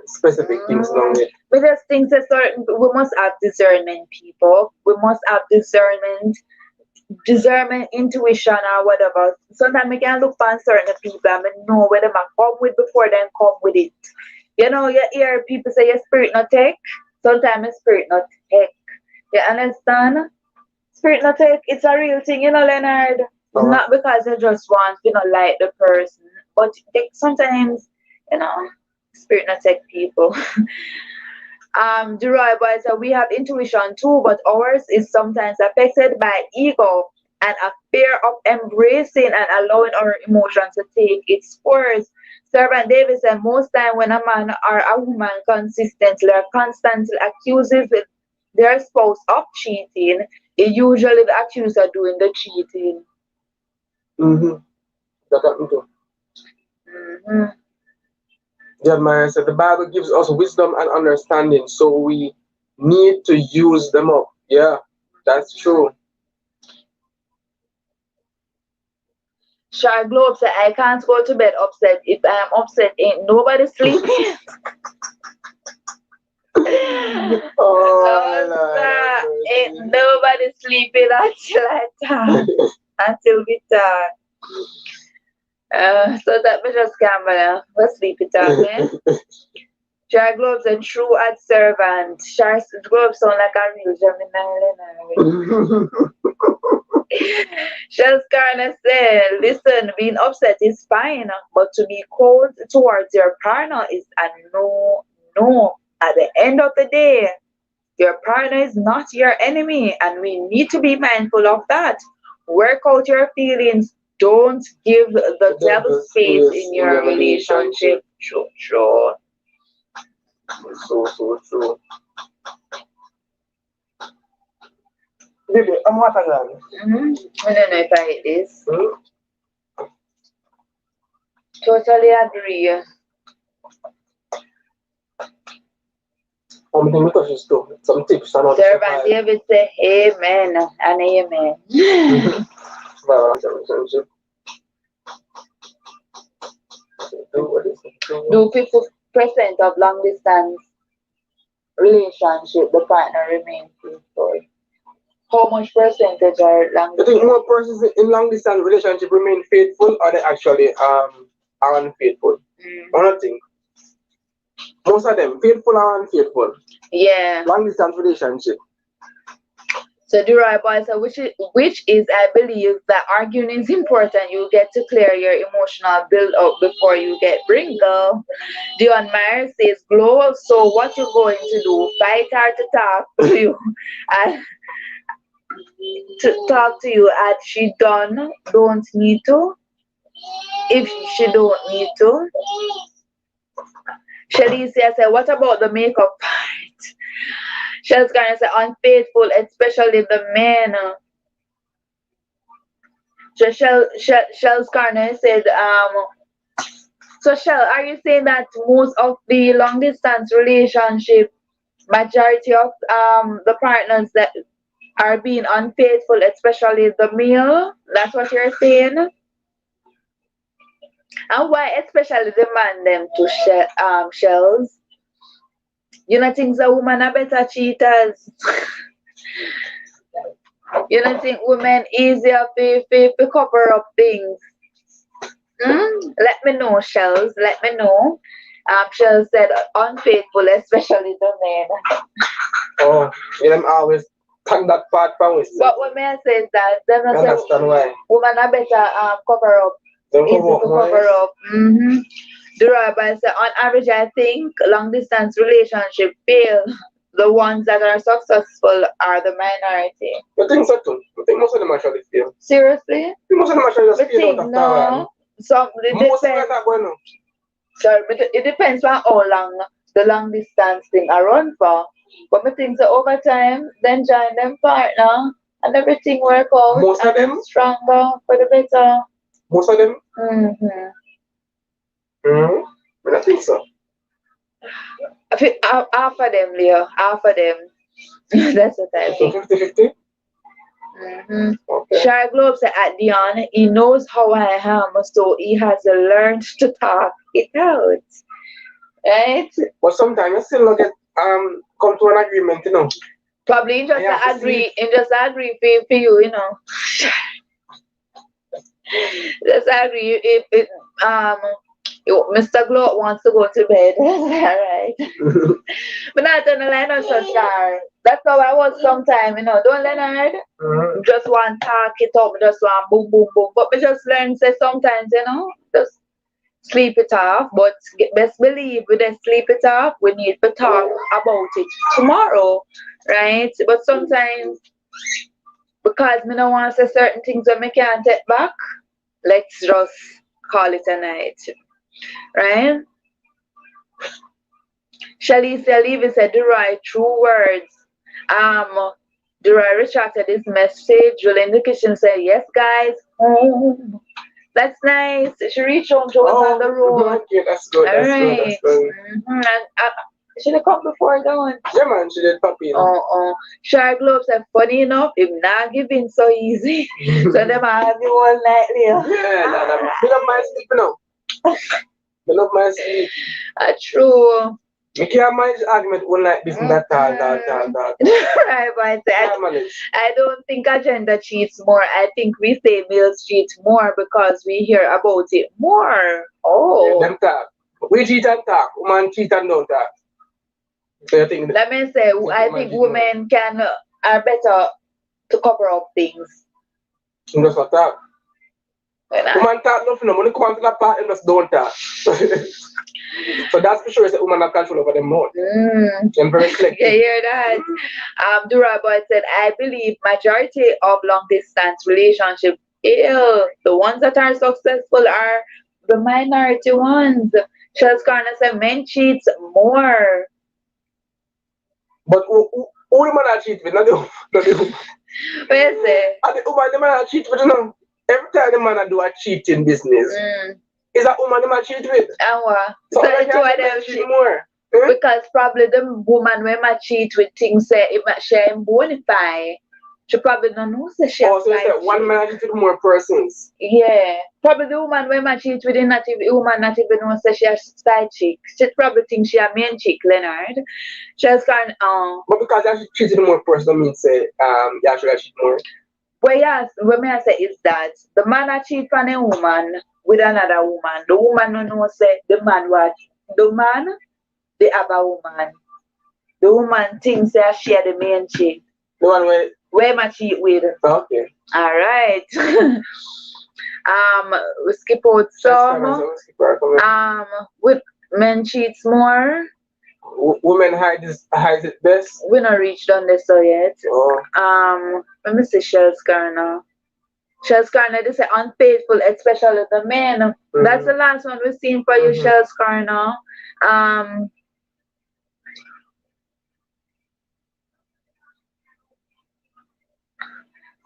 specific things down there. But there's things that we must have discernment, people. We must have discernment, intuition or whatever. Sometimes we can look for certain people and know where they come with before they come with it. You hear people say your spirit not take. Sometimes your spirit not take. You understand? Spirit not take. It's a real thing, Leonard. It's not because you just want, like the person, but sometimes, spirit not take people. Duroy boys, we have intuition too, but ours is sometimes affected by ego and a fear of embracing and allowing our emotions to take its course. Servant David said most time when a man or a woman constantly accuses their spouse of cheating, it usually the accuser doing the cheating. That happened too. Jeremiah said the Bible gives us wisdom and understanding, so we need to use them up. Yeah, that's true. Shark Globe said, I can't go to bed upset. If I am upset, ain't nobody sleeping. Ain't nobody sleeping until I talk. Until we talk. So that we just camera. We'll sleep it out, man. Shark Globe said, true ad servant. Shark Globe sound like a real Gemini. Shells Garner said, listen, being upset is fine, but to be cold towards your partner is a no. At the end of the day, your partner is not your enemy, and we need to be mindful of that. Work out your feelings. Don't give the devil space in your relationship. True. So true. Baby, I'm what again? I don't know if I hate this. Totally agree. I'm going to touch this too. Some tips. Servant David say amen and amen. Do 50% of long distance relationship the partner remains faithful? How much percentage are long distance? You think more persons in long distance relationship remain faithful or they actually are unfaithful? I don't think. Most of them faithful or unfaithful. Yeah. Long distance relationship. So the right boy said, which is I believe that arguing is important. You get to clear your emotional build up before you get bringle. Dion Myers says, glow. So what you going to do? Fight her to talk to you and and she don't need to. If she don't need to. Shelly said, what about the makeup part? Shell's gonna say unfaithful, especially the men. So Shell's Garner said, so Shell, are you saying that most of the long distance relationship, majority of the partners that are being unfaithful, especially the male? That's what you're saying? And why especially demand them to Shells? You know think the woman are better cheaters. You don't think women easier to cover up things? Let me know, Shells. Let me know. Shells said unfaithful, especially the men. Oh, them always thank that part from us. But what may I say is that them not understand why. Women are better cover up. Easy to cover up. The rabbi said on average I think long distance relationship fail. The ones that are successful are the minority. I think so too. I think most of them actually fail. Seriously? I think most of them actually just fail out of no. Most of them are going on. Sorry, but it depends on how long the long distance thing I run for. But I think so over time, then join them partner and everything work out. Most of them stronger for the better. Most of them? I think so. Half of them, Leo. Half of them. That's what I think. 50-50? Okay. Shar Globe said at Dion, he knows how I am, so he has learned to talk it out. Right? But sometimes you still not get come to an agreement, you know. Probably just agree for you, you know. Just agree if Mr. Glow wants to go to bed. Alright. But not on the line of such car. That's how I was sometime, you know. Don't Leonard just want talk it up, just want boom boom boom. But we just learn say sometimes, you know, just sleep it off. But best believe we just sleep it off, we need to talk about it tomorrow. Right? But sometimes because me don't want to say certain things that me can't take back, let's just call it a night. Right? Shalicia Levy said the right true words. Durai retracted his message. Julie in the kitchen said, yes guys. That's nice. She reached home, Joe was on the road. Okay, that's good. That's right. Good. That's good. She should have come before dawn. Yeah man, she did puppy. Shark Globe said funny enough, him not giving so easy. So them have you all night there. Yeah, we don't mind sleeping now. We don't mind sleep. True. You can't manage argument one like this and that. Right, but I don't think agenda cheats more. I think we say males cheat more because we hear about it more. Oh. Yeah, them talk. We cheat and talk. Women cheat and don't talk. So I think let me say, I think women are better to cover up things. Just not talk. Women talk nothing. When they come to that part, they just don't talk. So that's for sure is that women have control over them more. I'm very selective. You hear that? Dura Boy said, I believe majority of long distance relationships, the ones that are successful are the minority ones. Charles Garner said men cheat more. But who the man are cheat with? Not the woman. What you say? And the woman the man are cheat with, you know. Every time the man do a cheating business. Is that woman them cheat with? And what? So the two of them cheat more. Because probably the woman when I cheat with things say if she bonify, she probably don't know so she. Oh, so you say one man cheat with more persons. Yeah. Probably the woman when I cheat with the woman not even know so she has side chick. She probably think she a main chick, Leonard. She's kind But because she cheats with more persons means say you actually cheat more. Well, yes, what I say is that the man a cheat on a woman with another woman. The woman don't know say the man what the man they have a woman. The woman thinks they share the main chick. The one where I cheat with. Okay. Alright. We skip out some. With men cheats more. Women hide it best. We not reached on this so yet. Oh. Let me see Shells Garner. Shells Garner, they say unfaithful, especially the men. That's the last one we've seen for you, Shells Garner.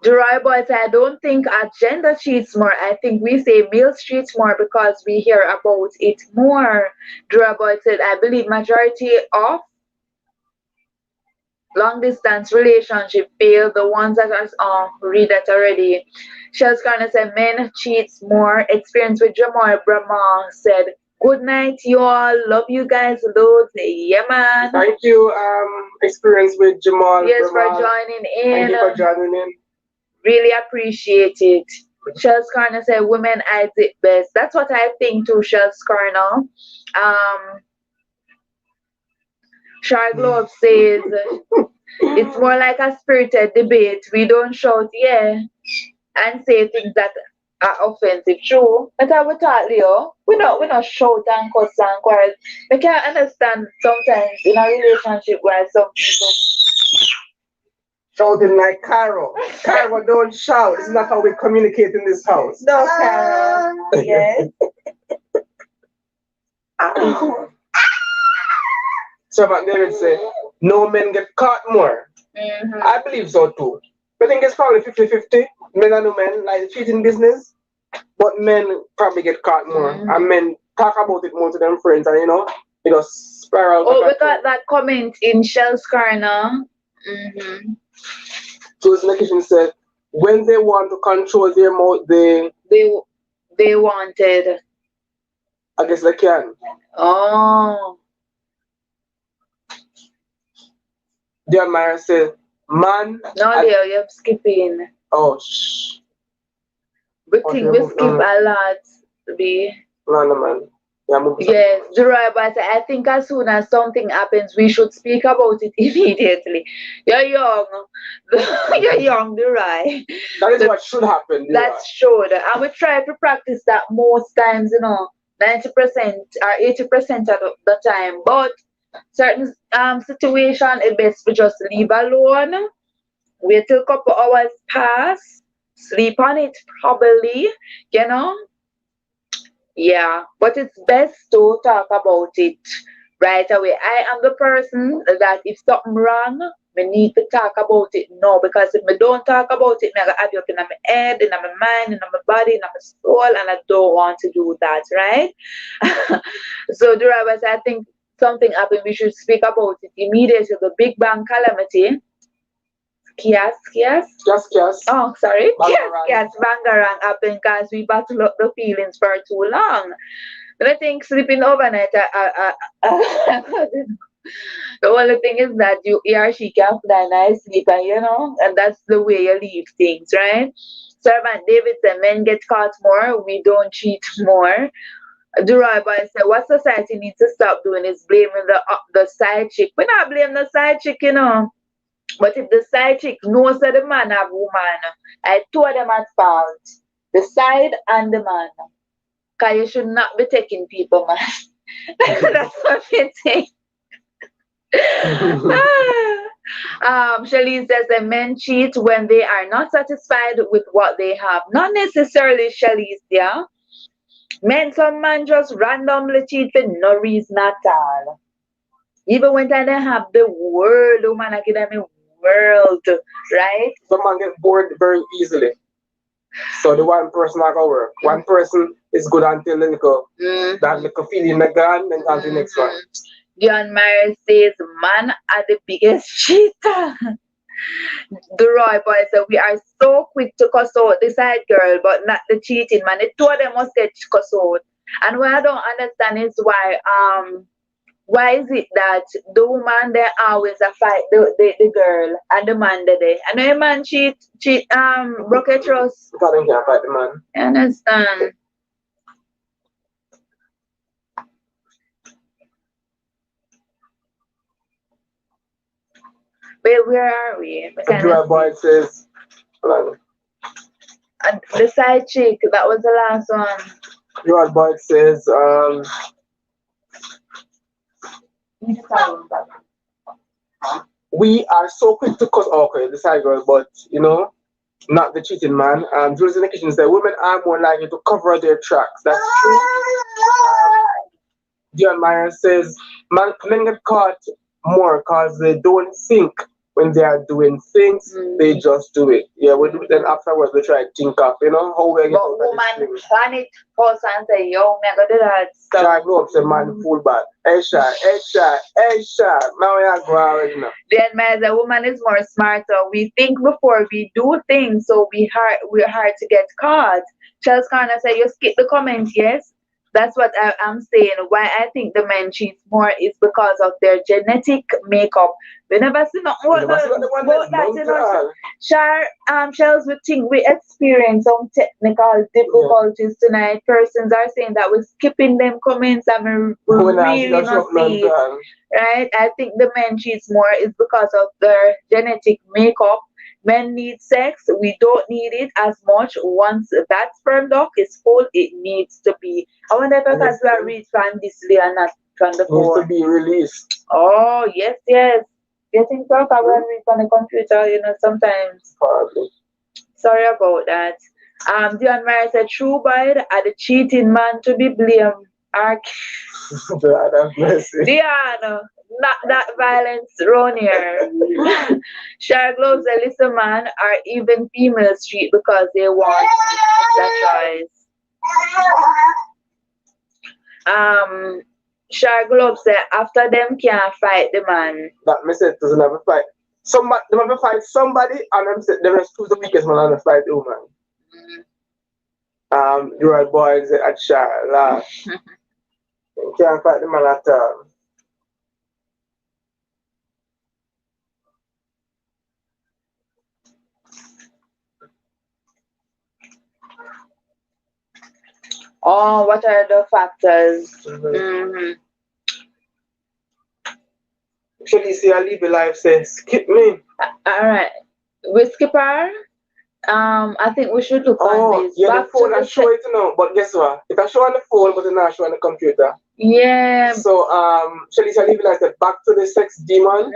Durai Boy said, I don't think our gender cheats more. I think we say males cheats more because we hear about it more. Durai Boy said, I believe majority of long distance relationship fail. The ones that are read that already. Shells Garner said men cheats more. Experience with Jamal Brahma said Good night, you all. Love you guys loads. Yeah, man. Thank you, experience with Jamal. Yes, for joining in. Thank you for joining in. Really appreciate it. Shells Corner said women hides it best. That's what I think too, Shells Corner. Charglove says it's more like a spirited debate. We don't shout, yeah, and say things that are offensive. True. But I would tell you, we not shout and cuss and quarrel. We can't understand sometimes in a relationship where some people shouting like Caro. Caro, don't shout. It's not how we communicate in this house. No, Caro. Yes. Servant David said, no men get caught more. I believe so too. I think it's probably 50-50. Men and women, like the cheating business. But men probably get caught more. And men talk about it more to them friends. And it just spiral. Oh, we got that comment in Shell's Corner. Susan the Kitchen said, when they want to control their mouth, they wanted. I guess they can. Oh. Dear Myra said, man. No, dear, you're skipping. Oh, shh. We think we skip a lot, B. No, man. Yes, Durai, but I think as soon as something happens, we should speak about it immediately. You're young. You're young, Durai. That is what should happen. That should. And we try to practice that most times, 90% or 80% of the time. But certain situation, it's best to just leave alone. Wait till a couple hours pass. Sleep on it probably, Yeah, but it's best to talk about it right away. I am the person that if something wrong, we need to talk about it now, because if we don't talk about it, I'm going to have you up in my head, in my mind, in my body, in my soul, and I don't want to do that, right? So, Durabas, I think something happened, we should speak about it immediately. The Big Bang calamity. Kias. Oh, sorry. Kias Bangarang happened because we battled up the feelings for too long. But I think sleeping overnight, the only thing is that he or she can fly nice sleep, and that's the way you leave things, right? Servant David said, men get caught more, we don't cheat more. Durai Boy said, what society needs to stop doing is blaming the side chick. We're not blaming the side chick, But if the side chick knows that the man have woman, I told them at fault. The side and the man. Because you should not be taking people, man. That's what I'm saying. Shalise says that men cheat when they are not satisfied with what they have. Not necessarily, Shalise, yeah. Some man just randomly cheat for no reason at all. Even when they have the world, woman, I give them a world, right? Some man get bored very easily. So the one person not gonna work. One person is good until the that little feeling gone, then on to the next one. John Myers says, man are the biggest cheater. The Roy Boy said, we are so quick to cuss out the side girl, but not the cheating man. The two of them must get cuss out. And what I don't understand is why is it that the woman they always a fight the girl and the man they? I know a man cheat broke a trust. Because they can't fight the man. You understand? Where are we? The boy says, and the side chick, that was the last one. Your boy says, we are so quick to cuss. Okay, the side girl, but not the cheating man. Jules in the Kitchen said, women are more likely to cover their tracks. That's true. Dion Meyer says, men get caught more because they don't think when they are doing things, they just do it. Yeah, then afterwards they try to think of, how we get out of this thing. Plan it first and say, yo, me go do that. Try to grow up, say, man, full bad. Hey, shot. Now we are growing now. Then, the woman is more smarter. We think before we do things, so we're hard to get caught. Charles Connor said, you skip the comment, yes? That's what I'm saying. Why I think the men cheat more is because of their genetic makeup. We never see nothing about that, you know. Sure, Shells, we think we experience some technical difficulties tonight. Persons are saying that we're skipping them comments and we really not see it. Right? I think the men cheats more is because of their genetic makeup. Men need sex. We don't need it as much. Once that sperm duct is full, it needs to be. I wonder if I can do a read from this way and not from the phone. Needs to be released. Oh, yes, yes. Getting talk about read on the computer, you know, sometimes. Probably. Sorry about that. Dion Mary said, True Boyd are the cheating man to be blamed. Dion, not that violence around here. Shark Gloves and listen man are even female street because they want that choice. Shark Gloves said after them can't fight the man. That message doesn't have a fight. Somebody they have to fight somebody and them say the rest choose the weakest man and the fight the woman. The right boys at Shark laugh. You can't fight the man at all. Oh, what are the factors? Actually, I live a life says skip me. Alright. We skip her. I think we should look on this. Yeah, the phone I show it now, but guess what? It I show on the phone, but it's not show on the computer. Yeah. So Shelly I live like that. Back to the sex demon.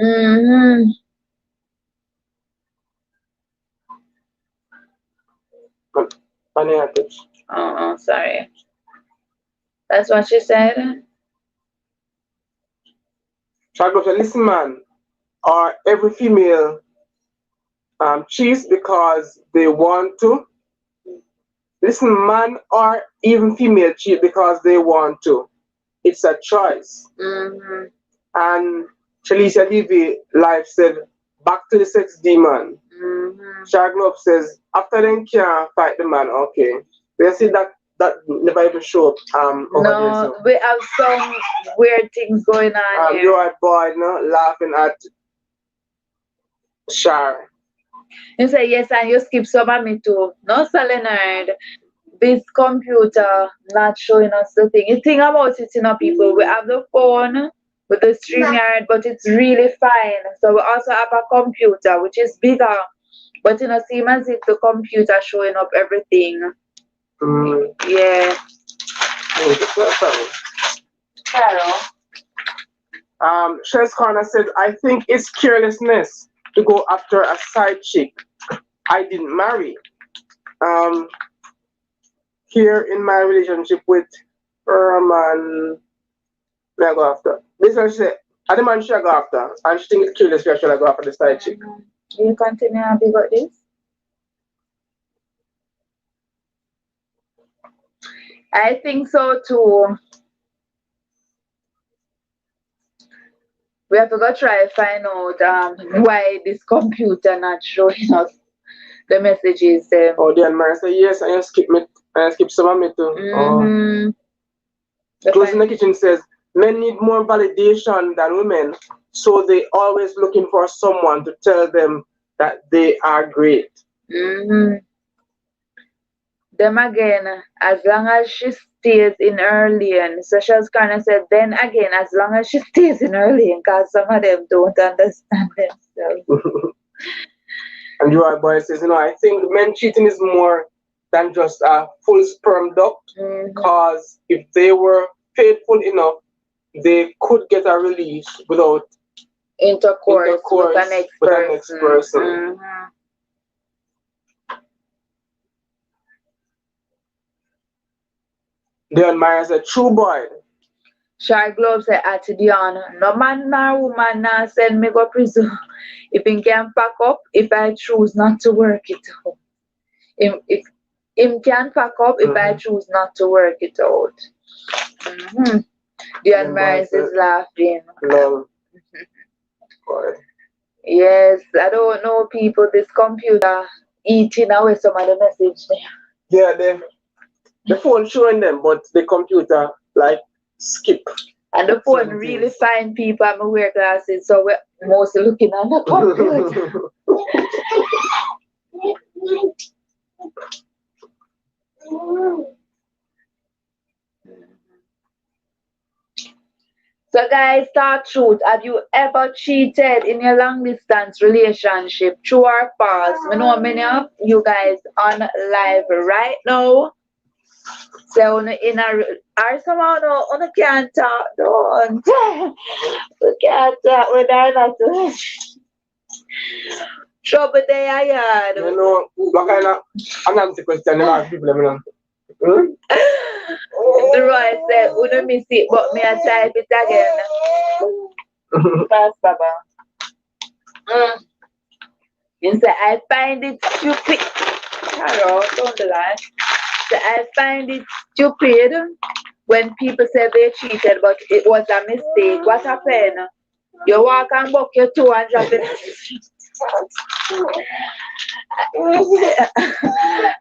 Oh, sorry. That's what she said. So listen, man, or every female cheats because they want to. Listen, man or even female cheat because they want to. It's a choice. And Chalicia Levy life said, back to the sex demon. Shark Globe says, after them can't fight the man, okay. We see that never even show up over no, there. So. We have some weird things going on here. You are boy, no, laughing at Shar. You say yes, and you skip some of me too. No, Leonard. This computer not showing us the thing. You think about it, you know, people. We have the phone with the StreamYard, but it's really fine. So we also have a computer which is bigger, but you know, seem as if the computer showing up everything. Yeah. Carol. Shells Corner says, I think it's carelessness to go after a side chick I didn't marry. Here in my relationship with her man, I go after. This one she said, I the man she go after, and she think it's careless where should I go after the side chick. Do you continue and you got this? I think so too. We have to go try and find out why this computer not showing us the messages. Oh, the Mary say yes, I skip some of me too. Close in the Kitchen says men need more validation than women, so they always looking for someone to tell them that they are great. Them again, as long as she stays in her lane. So Shells Corner said, then again, as long as she stays in her lane, because some of them don't understand themselves. And you are boy says, you know, I think men cheating is more than just a full sperm duct, because if they were faithful enough, they could get a release without intercourse with the next person. Dion Myers said, True Boy. Shark Globe said, at Dion, no man nor woman now send me go prison. If he can pack up, if I choose not to work it out. If him can pack up, if I choose not to work it out. Dion Myers is laughing. No. Yes, I don't know people, this computer eating away some of the message there. Yeah, the phone showing them, but the computer like skip. And the phone really find people. I'm wear glasses, so we're mostly looking on the computer. So guys, talk truth. Have you ever cheated in your long distance relationship? True or false? I know many of you guys on live right now. So in a or somehow no, you can't talk. Don't. We can't talk with her not to. Trouble there, I had. You know, what kind of unanswered question you ask people, you know? The Roy said, "We don't miss it, but me I type it again." Fast, Baba. You say, I find it stupid. Hello, don't lie. So I find it stupid when people say they cheated, but it was a mistake. What happened? You walk and book your toe and drop it.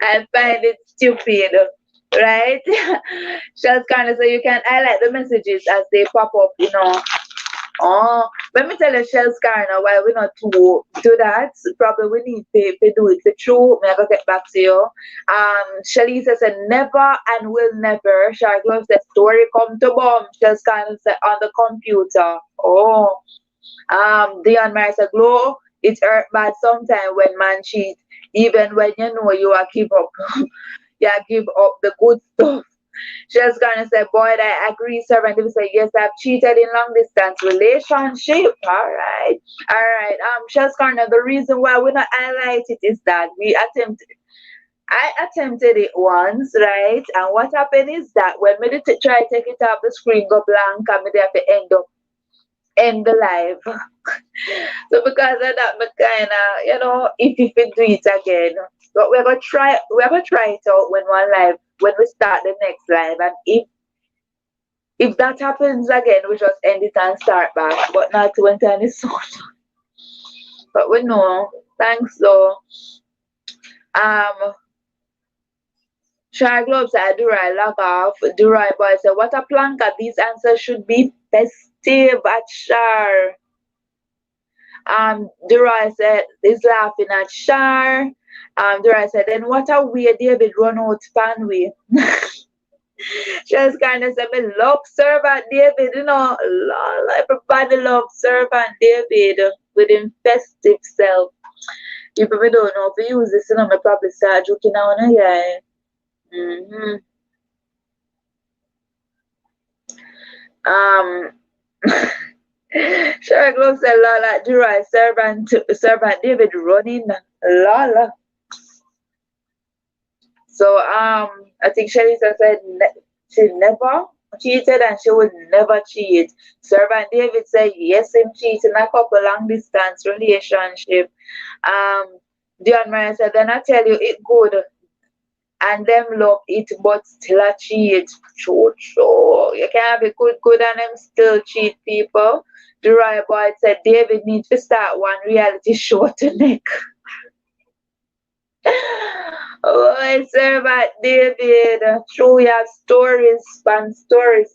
I find it stupid. Right? Just kind of so you can highlight the messages as they pop up, you know. Oh, let me tell you, Shell Scarna, why we're not to do that. Probably we need to do it for true. I'm gonna get back to you. Shalisa said never and will never. Shark Love said story come to bomb. Shell Scarna said on the computer. Oh. Dion Mary said glow. It hurt bad sometimes when man cheat. Even when you know you are give up. You give up the good stuff. Just gonna say, boy, I agree, servant. They say, yes, I've cheated in long distance relationship. All right. Just gonna, the reason why we not highlight it is that I attempted it once, right? And what happened is that when me try to take it off, the screen go blank and me have to end the live. So because of that, me kinda, you know, if you do it again. But we're gonna try it out when we start the next live, and if that happens again, we just end it and start back, but not when time is so. But we know. Thanks though. Shy Globe said, Durai log off. Durai boy said, what a planka. These answers should be festive at Shar. Durai said, is laughing at Shar. Durai said, then what a way David run out fan way. Just kind of said, me love servant David, you know, everybody love servant David with him festive self. If we don't know if you use this, you know, me probably start joking on yeah. Sure, Glove said, Lala, Durai, servant David running, Lala. So, I think Shalisa said she never cheated and she would never cheat. Servant David said, yes, him cheat in a couple long distance relationship. Dion Maria said, then I tell you, it good. And them love it, but still a cheat. True. You can't be good and them still cheat people. The right boy said David needs to start one reality show tonight. Oh, I serve at David. True, we have stories, fun stories.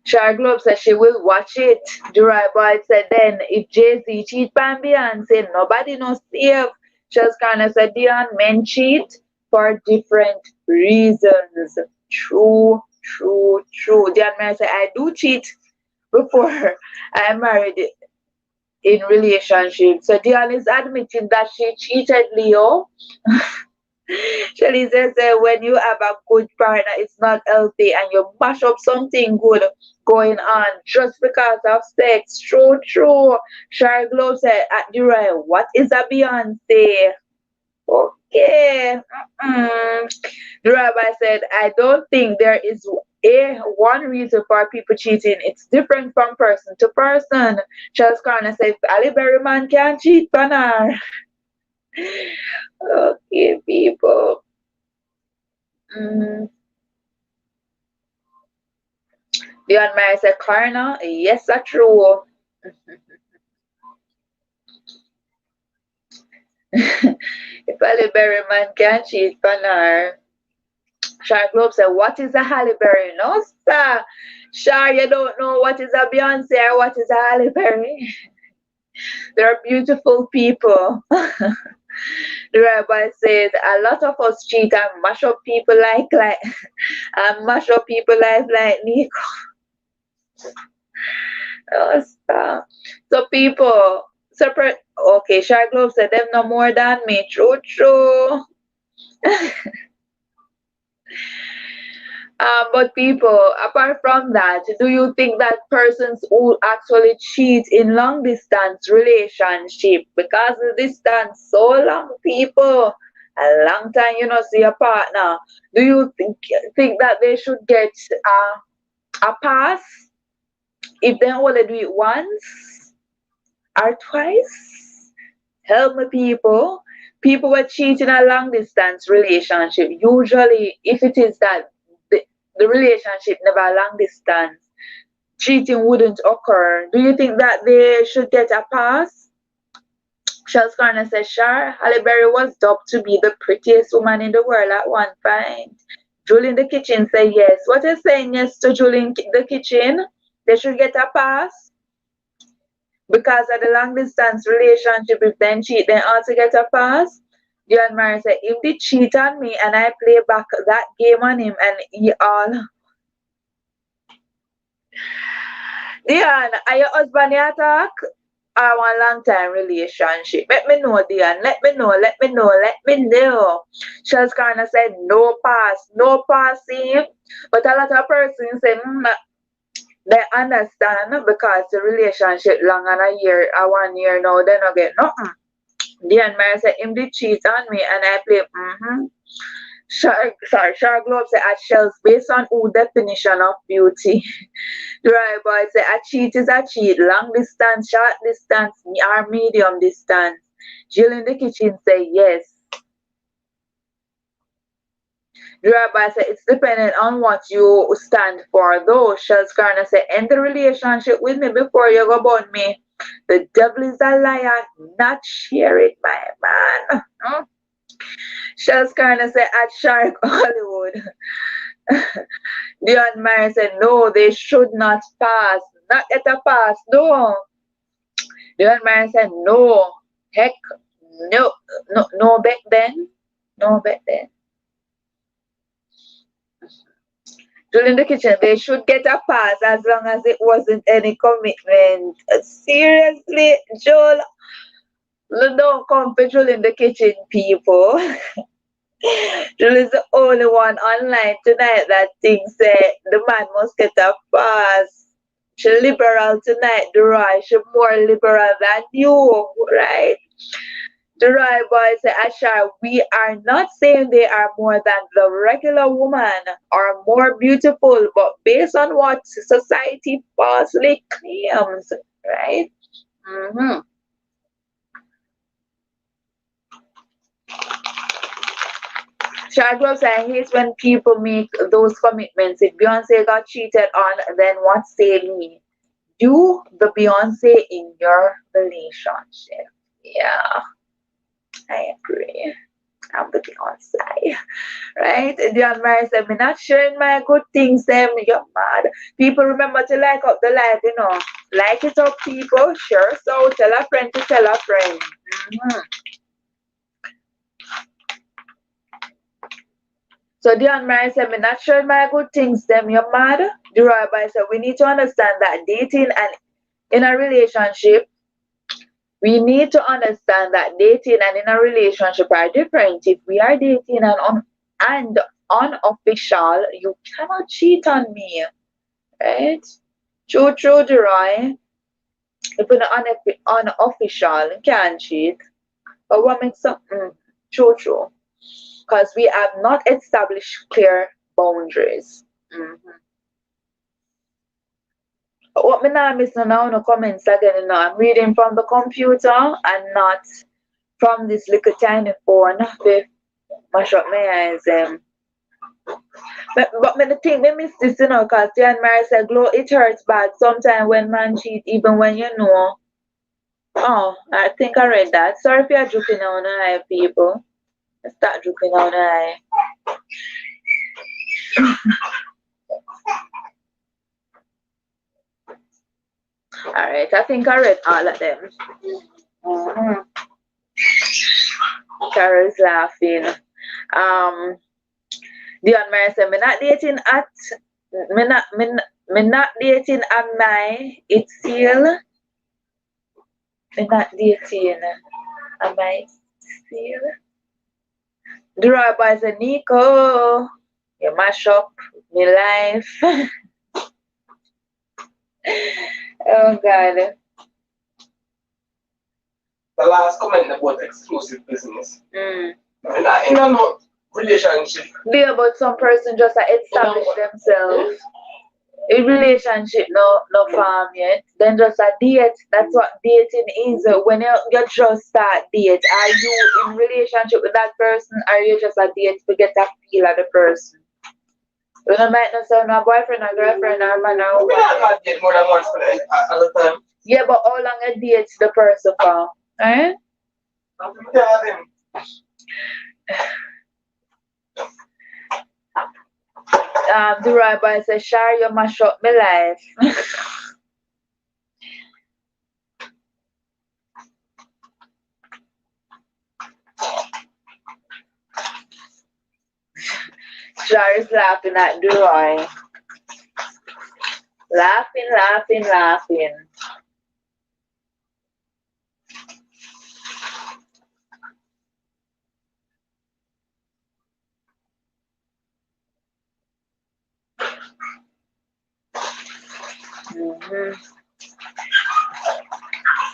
Shar Globe said she will watch it. Durai Boy said then if Jay-Z cheat on Beyonce, nobody knows safe. Just kind of said Dion, men cheat for different reasons. True. Dion Mary said I do cheat before I married in relationship. So Dion is admitting that she cheated Leo. Shelly says when you have a good partner, it's not healthy and you mash up something good going on just because of sex. True. Shar Globe said at Durai, what is a Beyonce? Okay. The rabbi said, I don't think there is one reason for people cheating. It's different from person to person. Charles Corner said, Ali Berryman can't cheat on her. Okay, people. Dion Mary said, Karna, yes, that's true. If Halle Berry man can cheat on her. Shark Globe said, what is a Halle Berry? No, sir. Sure, you don't know what is a Beyonce or what is a Halle Berry. They're beautiful people. The rabbi said a lot of us cheat and mash up people like and mash up people like Nico. Oh, stop. So people separate. Okay, Shark Globe said them no more than me. True. But people, apart from that, do you think that persons who actually cheat in long distance relationship, because the distance so long, people, a long time you know see a partner, do you think that they should get a pass if they only do it once or twice? Help me, people. People were cheating a long distance relationship. Usually, if it is that the relationship never long distance, cheating wouldn't occur. Do you think that they should get a pass? Shells Corner says, sure, Halle Berry was dubbed to be the prettiest woman in the world at one point. Julie in the Kitchen said yes. What is saying yes to Julie in the Kitchen? They should get a pass? Because of the long distance relationship, if they cheat, they also get a pass? Dion Mary said, if they cheat on me and I play back that game on him and he all. Dion, are your husband your talk? Or one long time relationship? Let me know, Dion. Let me know. Shells Corner said, no pass. No passing. But a lot of persons say, they understand because the relationship long and a year or 1 year now, they don't get nothing. Dion Mary said, him did cheat on me and I play, Shark Globe said, at Shells, based on who definition of beauty. Right, boy say, a cheat is a cheat. Long distance, short distance, or medium distance. Jill in the Kitchen say, yes. Rabbi said, it's dependent on what you stand for, though. Shells Garner said, end the relationship with me before you go burn me. The devil is a liar, not share it, my man. Shells Garner said, at Shark Hollywood. Dion Mary said, no, they should not pass. Not get a pass, no. Dion Mary said, no. Heck, no back then. No back then. Julie in the Kitchen, they should get a pass as long as it wasn't any commitment. Seriously, Joel, don't come for Julie in the Kitchen, people. Julie's the only one online tonight that thinks that the man must get a pass. She's liberal tonight, Durai. She's more liberal than you, right? The right boy said, Ashar, we are not saying they are more than the regular woman or more beautiful, but based on what society falsely claims, right? Shadwell said, I hate when people make those commitments. If Beyonce got cheated on, then what say me? You, the Beyonce in your relationship. Yeah. I agree. I'm the Beyonce, right? Dion Mary said, I'm not sharing my good things, them. You're mad. People remember to like up the live, you know. Like it up, people. Share so. Tell a friend to tell a friend. So Dion Mary said, I'm not sharing my good things, them. You're mad. The rabbi said, we need to understand that dating and in a relationship, we need to understand that dating and in a relationship are different. If we are dating and unofficial, you cannot cheat on me, right? True, Duroy. If you're unofficial, you can't cheat. But what makes up? True. Because we have not established clear boundaries. What me now miss now in the comments again, you know, I'm reading from the computer and not from this little tiny phone. They mash up my eyes. But me the thing, me miss this, you know, because Jan Mary said, glow, it hurts bad sometimes when man cheat, even when you know. Oh, I think I read that. Sorry if you're joking on the eye, people. Start joking on the eye. Alright, I think I read all of them. Carol's laughing. Dion Mary said, me not dating at me not dating at my it's still me not dating at my still. The right boy said, Nico, you mash up my life. Oh God. The last comment about exclusive business. And I know relationship. Yeah, but some person just establish themselves. A relationship no farm yet. Then just a date. That's what dating is. When you just start date, are you in relationship with that person, or you just a date to get a feel of the person? You know, might not say no boyfriend or girlfriend or man or woman. We not date more than once at a time. Yeah, but how long a date the person for? Eh? The rabbi says, Share you mash up my life. Shar is laughing at Duroy. Laughing.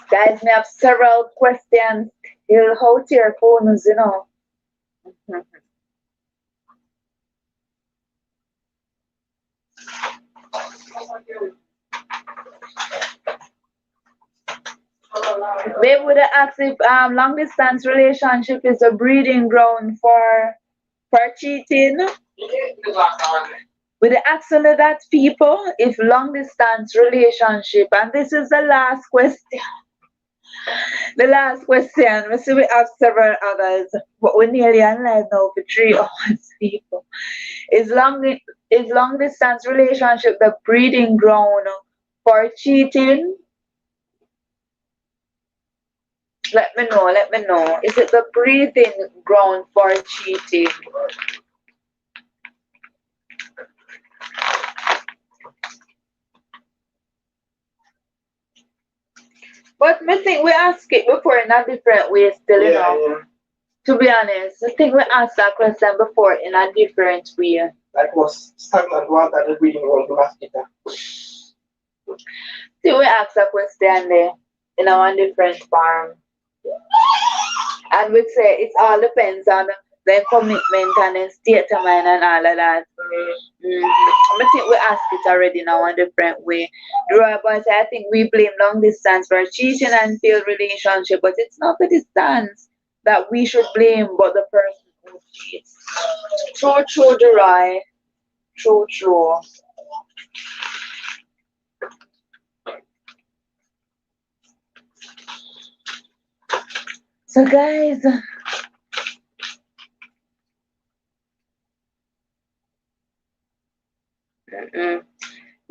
Guys, we have several questions. You'll hold your phones, you know. They would ask if long distance relationship is a breeding ground for cheating. With the accent of that people, if long distance relationship, and this is the last question. The last question, we see we have several others, but we're nearly online now for 3 hours, people. Is long distance relationship the breeding ground for cheating? Let me know. Is it the breeding ground for cheating? But I think we asked it before in a different way still, you know. Yeah. To be honest, I think we asked that question before in a different way. Like was stagnant water the breeding ground for mosquito. See, we asked that question there in a different form. And we say it all depends on the commitment and the state of mind and all of that. I think we asked it already now in a different way. But I think we blame long distance for cheating and failed relationship, but it's not the distance that we should blame, but the person who cheats. True, Durai. True. So guys,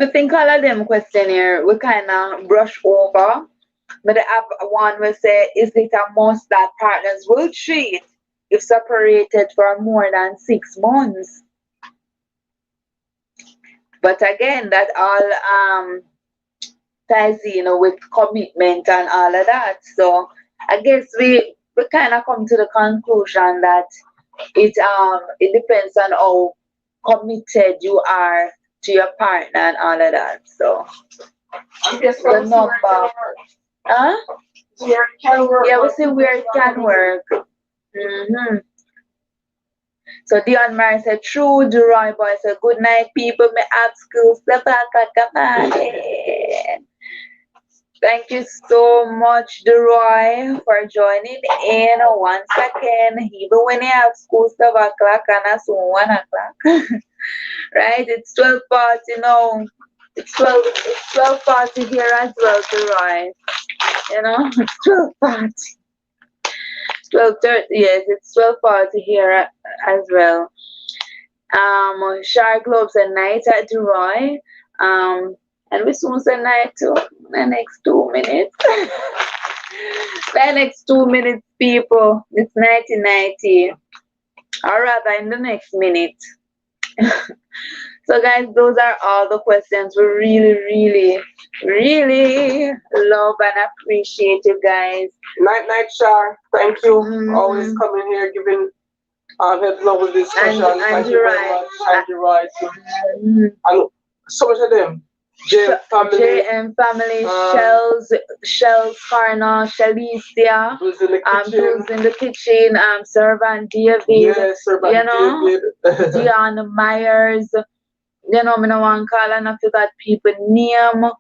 I think all of them question here we kind of brush over. But I have one will say, is it a must that partners will cheat if separated for more than 6 months? But again, that all ties in with commitment and all of that. So I guess we kind of come to the conclusion that it depends on how committed you are to your partner and all of that. So the number. Huh? Where it can work. Yeah, we see where it can work. So Dion Mary said, true, Duroy boy said, good night, people. Me at school. Thank you so much, Duroy, for joining in once again. Even when you have school 7 o'clock and soon 1 o'clock. Right? It's 12:40 now. It's 12:40 here as well, Roy. You know, it's 12:40. 12:30. Yes, it's 12:40 here as well. Shark Globes at night at Roy. And we soon say night to the next 2 minutes. The next 2 minutes, people. It's 1990. Or rather, in the next minute. So guys, those are all the questions. We really love and appreciate you guys. Night, Shar. Thank you. Always coming here giving help love with discussion. Thank you very much. Thank you, right. And so much of them. JM family, Shells Corner, Shalicia, who's in the kitchen, Servant David, yes, Servant David. Dion Myers, you know, I don't want to call enough of that people name,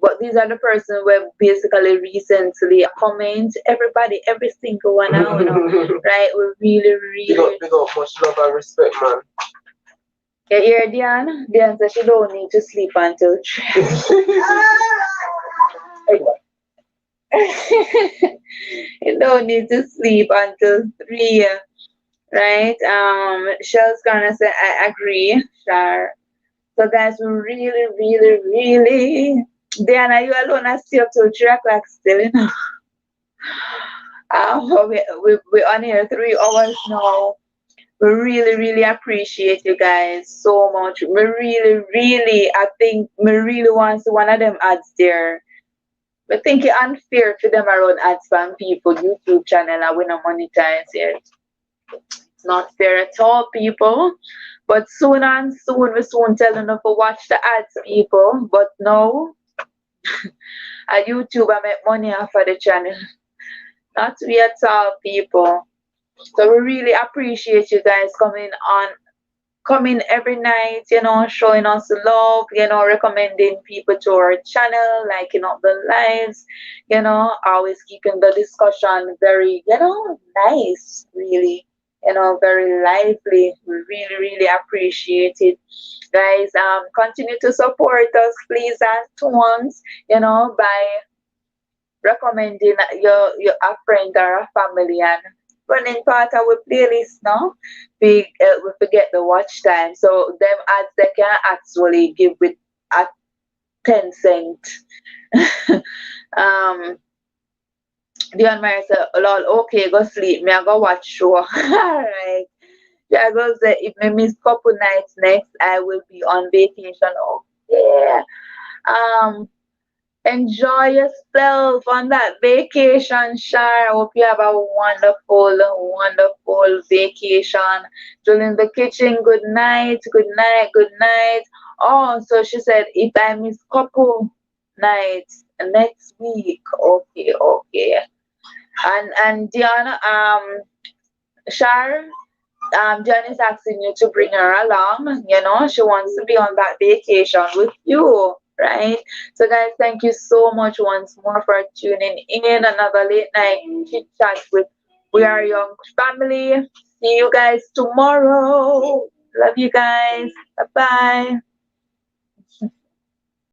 but these are the persons who basically recently comment. Everybody, every single one now, you know, right? We really big up, much love and respect, man. You hear Diane? Diane says she don't need to sleep until 3. You don't need to sleep until 3, right? Shell's gonna say I agree, sure. So guys, we really Diana, you alone are still up till 3 o'clock still, you know. We on here 3 hours now. We really appreciate you guys so much. We really, I think we really want one of them ads there. We think it's unfair for them around ads from people YouTube channel and we not monetize it. It's not fair at all, people. But soon we soon tell them to watch the ads, people. But no, at YouTube I make money off of the channel. Not we at all, people. So we really appreciate you guys coming every night, you know, showing us love, you know, recommending people to our channel, liking up the lives, you know, always keeping the discussion very, you know, nice, really, you know, very lively. We really appreciate it. Guys, continue to support us, please, and once, you know, by recommending your a friend or a family and running part of our playlist now. We forget the watch time. So them ads they can actually give with a 10 cent. Dion Mary said, Lord, okay, go sleep. Me I go watch show. Alright. Yeah, I go say if me miss couple nights next, I will be on vacation. Oh yeah. Enjoy yourself on that vacation, Shar. I hope you have a wonderful vacation. Jill in the kitchen, good night. Oh, so she said, if I miss couple nights next week, okay. And Diana, Shar, Jen is asking you to bring her along. You know, she wants to be on that vacation with you, right? So, guys, thank you so much once more for tuning in. Another late night chit chat with We Are Young family. See you guys tomorrow. Love you guys. Bye bye.